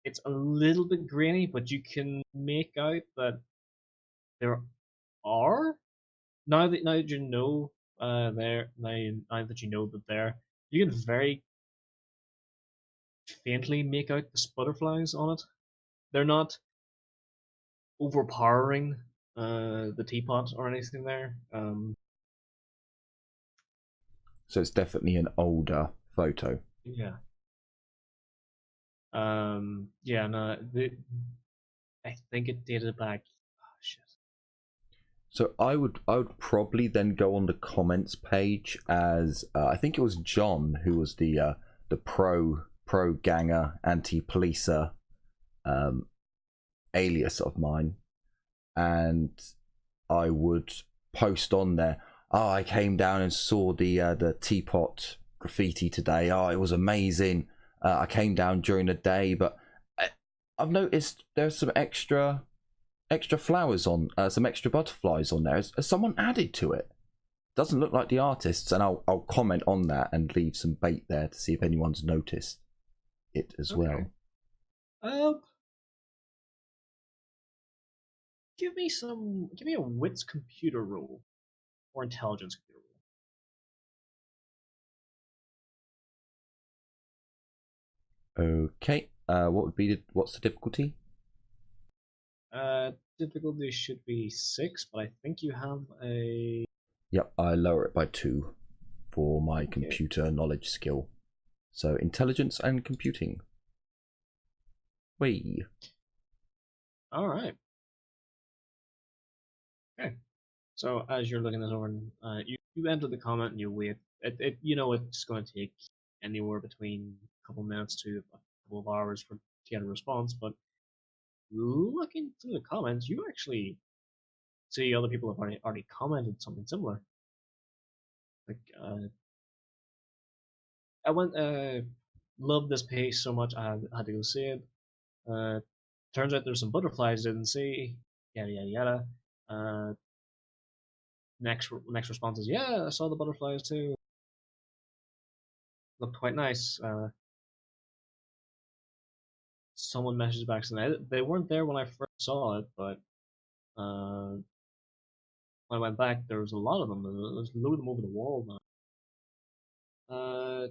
A: it's a little bit grainy, but you can make out that there are now that you know now that you know that there, you can very faintly make out the butterflies on it. They're not overpowering the teapot or anything there.
B: So it's definitely an older photo.
A: Yeah. Yeah, no, I think it dated back. Oh shit.
B: So I would probably then go on the comments page as I think it was John who was the pro ganger anti-policer alias of mine, and I would post on there. Oh, I came down and saw the teapot graffiti today. Oh, it was amazing. I came down during the day, but I've noticed there's some extra flowers on, some extra butterflies on there. Has someone added to it? Doesn't look like the artists, and I'll comment on that and leave some bait there to see if anyone's noticed it as well.
A: Give me a wits computer roll or intelligence computer roll.
B: Okay. What's the difficulty?
A: Difficulty should be 6, but I think you have a.
B: Yep, I lower it by 2 for my computer knowledge skill. So intelligence and computing. Whee.
A: All right. Okay. So as you're looking this over, you enter the comment and you wait. You know it's going to take anywhere between a couple minutes to a couple of hours to get a response. But looking through the comments, you actually see other people have already commented something similar. Like I went loved this page so much I had to go see it. Turns out there's some butterflies I didn't see. Yada yada yada. Next response is, yeah, I saw the butterflies too. Looked quite nice. Someone messaged back saying they weren't there when I first saw it, but when I went back, there was a lot of them. There's a load of them over the wall now.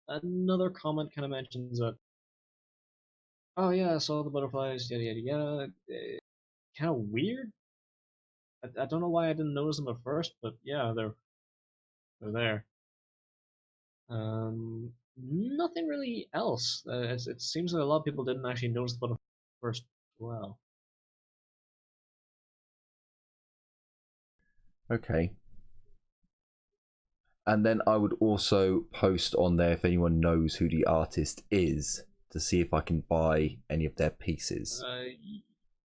A: Another comment kind of mentions that, oh yeah, I saw the butterflies, yada yada yada. Kind of weird. I don't know why I didn't notice them at first, but yeah, they're there. Nothing really else. It seems like a lot of people didn't actually notice the butterflies first as well.
B: Okay. And then I would also post on there if anyone knows who the artist is to see if I can buy any of their pieces.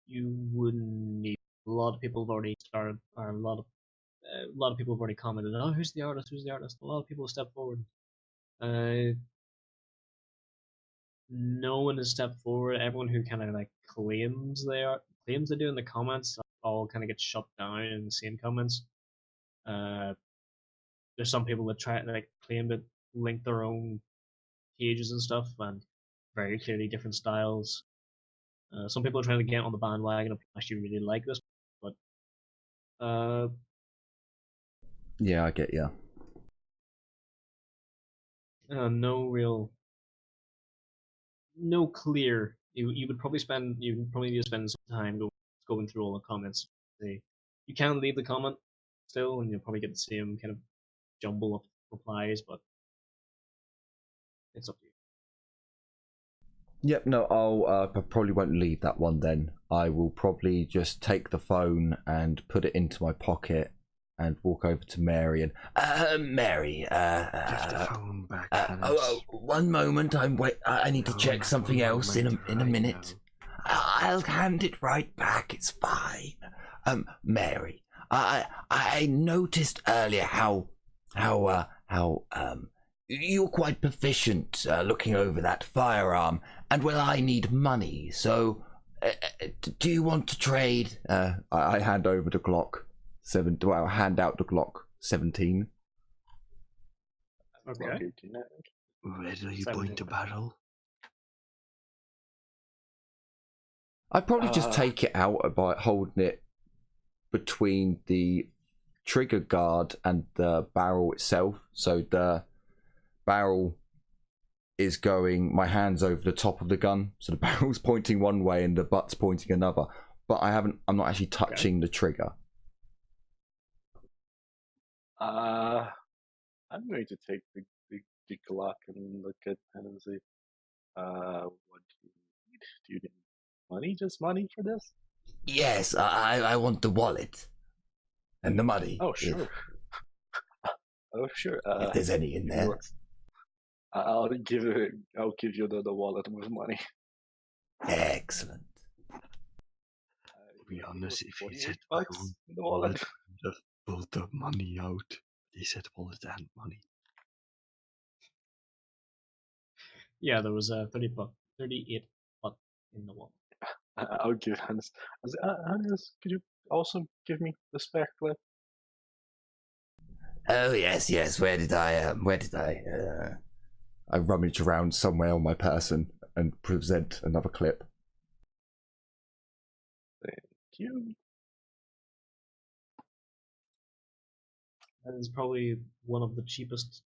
A: You wouldn't need. A lot of people have already started, or a lot of people have already commented. Oh, who's the artist? Who's the artist? A lot of people have stepped forward. No one has stepped forward. Everyone who kind of like claims they do in the comments all kind of get shut down in the same comments. There's some people that try like claim to link their own pages and stuff, and very clearly different styles. Some people are trying to get on the bandwagon. I actually really like this, but
B: yeah, I get you.
A: no real, no clear. You would probably need to spend some time going through all the comments. You can leave the comment still, and you'll probably get the same kind of jumble of replies, but it's up to you.
B: Yep, no, I probably won't leave that one then. I will probably just take the phone and put it into my pocket and walk over to Mary and Mary,
C: Give the phone back, Hannes.
B: one moment. I need to check something else in a minute. I'll hand it right back. It's fine. Mary, I noticed earlier how you're quite proficient looking over that firearm, and well, I need money, so do you want to trade? I hand over the Glock 7. Well, hand out the Glock 17.
A: Okay.
C: Where do you point the barrel?
B: I'd probably just take it out by holding it between the trigger guard and the barrel itself. So the barrel is going, my hand's over the top of the gun, so the barrel's pointing one way and the butt's pointing another. But I'm not actually touching the trigger.
E: I'm going to take the Glock and look at him and say, what do you need? Do you need money? Just money for this?
B: Yes, I want the wallet and the money.
E: Oh, sure. Oh, sure.
B: If there's any in there.
E: I'll give you the wallet with money.
B: Excellent.
C: To be honest, if he said I
E: $48
C: want
E: in the wallet,
C: I would have pulled the money out. He said wallet and money.
A: Yeah, there was a 38 buck in the wallet.
E: I'll give Hannes. Hannes, could you also give me the spare clip?
B: Oh yes. Where did I I rummage around somewhere on my person and present another clip.
E: Thank you.
A: That is probably one of the cheapest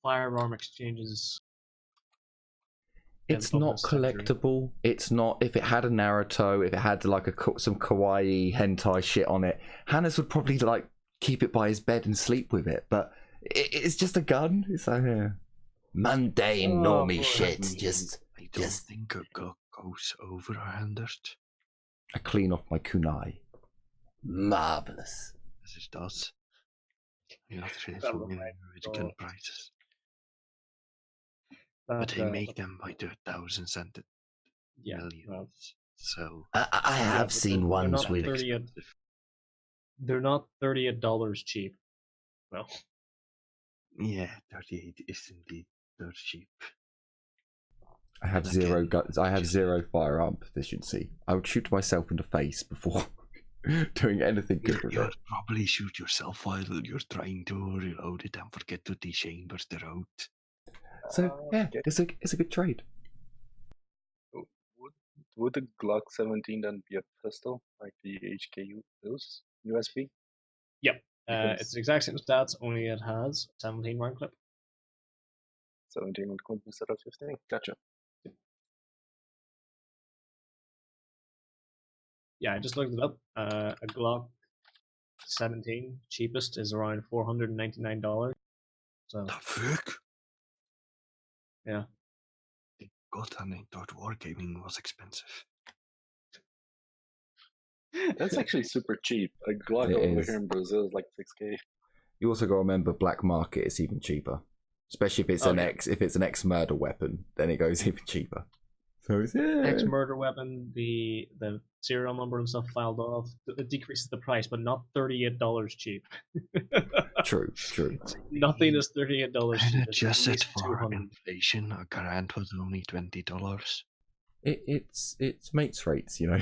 A: firearm exchanges.
B: It's not collectible. It's not. If it had a Naruto, if it had like some kawaii hentai shit on it, Hannes would probably like keep it by his bed and sleep with it. But it's just a gun. It's like mundane, normie shit.
C: I don't think a Glock goes over 100.
B: I clean off my kunai. Marvelous.
C: As it does. You're not ready for American prices. But they make them by the thousands and the millions. Well, so
B: I have seen ones with.
A: They're not $38 cheap. Well,
C: yeah, 38 is indeed dirt cheap.
B: I have zero guns. I have zero firearm proficiency. I would shoot myself in the face before doing anything good with it.
C: You'll probably shoot yourself while you're trying to reload it and forget to de-chambers the road.
B: So yeah, it's a good trade.
E: Would the Glock 17 then be a pistol like the HKU is USB?
A: Yep. It's the exact same stats, only it has 17 round clip.
E: 17 round clip instead of 15. Gotcha.
A: Yeah, I just looked it up. A Glock 17 cheapest is around $499. So
C: the fuck?
A: Yeah.
C: God, I thought wargaming was expensive.
E: That's actually super cheap. A Glock over here in Brazil is like $6K.
B: You also got to remember, black market is even cheaper, especially if it's if it's an ex murder weapon, then it goes even cheaper. So it's
A: ex murder weapon, the serial number and stuff filed off. It decreases the price, but not $38 cheap.
B: True.
A: Nothing is $38 cheap.
C: And adjusted for inflation, a grant was only $20.
B: It's mates rates, you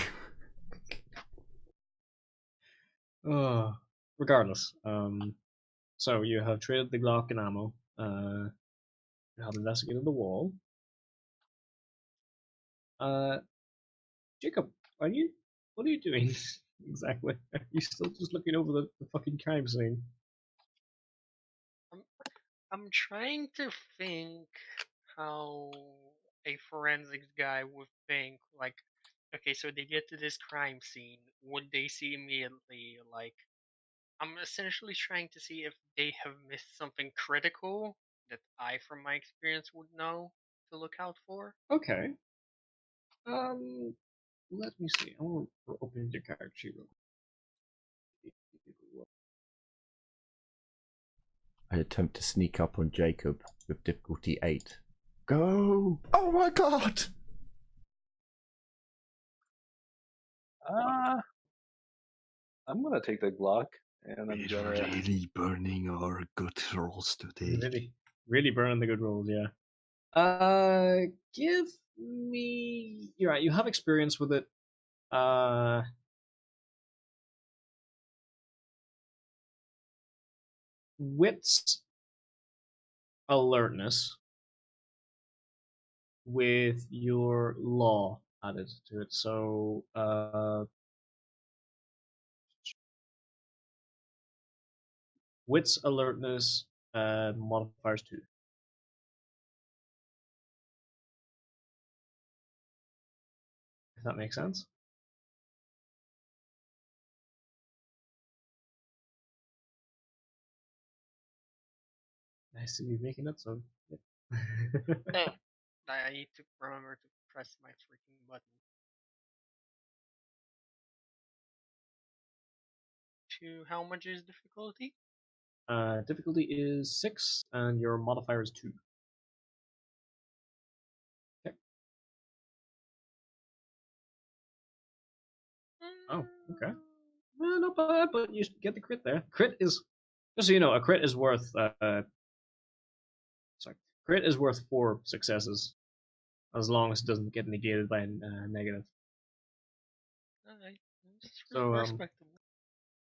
B: know.
A: Regardless, so you have traded the Glock and ammo. You have investigated the wall. Jacob, what are you doing exactly? Are you still just looking over the fucking crime scene?
D: I'm trying to think how a forensics guy would think. Like, okay, so they get to this crime scene. Would they see immediately, like, I'm essentially trying to see if they have missed something critical that I, from my experience, would know to look out for.
A: Okay. Let me see. I want to open your character sheet real quick.
B: I attempt to sneak up on Jacob with difficulty 8. Go! Oh my god!
E: I'm gonna take the Glock and I'm
C: We're
E: gonna.
C: really burning our good rolls today.
A: Really burning the good rolls, yeah. Give me. You're right. You have experience with it. Wits, alertness, with your law added to it. So, wits, alertness, modifiers 2. If that makes sense. Nice to be making it, so.
D: No, I need to remember to press my freaking button. To how much is difficulty?
A: Difficulty is 6, and your modifier is 2. Okay. Oh, okay. Not bad, but you get the crit there. Crit is, just so you know, a crit is worth. Crit is worth 4 successes, as long as it doesn't get negated by a negative.
D: Alright, this is
A: So,
D: respectable.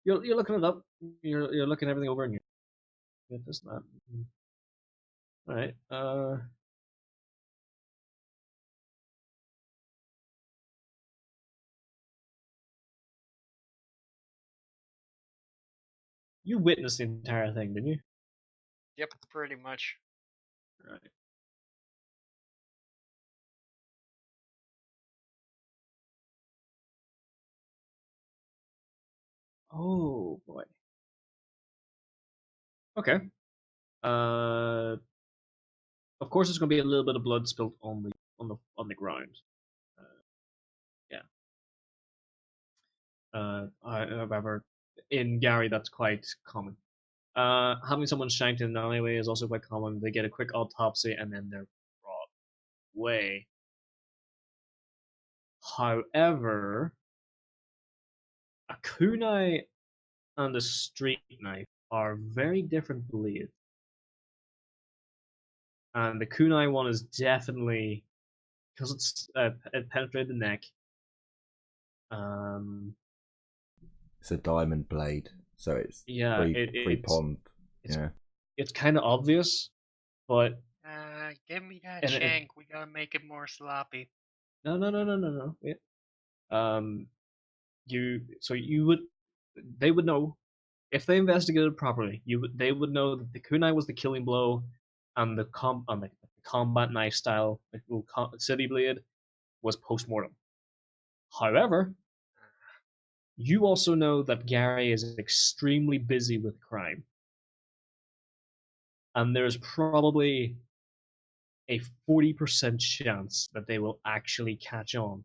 A: You're looking it up. You're looking everything over, and you get this that. All right. You witnessed the entire thing, didn't you?
D: Yep, pretty much.
A: Right. Oh boy. Okay. Of course, there's going to be a little bit of blood spilled on the ground. Yeah. However, in Garry, that's quite common. Having someone shanked in an alleyway is also quite common. They get a quick autopsy and then they're brought away. However, a kunai and a street knife are very different blades. And the kunai one is definitely, because it penetrated the neck.
B: It's a diamond blade, so it's
A: Yeah,
B: free pond.
A: It's kind of obvious, but
D: Give me that shank. We gotta make it more sloppy.
A: No. Yeah. They would know if they investigated properly. They would know that the kunai was the killing blow, and the combat knife style, like city blade, was post mortem. However, you also know that Garry is extremely busy with crime, and there's probably a 40% chance that they will actually catch on,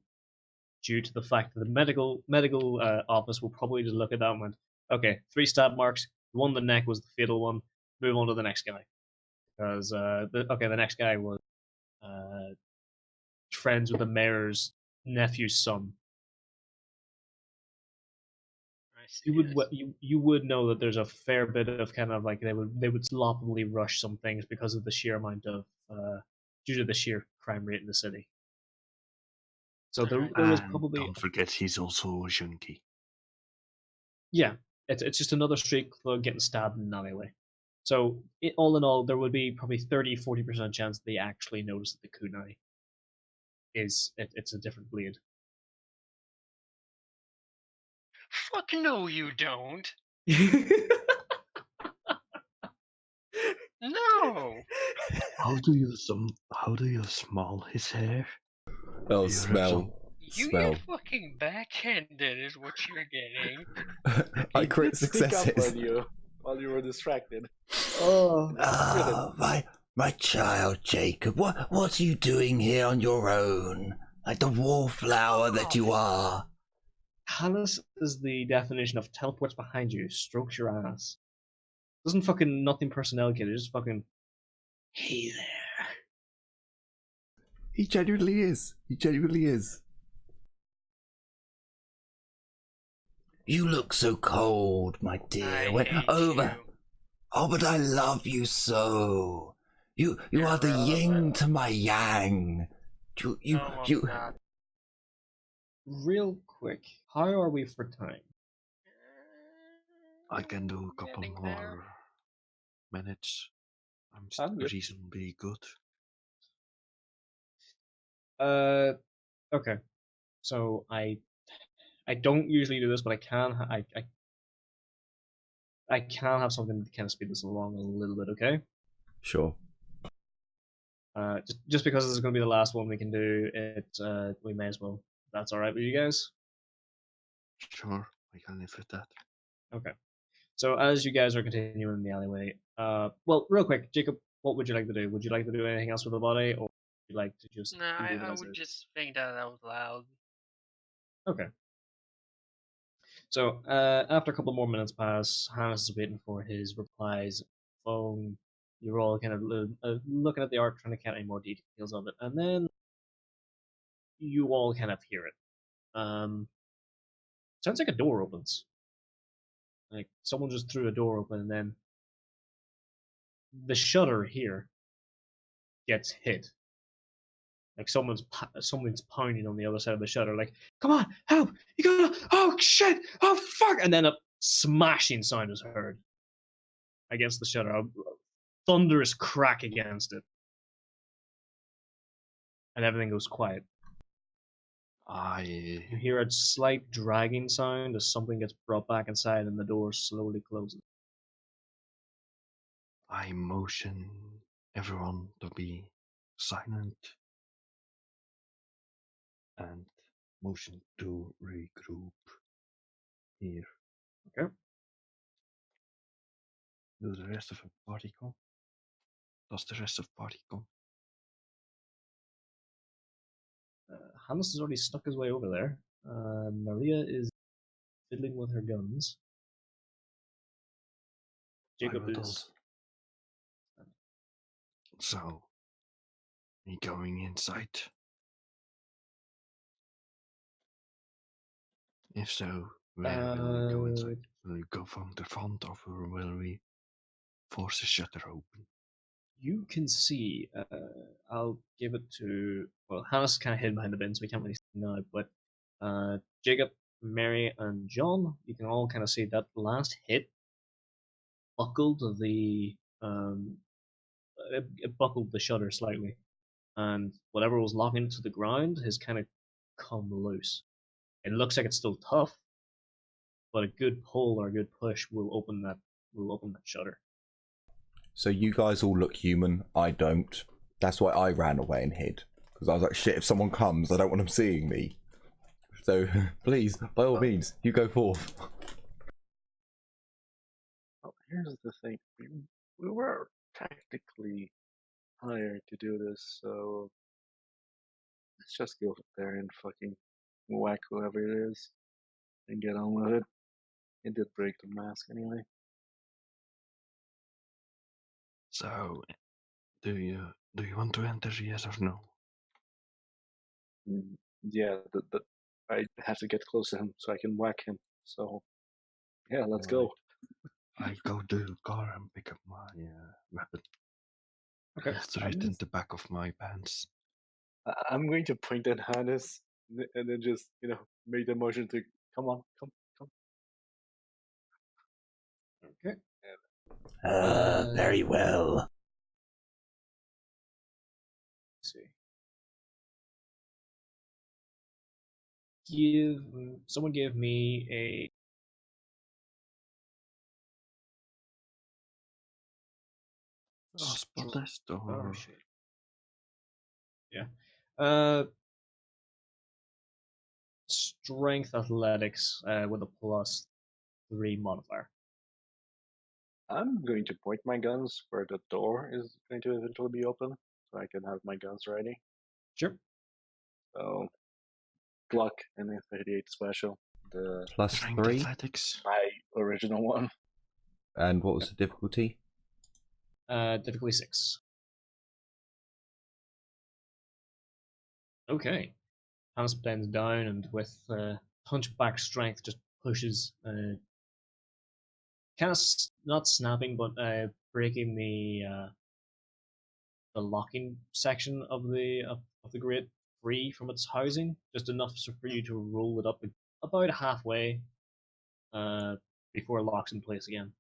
A: due to the fact that the medical office will probably just look at that and went, okay, 3 stab marks, the one in the neck was the fatal one, move on to the next guy. Because, the next guy was friends with the mayor's nephew's son.
D: I see.
A: You would know that there's a fair bit of kind of like they would sloppily rush some things because of the sheer amount of due to the sheer crime rate in the city. So there is probably,
C: don't forget he's also a junkie.
A: Yeah, it's just another street thug getting stabbed in an alleyway. So all in all, there would be probably 30-40% chance they actually notice that the kunai it's a different blade.
D: Fuck no, you don't. No, Oh,
C: How do you smell his hair?
B: Oh,
C: You
B: smell.
D: you
B: Smell.
D: get fucking backhanded, is what you're getting.
B: I
E: He
B: crit
E: did sneak up
B: successes.
E: on you while you were distracted.
B: Oh,
F: My child Jacob, what are you doing here on your own? Like the wallflower that you are.
A: Hannes is the definition of teleports behind you, strokes your ass. Doesn't fucking nothing personnel kid, it's just fucking, hey there.
B: he genuinely is. He genuinely is.
F: You look so cold, my dear.
D: I
F: When
D: hate
F: over.
D: you.
F: Oh, but I love you so. You are the yin to my yang.
D: No, I'm not.
A: Real quick, how are we for time?
C: I can do a couple
D: Getting
C: more
D: there.
C: minutes.
E: I'm good.
C: reasonably good.
A: Okay. So I don't usually do this, but I can have something to kind of speed this along a little bit, okay?
B: Sure.
A: Just because this is going to be the last one we can do, we may as well. If that's all right with you guys.
C: Sure, I can live with that.
A: Okay. So as you guys are continuing in the alleyway, well, real quick, Jacob, what would you like to do? Would you like to do anything else with the body, or would you like to just?
D: No,
A: leave it
D: I
A: as
D: would
A: is?
D: just think that out loud.
A: Okay. So after a couple more minutes pass, Hannes is waiting for his replies. Phone. You're all kind of looking at the art, trying to count any more details of it, and then you all kind of hear it. Sounds like a door opens. Like someone just threw a door open, and then the shutter here gets hit. Like someone's pounding on the other side of the shutter. Like, come on, help! You gotta! Oh shit! Oh fuck! And then a smashing sound is heard against the shutter. A thunderous crack against it, and everything goes quiet. You hear a slight dragging sound as something gets brought back inside, and the door slowly closes.
C: I motion everyone to be silent and motion to regroup here.
A: Okay.
C: Do the rest of the party come? Does the rest of the party come?
A: Hannes has already stuck his way over there. Maria is fiddling with her guns. Jacob
C: I would
A: is.
C: also. So, me going inside. If so, where will we go inside? Will we go from the front, or will we force the shutter open?
A: You can see. I'll give it to. Well, Hannes is kind of hidden behind the bin, so we can't really see now. But Jacob, Mary, and John, you can all kind of see that last hit buckled it buckled the shutter slightly, and whatever was locking it to the ground has kind of come loose. It looks like it's still tough, but a good pull or a good push will open that shutter.
B: So you guys all look human. I don't. That's why I ran away and hid. Because I was like, shit, if someone comes, I don't want them seeing me. So please, by all means, you go forth.
E: Well, here's the thing. We were technically hired to do this, so let's just go there and fucking whack whoever it is and get on with it. It did break the mask anyway.
C: So, do you want to enter? Yes or no?
E: Yeah, I have to get close to him so I can whack him. So, yeah, let's go.
C: I go to the car and pick up my weapon.
A: Okay.
C: Straight in the back of my pants.
E: I'm going to point at Hannes and then just, make the motion to come on, come.
A: Okay.
F: Very well.
A: Let's see. Someone give me a
C: spotless
A: Oh
C: or
A: shit. Yeah. Strength athletics with a +3 modifier.
E: I'm going to point my guns where the door is going to eventually be open, so I can have my guns ready.
A: Sure.
E: So, Glock and F88 special, the
C: strength
B: +3.
C: athletics?
E: my original one.
B: And what was the difficulty?
A: Difficulty 6. Okay. Hans bends down and with hunchback strength just pushes, kind of not snapping, but breaking the locking section of the grate free from its housing, just enough for you to roll it up about halfway before it locks in place again.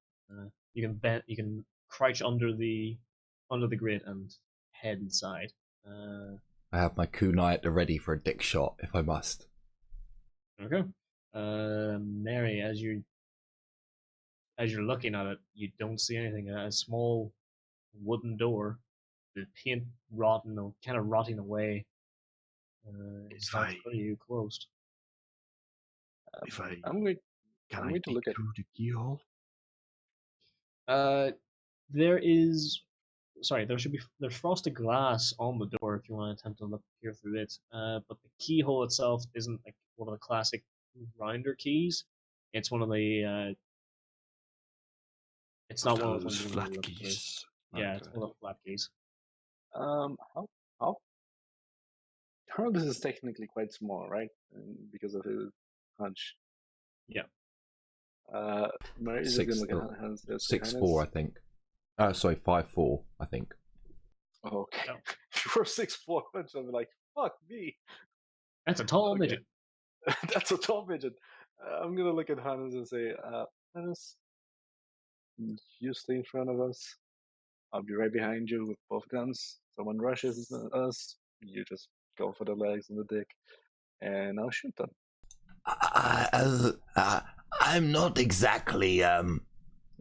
A: You can crouch under the grate and head inside.
B: I have my kunai at the ready for a dick shot if I must.
A: Okay. Mary, as you're looking at it, you don't see anything. A small wooden door, the paint kind of rotting away.
C: If
A: That's
C: I-
A: pretty closed.
C: If I
E: I'm going,
C: can
E: I'm
C: I
E: going to
C: peek
E: look at.
C: through the keyhole?
A: There's frosted glass on the door if you want to attempt to peer through it. But the keyhole itself isn't like one of the classic rounder keys. It's one of the. It's not one of
C: those
A: those
C: flat
A: ones
C: keys.
A: Yeah, it's
C: Okay.
A: one of the flat keys.
E: How Carlos is technically quite small, right? Because of his hunch.
A: Yeah.
E: Mary is
B: Six-
E: going to look at Hans.
B: 6'4", I think. Sorry, 5'4", I think.
E: Oh, okay.
A: No.
E: If you were 6'4", I'm like, fuck me.
A: That's a tall
E: Okay.
A: midget.
E: That's a tall midget. I'm gonna look at Hannes and say, Hannes, you stay in front of us. I'll be right behind you with both guns. Someone rushes us, you just go for the legs and the dick, and I'll shoot them.
F: I'm not exactly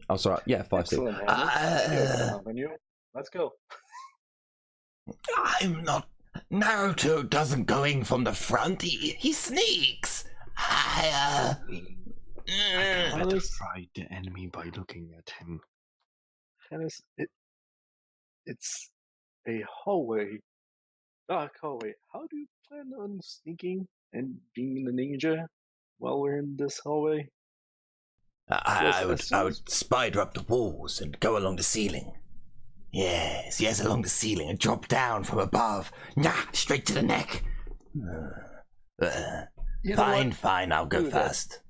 B: Oh, sorry. Yeah, 5'6".
E: Excellent, Hannes. On you. Let's go.
F: I'm not. Naruto doesn't go in from the front. He sneaks.
C: I can better
E: Hannes-
C: fight the enemy by looking at him.
E: Hannes, it's a hallway, dark hallway. How do you plan on sneaking and being a ninja while we're in this hallway?
F: I would spider up the walls and go along the ceiling. Yes, along the ceiling and drop down from above. Straight to the neck.
E: You know what?
F: Fine, I'll go
E: Do that.
F: first.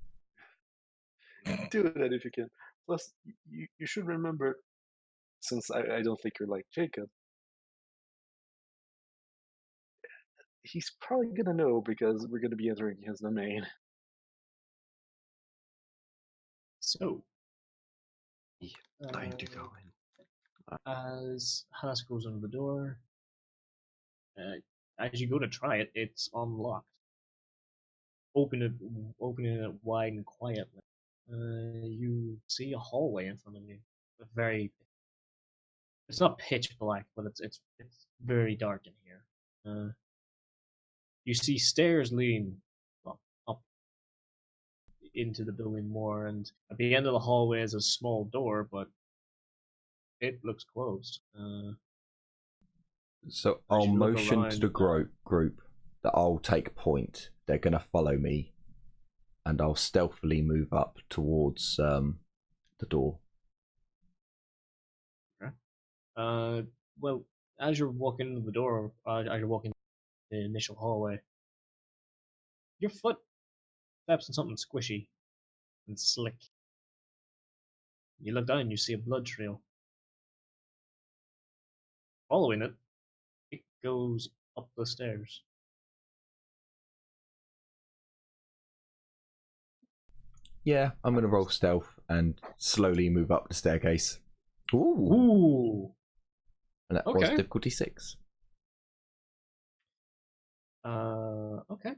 E: Do that if you can. Plus, you should remember, since I don't think you're like Jacob, he's probably gonna know because we're gonna be entering his domain.
A: So,
C: Time to go in.
A: as Hannes goes under the door, as you go to try it, it's unlocked. Opening it wide and quietly, you see a hallway in front of you. It's not pitch black, but it's very dark in here. You see stairs leading up into the building more, and at the end of the hallway is a small door, but it looks closed.
B: So I'll
A: you look
B: motion to
A: around,
B: the group that I'll take point. They're going to follow me, and I'll stealthily move up towards the door.
A: Well, as you're walking into the door, as you're walking the initial hallway, your foot steps on something squishy and slick. You look down, you see a blood trail. Following it, it goes up the stairs.
B: Yeah, I'm going to roll stealth and slowly move up the staircase. Ooh.
A: Ooh.
B: And that was
A: Okay.
B: difficulty 6.
A: Okay.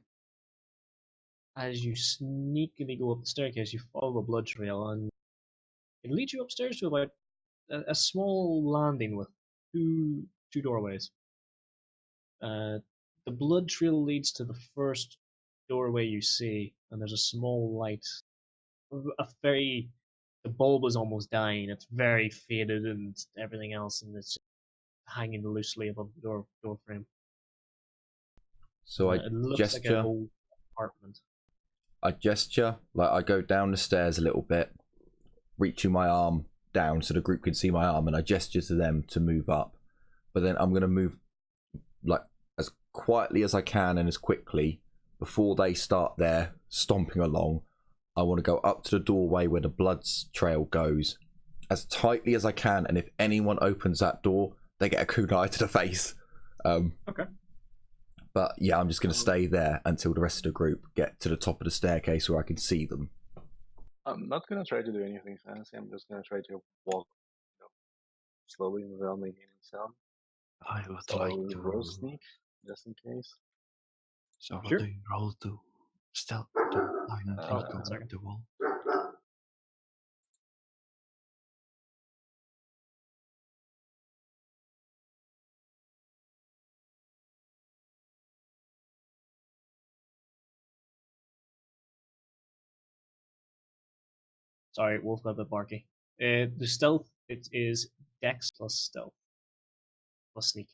A: As you sneakily go up the staircase, you follow the blood trail, and it leads you upstairs to about a small landing with two doorways. The blood trail leads to the first doorway you see, and there's a small light. The bulb is almost dying. It's very faded and everything else, and it's just hanging loosely above the door frame.
B: So
A: It looks like an
B: gesture.
A: old apartment.
B: I gesture, like I go down the stairs a little bit, reaching my arm down so the group can see my arm, and I gesture to them to move up. But then I'm gonna move like as quietly as I can and as quickly before they start their stomping along. I want to go up to the doorway where the blood trail goes as tightly as I can, and if anyone opens that door, they get a kunai to the face.
A: Okay.
B: But yeah, I'm just going to stay there until the rest of the group get to the top of the staircase where I can see them.
E: I'm not gonna try to do anything fancy. I'm just gonna try to walk, slowly without making any sound.
C: I would
E: So
C: like
E: I will
C: to
E: roll sneak, just in case.
C: So what
A: Sure.
C: do you roll to stealth to find
E: Oh,
C: peek
A: one
C: over
A: second.
C: the wall?
A: Sorry, Wolf got a bit barky. The stealth, it is Dex plus stealth plus sneak.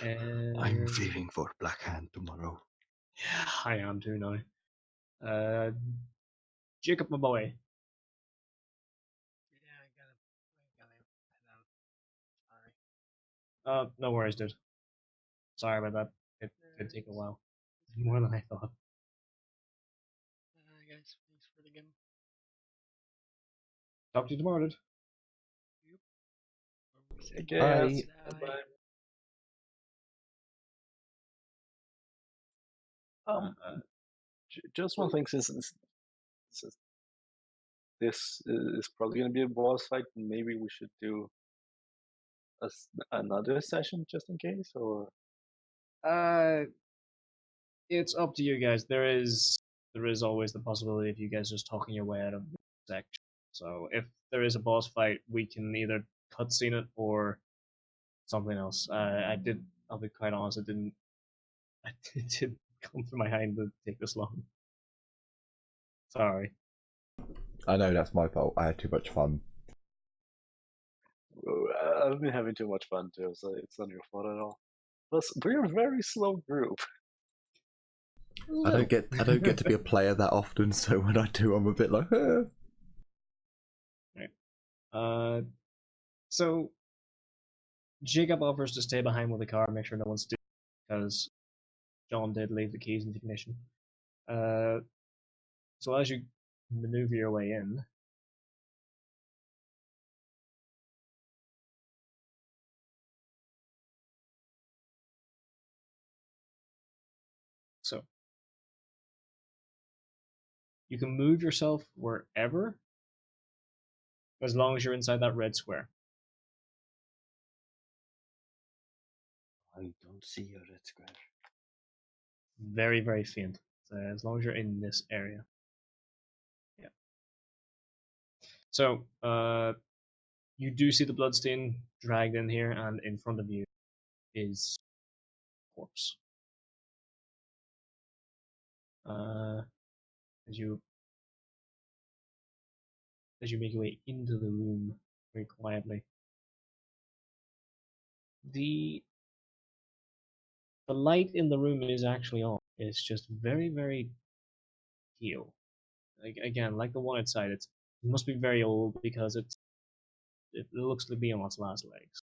C: I'm feeling for Black Hand tomorrow.
A: Yeah, I am too now. Jacob, my boy.
D: Yeah, I gotta head out. Sorry.
A: No worries, dude. Sorry about that. It did take a while. More than I thought.
D: Guys, thanks for the game.
A: Talk to you tomorrow, dude.
E: Take care.
B: Bye.
E: Bye. Just one thing, since this is probably gonna be a boss fight, maybe we should do another session just in case, or
A: It's up to you guys. There is always the possibility of you guys just talking your way out of the section. So if there is a boss fight, we can either cutscene it or something else. I'll be quite honest, it didn't come through my mind to take this long. Sorry.
B: I know that's my fault. I had too much fun.
E: I've been having too much fun too, so it's not your fault at all. Plus, we're a very slow group.
B: I don't get to be a player that often, so when I do, I'm a bit like.
A: Right. So Jacob offers to stay behind with the car, make sure no one's stealing, because John did leave the keys in the ignition. So as you maneuver your way in, so you can move yourself wherever, as long as you're inside that red square.
C: I don't see a red square.
A: Very, very faint. So as long as you're in this area. Yeah. So, you do see the bloodstain dragged in here, and in front of you is a corpse. As you make your way into the room very quietly, the light in the room is actually on. It's just very, very pale. Again, like the one outside, it must be very old because it looks to be on its last legs.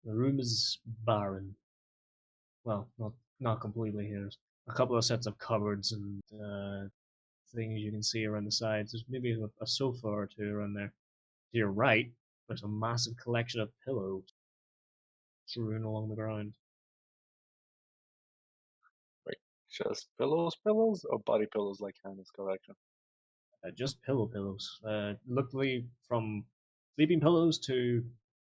A: The room is barren. Well, not completely here. There's a couple of sets of cupboards and things you can see around the sides. There's maybe a sofa or two around there. To your right, there's a massive collection of pillows strewn along the ground.
E: Wait, just pillows, or body pillows like Hannah's collection?
A: Just pillows. Literally from sleeping pillows to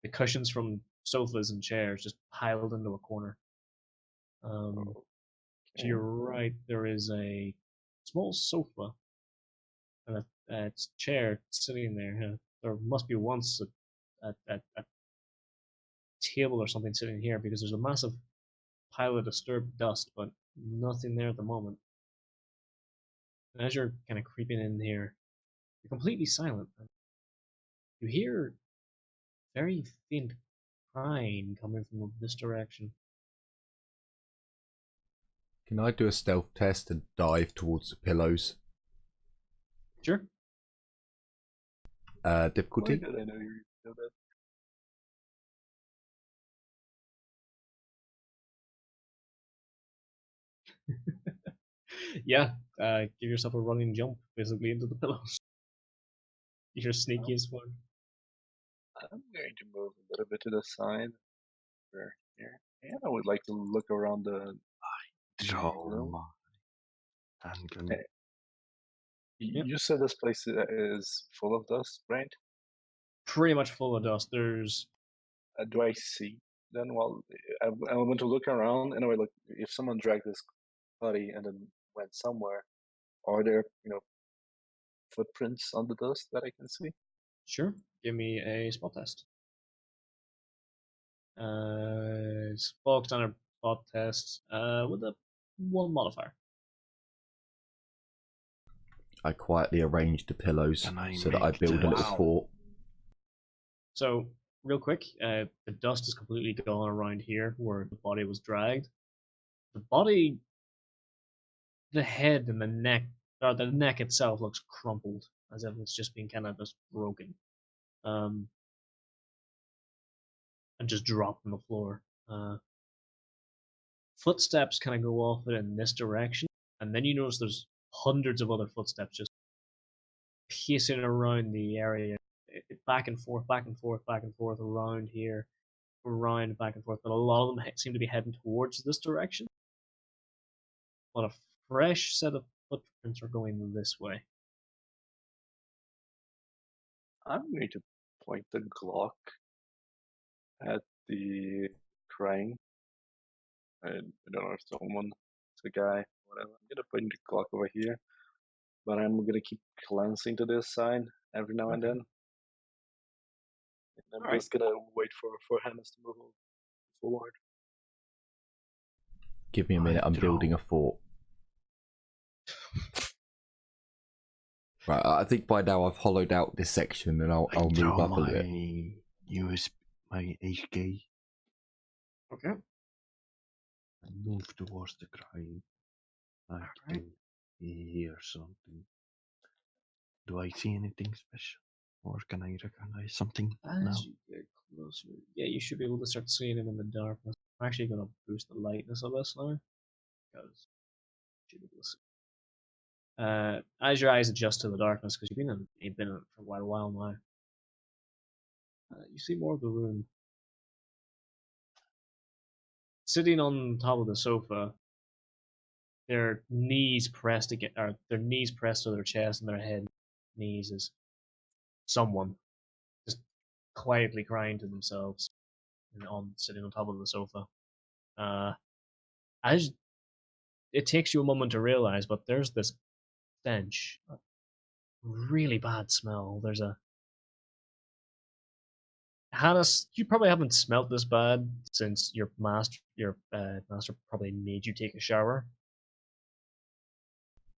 A: the cushions from sofas and chairs just piled into a corner. To your right, there is a small sofa and a chair sitting there. There must be once a table or something sitting here because there's a massive pile of disturbed dust, but nothing there at the moment. And as you're kind of creeping in here, you're completely silent. You hear very faint crying coming from this direction.
B: Can I do a stealth test and dive towards the pillows?
A: Sure.
B: Difficulty?
E: Why did I know you were that?
A: Yeah, give yourself a running jump, basically, into the pillows. You're sneaky as fuck.
E: I'm going to move a little bit to the side. Here. And I would like to look around the
C: Draw
E: room.
C: my handgun.
E: Hey.
A: Yep.
E: You said this place is full of dust, right?
A: Pretty much full of dust. There's
E: Do I see? Then, well, I want to look around, and I would look if someone dragged this body and then went somewhere. Are there, footprints on the dust that I can see?
A: Sure. Give me a spot test. Bulk standard spot test with a 1 modifier.
B: I quietly arranged the pillows
C: Can I
B: so that I
C: make
B: build a
C: the-
B: little
A: Wow.
B: fort.
A: So, real quick, the dust is completely gone around here where the body was dragged. The body, the head and the neck, or the neck itself looks crumpled, as if it's just been kind of just broken. And just dropped on the floor. Footsteps kind of go off it in this direction, and then you notice there's hundreds of other footsteps just pacing around the area, back and forth, back and forth, back and forth, around here, around, back and forth. But a lot of them seem to be heading towards this direction. But a fresh set of footprints are going this way.
E: I'm going to point the Glock at the crying. I don't know if someone, it's a guy, whatever. I'm gonna point the Glock over here, but I'm gonna keep glancing to this side every now and
A: Okay.
E: then. And I'm
A: Alright.
E: just gonna wait for Hannes to move forward.
B: Give me a minute, I'm building a fort. Right, I think by now I've hollowed out this section and I'll move
C: draw
B: up a
C: my
B: bit.
C: my HK
A: Okay.
C: and move towards the crying. I
A: Alright.
C: think he hears something. Do I see anything special? Or can I recognize something now?
A: As you get closer, yeah, you should be able to start seeing him in the darkness. I'm actually going to boost the lightness of this now, because you should be able to see. As your eyes adjust to the darkness, because you've been in it for quite a while now, you see more of the room. Sitting on top of the sofa, their knees pressed to their knees pressed to their chest and their head knees is someone just quietly crying to themselves and sitting on top of the sofa. As it takes you a moment to realize, but there's this stench, a really bad smell. There's a Hannes, you probably haven't smelt this bad since your master probably made you take a shower.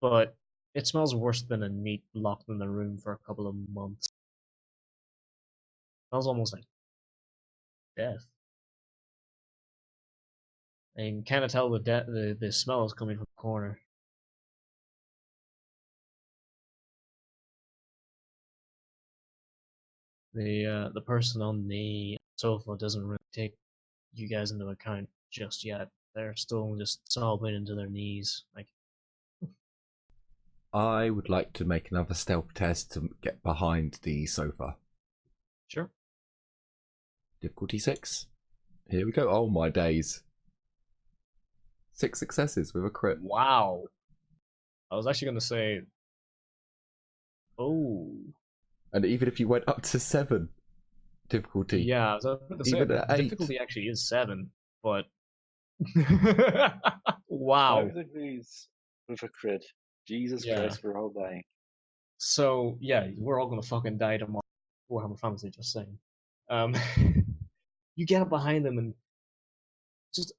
A: But it smells worse than a neat locked in the room for a couple of months. It smells almost like death. And you can kind of tell the smell is coming from the corner. The person on the sofa doesn't really take you guys into account just yet. They're still just sobbing into their knees. Like,
B: I would like to make another stealth test to get behind the sofa.
A: sure.
B: Difficulty 6. Here we go. Oh my days. 6 successes with a crit.
A: Wow. I was actually going to say, oh.
B: And even if you went up to 7 difficulty.
A: Yeah, I was about to say,
B: Even
A: the
B: at 8.
A: difficulty actually is 7, but... wow.
E: 5 degrees with a crit. Jesus
A: Yeah.
E: Christ, we're all dying.
A: So yeah, we're all gonna fucking die tomorrow. Warhammer Fantasy, just saying. Um, you get up behind them and just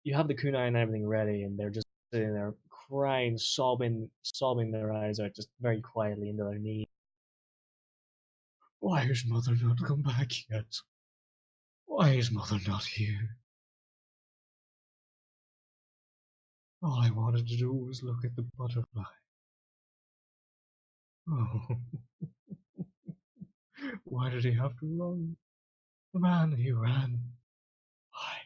A: you have the kunai and everything ready, and they're just sitting there crying, sobbing their eyes out, just very quietly into their knees. Why has mother not come back yet? Why is mother not here? All I wanted to do was look at the butterfly. Oh, why did he have to run? The man, he ran. Why?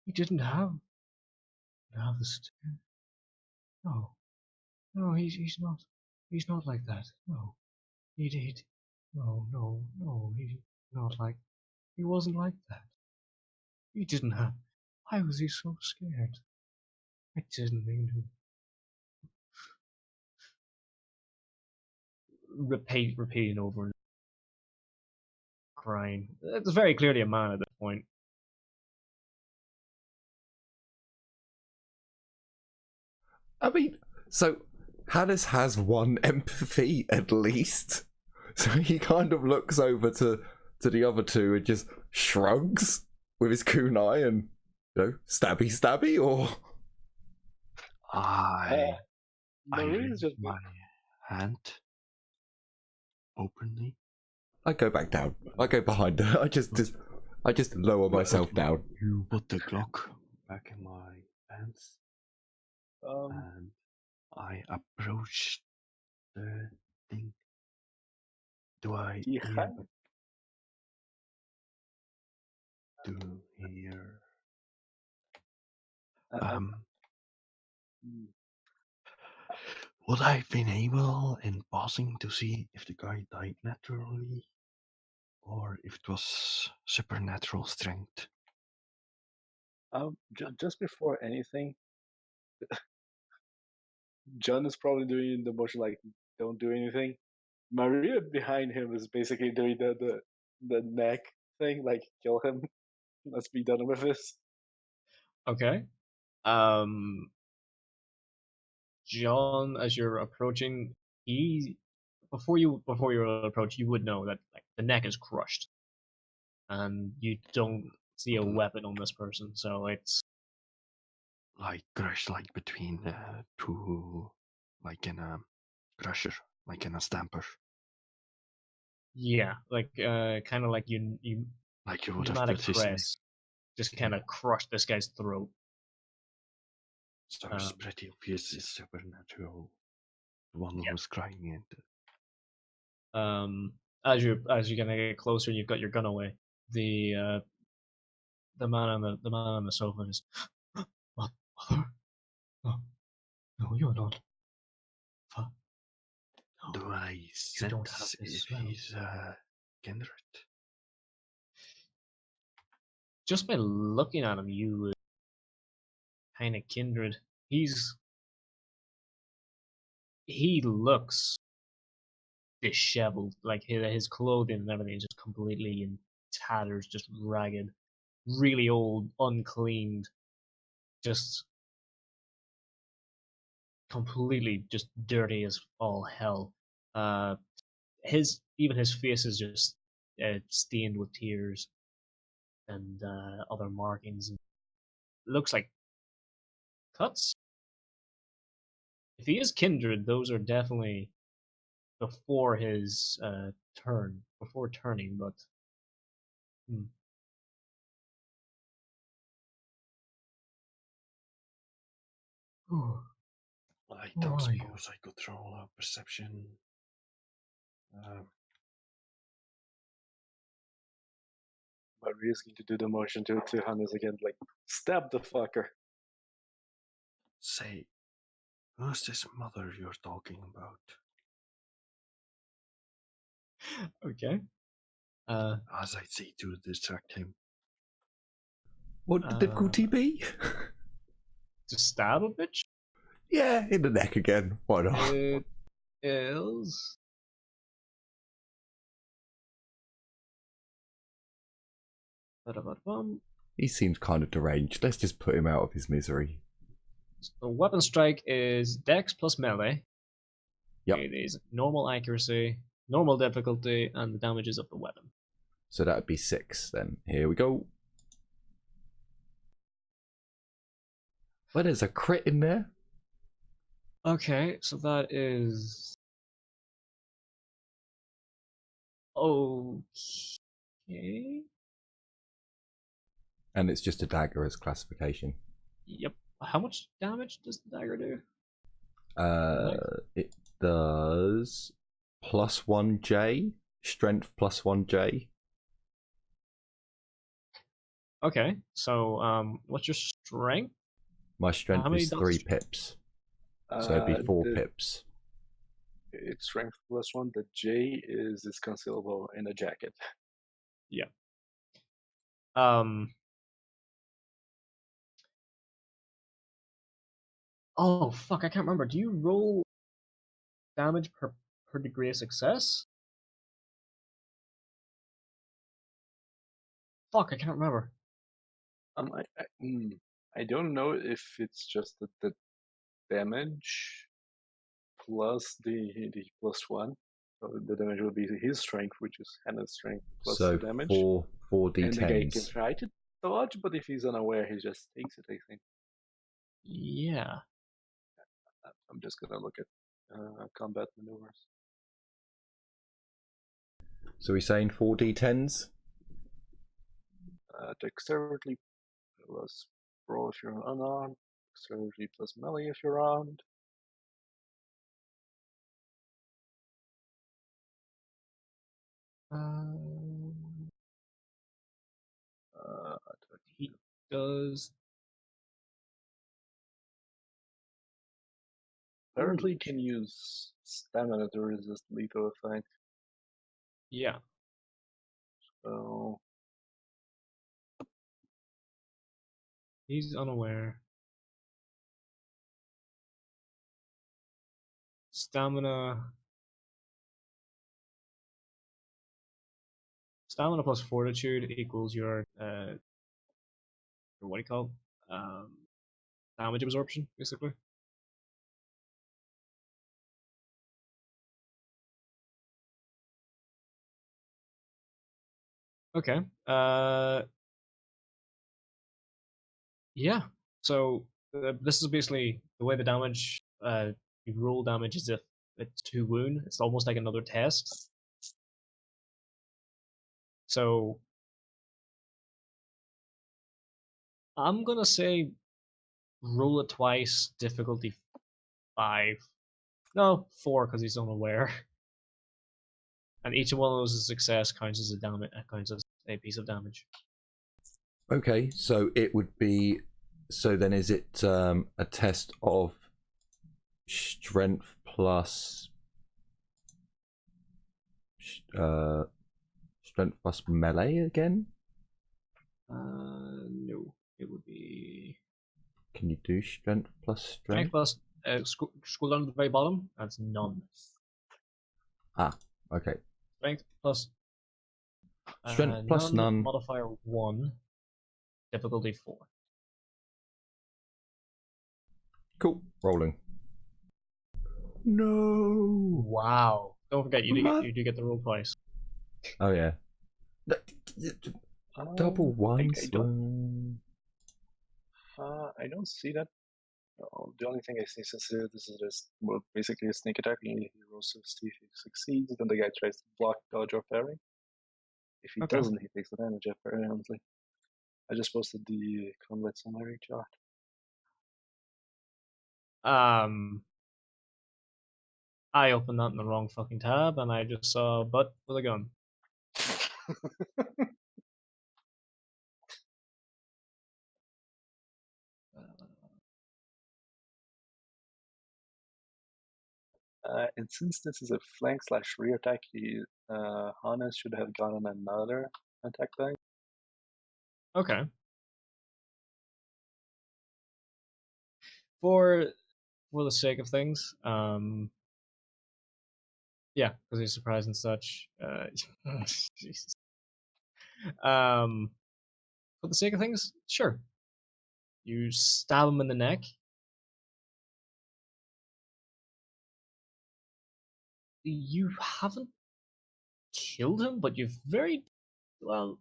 A: He didn't have the stare. No, no, he's not like that. No, he did. No, he's not like. He wasn't like that. He didn't have. Why was he so scared? I didn't mean to. Repeating over, crying. It's very clearly a man at this point.
B: I mean, so Hannes has one empathy at least. So he kind of looks over to the other two and just shrugs with his kunai and, stabby, or...
C: I
E: Marie
C: raise
E: is just
C: my hand openly.
B: I go back down. I go behind her. I just lower myself down.
C: You put the Glock back in my pants, and I approach the thing. Do I
E: you
C: hear?
E: have
C: Do hear?
E: mm,
C: Would I have been able in passing to see if the guy died naturally, or if it was supernatural strength?
E: just before anything, John is probably doing the motion like don't do anything. Maria behind him is basically doing the neck thing, like kill him. Let's be done with this.
A: Okay. John, as you're approaching, before you approach, you would know that like the neck is crushed, and you don't see a weapon on this person. So it's
C: Like crushed, like between two, like in a crusher, like in a stamper,
A: yeah, like kind of like you
C: like you would have
A: pneumatic
C: put his neck.
A: press, just kind of crushed this guy's throat.
C: So it's pretty obvious it's supernatural. The one who
A: Yeah.
C: was crying into.
A: As you're gonna get closer, you've got your gun away. The man on the sofa just, mother, no, you're not. No,
C: Do I
A: you don't have
C: sense
A: this
C: if
A: smell.
C: he's kindred?
A: Just by looking at him, you would kind of kindred. He looks disheveled, like his clothing and everything is just completely in tatters, just ragged, really old, uncleaned, just completely just dirty as all hell. His face is just stained with tears and other markings. And looks like cuts. If he is kindred, those are definitely before his before turning. But
C: I don't suppose I could roll a perception.
E: Maria's going to do the motion to Hannes again, like stab the fucker.
C: Say, who's this mother you're talking about?
A: Okay.
C: As I say to distract him.
B: Would the difficulty be?
A: To stab a bitch?
B: Yeah, in the neck again. Why not?
A: It is.
B: He seems kind of deranged. Let's just put him out of his misery.
A: So weapon strike is Dex plus melee.
B: Yep.
A: It is normal accuracy, normal difficulty, and the damages of the weapon.
B: So that would be 6 then. Here we go. Well, there's a crit in there.
A: Okay, so that is okay.
B: And it's just a dagger as classification.
A: Yep. How much damage does the dagger do?
B: It does +1J, strength +1J.
A: Okay, so what's your strength?
B: My strength
A: many
B: is
A: dots?
B: 3 pips. So it'd be 4
E: the-
B: pips.
E: It's strength +1. The J is concealable in a jacket.
A: Yeah. Oh fuck! I can't remember. Do you roll damage per degree of success? Fuck! I can't remember.
E: I don't know if it's just the damage plus the +1. So the damage will be his strength, which is Hannah's strength plus
B: So
E: the damage.
B: 4
E: And the guy can
B: D10s.
E: try to dodge, but if he's unaware, he just takes it, I think.
A: Yeah.
E: I'm just gonna look at combat maneuvers.
B: So we're saying 4 D10s?
E: Dexterity plus brawl if you're unarmed. Dexterity plus melee if you're armed.
A: He does.
E: Apparently, can use stamina to resist lethal effect.
A: Yeah.
E: So
A: He's unaware. Stamina. Stamina plus fortitude equals your what do you call it? Damage absorption, basically. Okay. Yeah. So this is basically the way the damage. You roll damage as if it's to wound. It's almost like another test. So I'm gonna say roll it twice, difficulty 5. No, 4 because he's unaware. And each one of those is a success counts as a piece of damage.
B: Okay, so it would be. So then is it a test of strength plus. Strength plus melee again?
A: No, it would be
B: Can you do strength plus
A: strength
B: strength?
A: plus. Scroll down to the very bottom. That's none.
B: Ah, okay.
A: Strength plus.
B: Strength plus none.
A: Modifier 1. Difficulty 4.
B: Cool. Rolling. No.
A: Wow! Don't forget you do get the roll twice.
B: Oh yeah. Double ones.
E: I don't see that. The only thing I see since this is just basically a sneak attack, he rolls to see if he succeeds, then the guy tries to block, dodge, or parry. If he
A: Okay.
E: doesn't, he takes the damage apparently. I just posted the combat summary chart.
A: I opened that in the wrong fucking tab, and I just saw a butt with a gun.
E: And since this is a flank/rear attack, Hannes should have gotten another attack die.
A: Okay. For the sake of things, yeah, because he's surprised and such. Jesus. For the sake of things, sure. You stab him in the neck. you haven't killed him, but you've very well.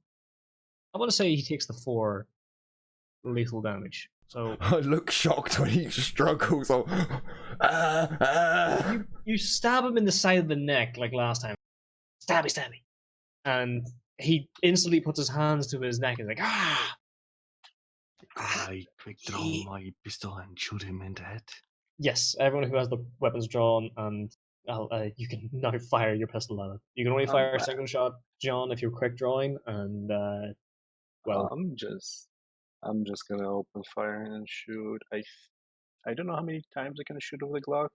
A: I want to say he takes the 4 lethal damage. So
B: I look shocked when he struggles.
A: you stab him in the side of the neck like last time. Stabby, stabby. And he instantly puts his hands to his neck and is like, ah!
C: I quick draw my pistol and shoot him in the head.
A: Yes, everyone who has the weapons drawn and you can now fire your pistol at it. You can only fire a single shot, John, if you're quick drawing, and well,
E: I'm just gonna open fire and shoot. I don't know how many times I can shoot with the Glock.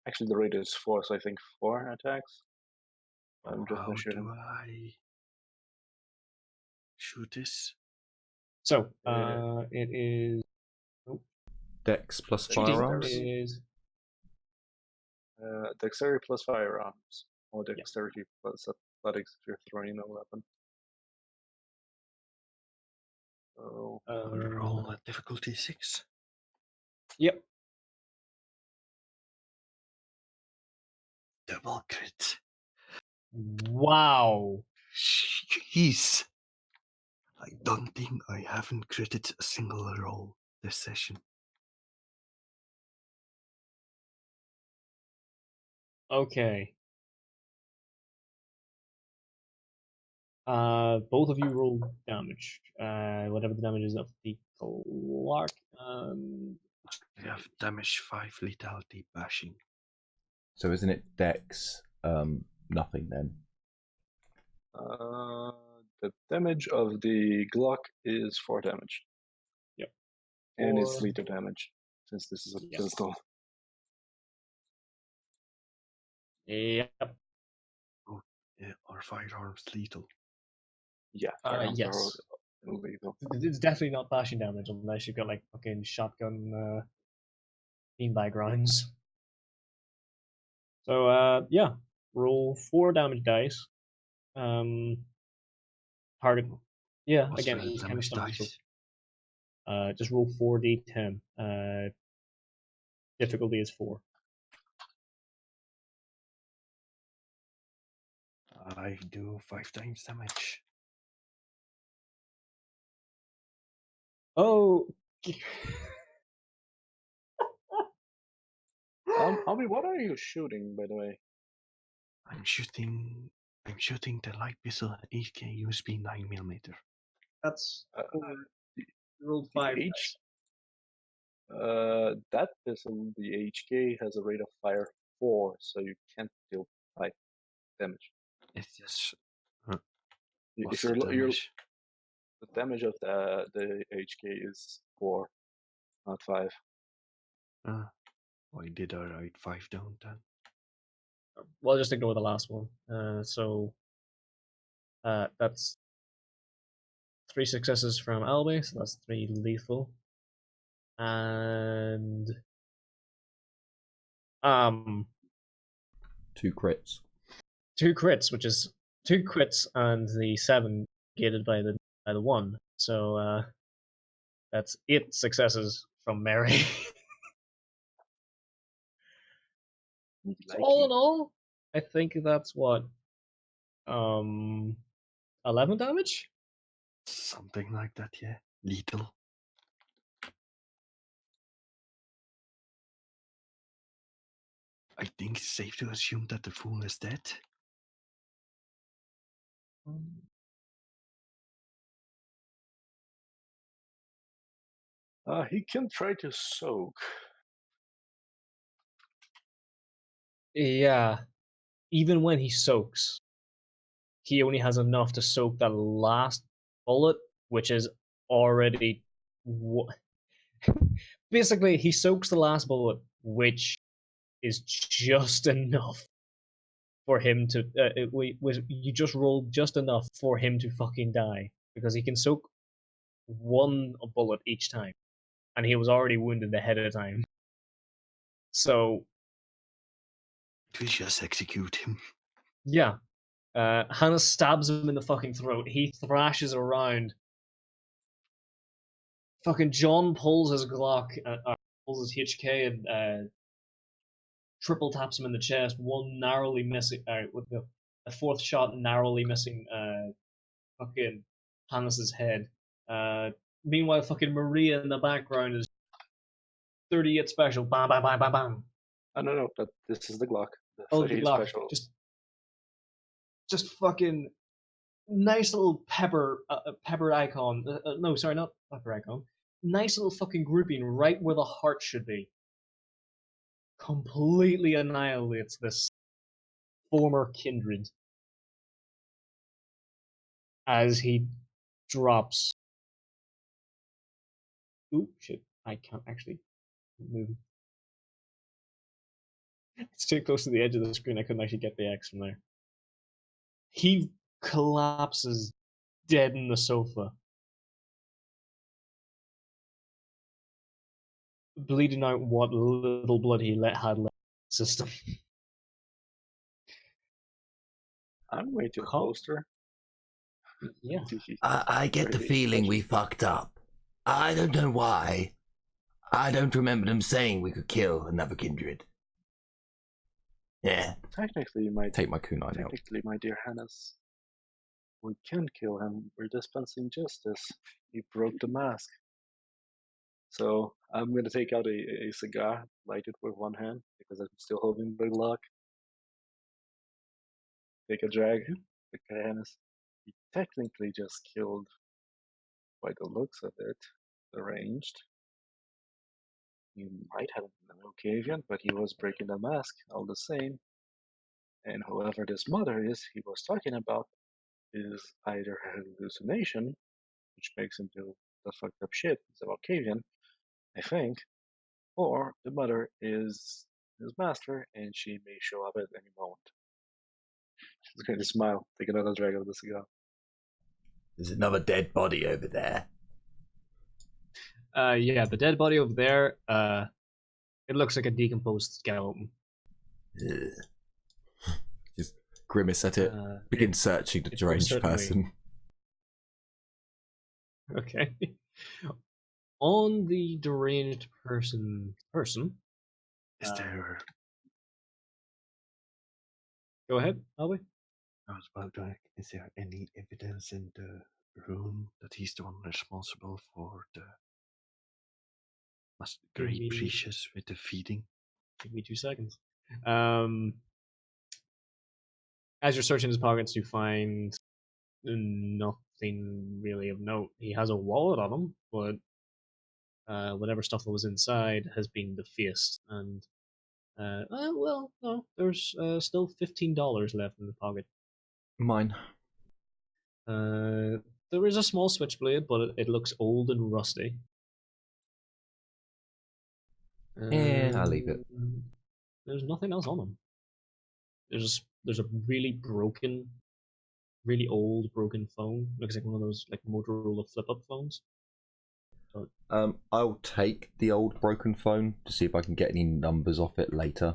E: Actually, the rate is 4, so I think 4 attacks. I'm just gonna shoot him.
C: How do I shoot this?
A: So it is
B: Dex plus
A: shooting
B: firearms.
A: is
E: Dexterity plus firearms, or dexterity plus athletics if you're throwing a weapon. So
C: roll at difficulty 6.
A: Yep.
C: Double crit.
A: Wow.
C: Jeez. I don't think I haven't critted a single roll this session.
A: Okay. Both of you roll damage. Whatever the damage is of the Clark.
C: I have damage 5, lethality, bashing.
B: So isn't it Dex? Nothing then.
E: the damage of the Glock is 4 damage.
A: Yep.
E: And it's lethal damage, since this is a pistol.
A: Yep.
C: Oh, yeah, are firearms lethal?
E: Yeah,
A: yes.
E: are lethal.
A: It's definitely not bashing damage unless you've got like fucking shotgun beanbag rounds. So yeah, roll 4 damage dice. Target. Yeah,
C: What's
A: again,
C: the
A: he's kind of
C: damage
A: stumped.
C: dice?
A: So, just roll 4d10. Difficulty is 4.
C: I do 5 times damage.
A: Oh.
E: Ami, what are you shooting, by the way?
C: I'm shooting the light pistol HK USB 9mm.
A: That's
E: you
A: rolled 5.
E: That pistol, the HK, has a rate of fire 4, so you can't deal 5 damage.
C: It's just
E: If you're the damage of the HK is 4, not 5.
C: Why did I write 5 down then?
A: Well, just ignore the last one. That's 3 successes from alleyway, so that's 3 lethal. And
B: 2 crits.
A: 2 crits, which is 2 crits and the 7 gated by the 1. So that's 8 successes from Mary. So all in all, I think that's what 11 damage?
C: Something like that, yeah. Lethal. I think it's safe to assume that the fool is dead.
E: He can try to soak.
A: Yeah. Even when he soaks, he only has enough to soak that last bullet, which is already basically he soaks the last bullet, which is just enough for him to you just rolled just enough for him to fucking die, because he can soak 1 bullet each time, and he was already wounded ahead of time. So
C: we just execute him.
A: Yeah. Hannah stabs him in the fucking throat. He thrashes around. Fucking John pulls his Glock, pulls his HK, and triple taps him in the chest, one narrowly missing, with a fourth shot narrowly missing fucking Hannes's head. Meanwhile, fucking Maria in the background is 38 special, bam, bam, bam, bam, bam.
E: I don't know, but this is the Glock. The
A: Oh, the
E: 38
A: Glock.
E: special.
A: Just fucking nice little pepper icon. No, sorry, not pepper icon. Nice little fucking grouping right where the heart should be. Completely annihilates this former kindred as he drops. Ooh, shit. I can't actually move. It's too close to the edge of the screen. I couldn't actually get the X from there. He collapses dead in the sofa, bleeding out what little blood he had left in the system.
E: I'm way too close to her.
A: Yeah.
F: I get the feeling we fucked up. I don't know why. I don't remember them saying we could kill another kindred. Yeah.
E: Technically, my
B: Take my kunai out.
E: technically, my dear Hannes, we can kill him. We're dispensing justice. He broke the mask. So I'm gonna take out a cigar, light it with one hand because I'm still holding the Glock. Take a drag. Look at Hannes. He technically just killed, by the looks of it, arranged. He might have an Octavian, but he was breaking the mask all the same. And whoever this mother is he was talking about is either a hallucination, which makes him do the fucked up shit, it's an Octavian, I think, or the mother is his master and she may show up at any moment. She's going to smile, take another drag of the cigar.
F: There's another dead body over there.
A: Yeah, the dead body over there, it looks like a decomposed skeleton.
F: Ugh.
B: Just grimace at it. Begin searching the deranged
A: certainly-
B: person.
A: Okay. On the deranged person,
C: Is
A: Uh,
C: there?
A: go ahead, Albie.
C: I was about to ask, is there any evidence in the room that he's the one responsible for the Masquerade
A: Maybe-
C: breaches with the feeding?
A: Give me 2 seconds. As you're searching his pockets, you find nothing really of note. He has a wallet on him, but whatever stuff that was inside has been defaced. And well, no, there's still $15 left in the pocket.
B: Mine.
A: There is a small switchblade, but it looks old and rusty.
B: I'll leave it.
A: There's nothing else on him. There's a really old broken phone. Looks like one of those like Motorola flip-up phones.
B: I'll take the old broken phone to see if I can get any numbers off it later.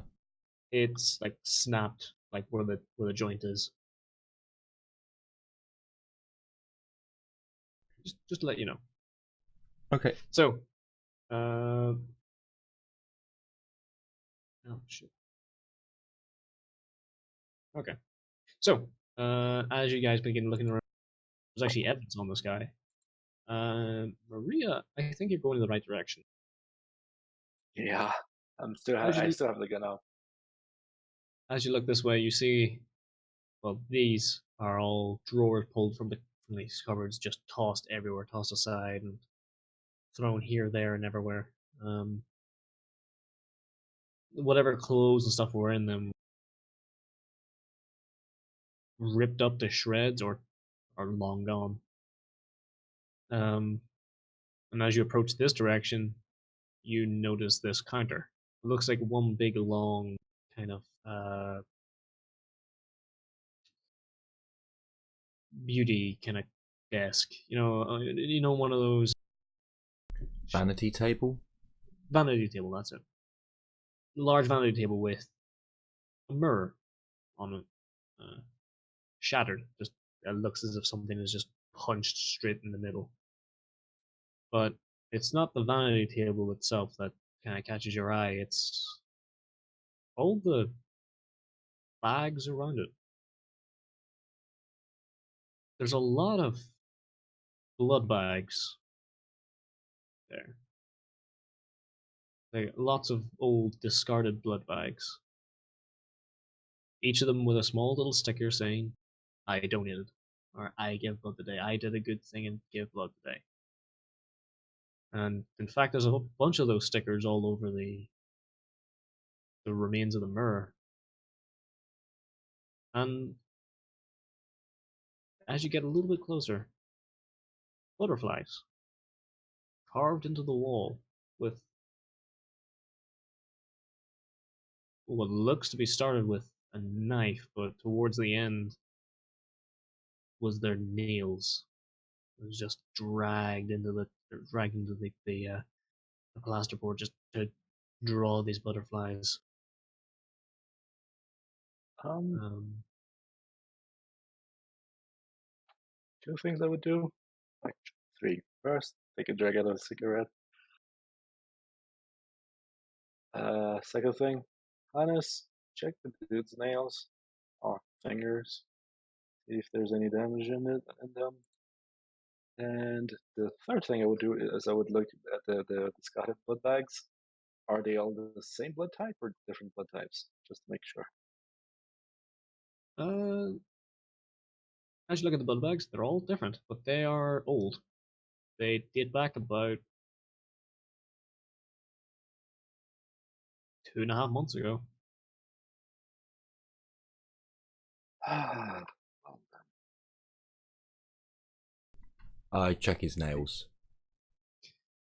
A: It's like snapped, like where the joint is. Just to let you know.
B: Okay.
A: So, oh shit. Okay. So, as you guys begin looking around, there's actually evidence on this guy. Maria, I think you're going in the right direction.
E: Yeah, I still have the gun out.
A: As you look this way, you see, well, these are all drawers pulled from these cupboards, just tossed everywhere, tossed aside, and thrown here, there, and everywhere. Whatever clothes and stuff were in them, ripped up to shreds or are long gone. And as you approach this direction, you notice this counter. It looks like one big long kind of beauty kind of desk. You know, one of those
B: Vanity table?
A: vanity table. That's it. Large vanity table with a mirror on it, shattered. Just it looks as if something is just punched straight in the middle. But it's not the vanity table itself that kind of catches your eye. It's all the bags around it. There's a lot of blood bags there. Like, lots of old discarded blood bags. Each of them with a small little sticker saying, I donated, or I give blood today. I did a good thing and give blood today. And in fact, there's a whole bunch of those stickers all over the remains of the mirror. And as you get a little bit closer, butterflies carved into the wall with what looks to be started with a knife, but towards the end was their nails. It was just dragged into the plasterboard just to draw these butterflies.
E: Two things I would do. Like three. First, take a drag out of a cigarette. Second thing, Hannes, check the dude's nails or fingers. See if there's any damage in them. And the third thing I would do is I would look at the discarded blood bags. Are they all the same blood type or different blood types? Just to make sure.
A: As you look at the blood bags, they're all different, but they are old. They date back about 2.5 months ago.
B: I check his nails.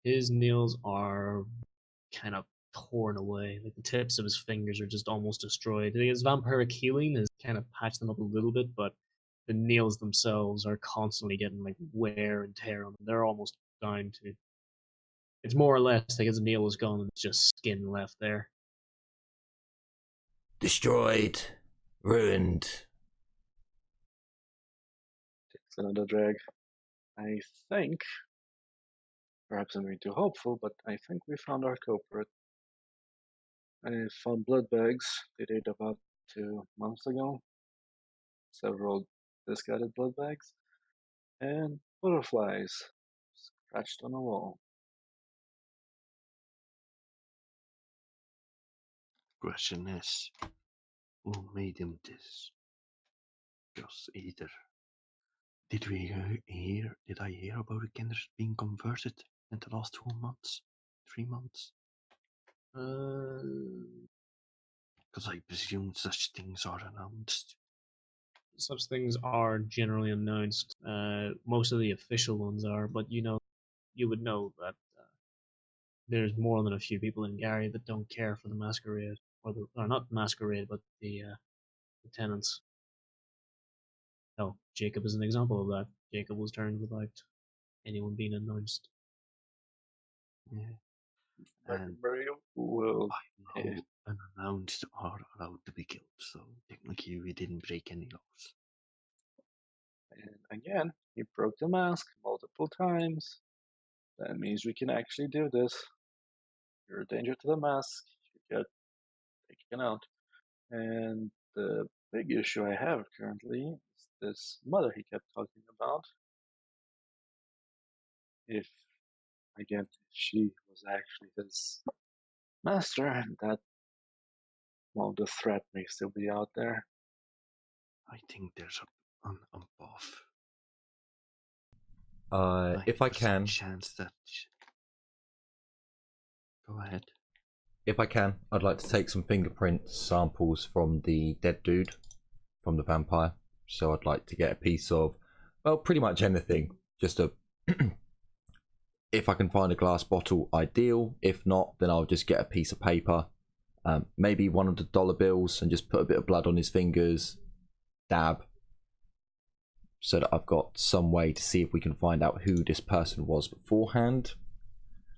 A: His nails are kind of torn away. Like the tips of his fingers are just almost destroyed. His vampiric healing has kind of patched them up a little bit, but the nails themselves are constantly getting like wear and tear on them. They're almost down to. It's more or less like his nail is gone and it's just skin left there.
F: Destroyed, ruined.
E: Takes another drag. I think, perhaps I'm being too hopeful, but I think we found our culprit. I found blood bags. They date about 2 months ago. Several discarded blood bags. And butterflies scratched on the wall.
C: Question is, who made him this? Because either did I hear about a kindred being converted in the last 2 months, 3 months? Because I presume such things are announced.
A: Such things are generally announced. Most of the official ones are, but you would know that there's more than a few people in Garry that don't care for the Masquerade, or not Masquerade, but the tenants. Oh, Jacob is an example of that. Jacob was turned without anyone being announced.
C: Yeah.
E: And will
C: Unannounced are allowed to be killed, so technically we didn't break any laws.
E: And again, he broke the mask multiple times. That means we can actually do this. You're a danger to the mask. You get taken out. And the big issue I have currently is this mother he kept talking about. If she was actually his master, that, well, the threat may still be out there.
C: I think there's an path.
B: If I can,
C: chance that. Go ahead.
B: If I can, I'd like to take some fingerprint samples from the dead dude, from the vampire. So I'd like to get a piece of, well, pretty much anything. Just a, if I can find a glass bottle, ideal. If not, then I'll just get a piece of paper, maybe one of the dollar bills, and just put a bit of blood on his fingers, dab, so that I've got some way to see if we can find out who this person was beforehand.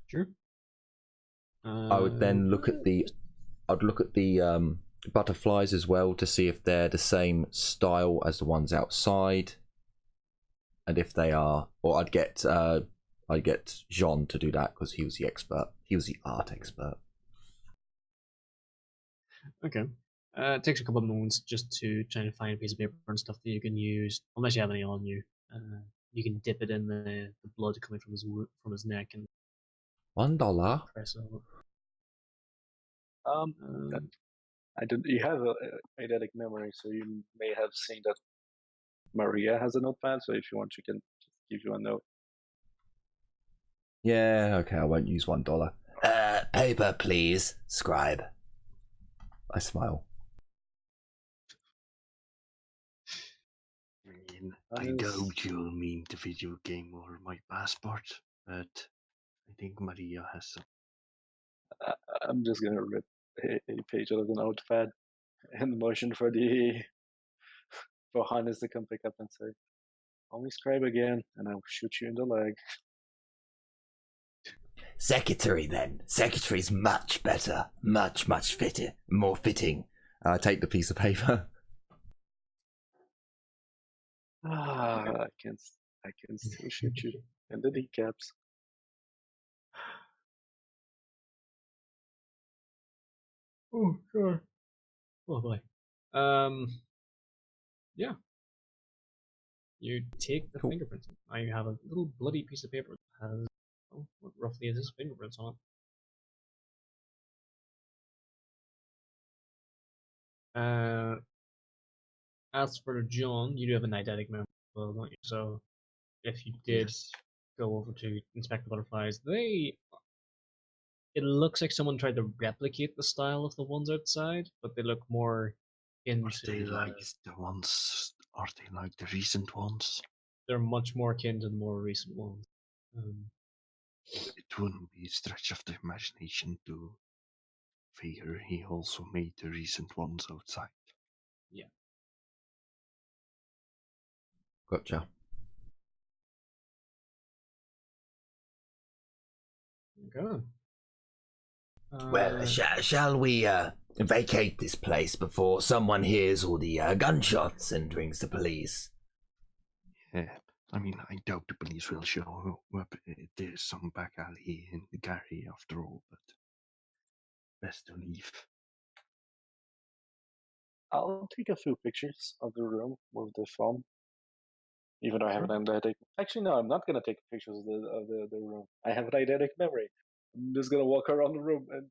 A: Sure.
B: I would then look at the butterflies as well to see if they're the same style as the ones outside, and if they are, or I'd get Jean to do that because he was the expert. He was the art expert.
A: Okay. It takes a couple of moments just to try to find a piece of paper and stuff that you can use, unless you have any on you. You can dip it in the blood coming from his neck and
B: $1.
A: press over.
E: That, I don't. You have a eidetic memory, so you may have seen that Maria has a notepad. So if you want, she can just give you a note.
B: Yeah, okay, I won't use $1.
F: Paper, please, scribe.
B: I smile.
C: I mean, I know you'll mean the video game or my passport, but I think Maria has some.
E: I'm just gonna rip a page out of the notepad and motion for Hannes to come pick up and say, "Only scribe again, and I'll shoot you in the leg."
F: Secretary, then. Secretary's much better. Much fitter. More fitting.
B: I take the piece of paper.
E: I can still shoot you in the kneecaps.
A: Oh, sure. Oh boy. Yeah. You take the
B: Cool.
A: fingerprints. Now you have a little bloody piece of paper that has, what roughly is his fingerprints on it. As for John, you do have an eidetic memory, well, don't you? So if you did
C: Yes.
A: go over to inspect the butterflies, it looks like someone tried to replicate the style of the ones outside, but they look more
C: Are
A: into
C: they like the ones? Are they like the recent ones?
A: they're much more akin to the more recent ones.
C: It wouldn't be a stretch of the imagination to figure he also made the recent ones outside.
A: Yeah.
B: Gotcha.
A: Okay.
F: Well, shall we vacate this place before someone hears all the gunshots and rings the police?
C: Yeah, I mean, I doubt the police will show up. There's some back alley in Garry after all, but best to leave.
E: I'll take a few pictures of the room with the phone. Even though I have an eidetic. Actually, no, I'm not gonna take pictures of the room. I have an eidetic memory. I'm just gonna walk around the room and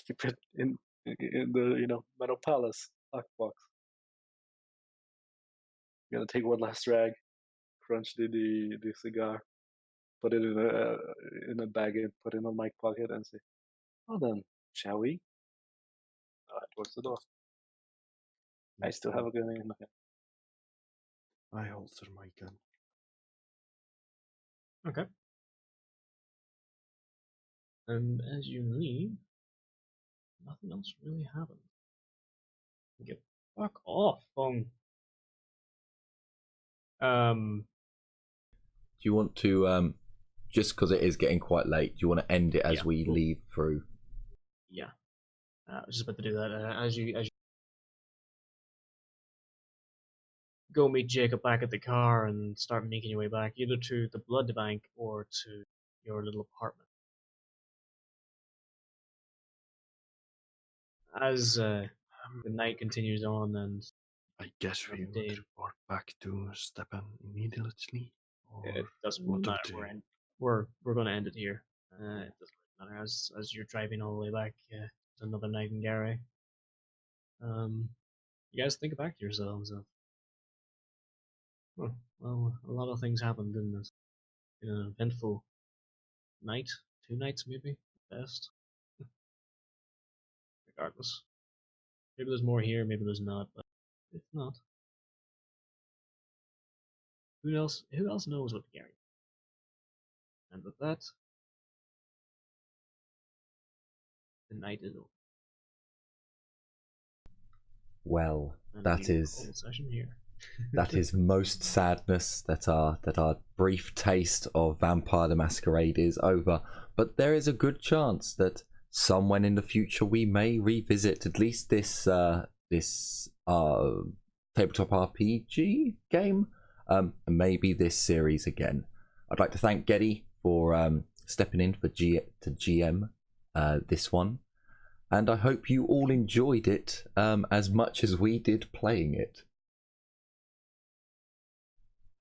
E: keep it in the metal palace lockbox. I'm gonna take one last drag, crunch the cigar, put it in a bag and put it in my pocket and say, "Well then, shall we?" Towards the door. I still have a gun in my hand.
C: I holster my gun.
A: Okay. And as you leave, nothing else really happens. Get fuck off, phone.
B: Do you want to, just because it is getting quite late, do you want to end it as we leave through?
A: Yeah. I was just about to do that. As you go meet Jacob back at the car and start making your way back, either to the blood bank or to your little apartment. As the night continues on and
C: I guess we would
A: Indeed.
C: report back to Stepan immediately. Or
A: it doesn't
C: what
A: matter.
C: do they-
A: We're going to end it here. It doesn't matter as you're driving all the way back. It's another night in Garry. You guys think back to yourselves of, well, a lot of things happened in this, in an eventful night, 2 nights maybe, at best. Regardless, maybe there's more here, maybe there's not, but if not, who else? Who else knows what Garry? And with that, the night is over.
B: Well,
A: And
B: that
A: we will
B: is
A: call the session here.
B: that is most sadness that our brief taste of Vampire the Masquerade is over. But there is a good chance that somewhere in the future we may revisit at least this tabletop RPG game, and maybe this series again. I'd like to thank Garry for stepping in for GM this one. and I hope you all enjoyed it as much as we did playing it.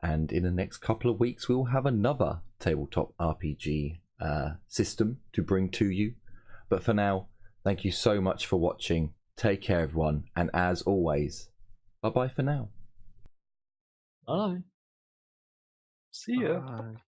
B: And in the next couple of weeks, we'll have another tabletop RPG system to bring to you. But for now, thank you so much for watching. Take care, everyone. And as always, bye-bye for now.
A: Bye.
E: See ya.
C: Bye.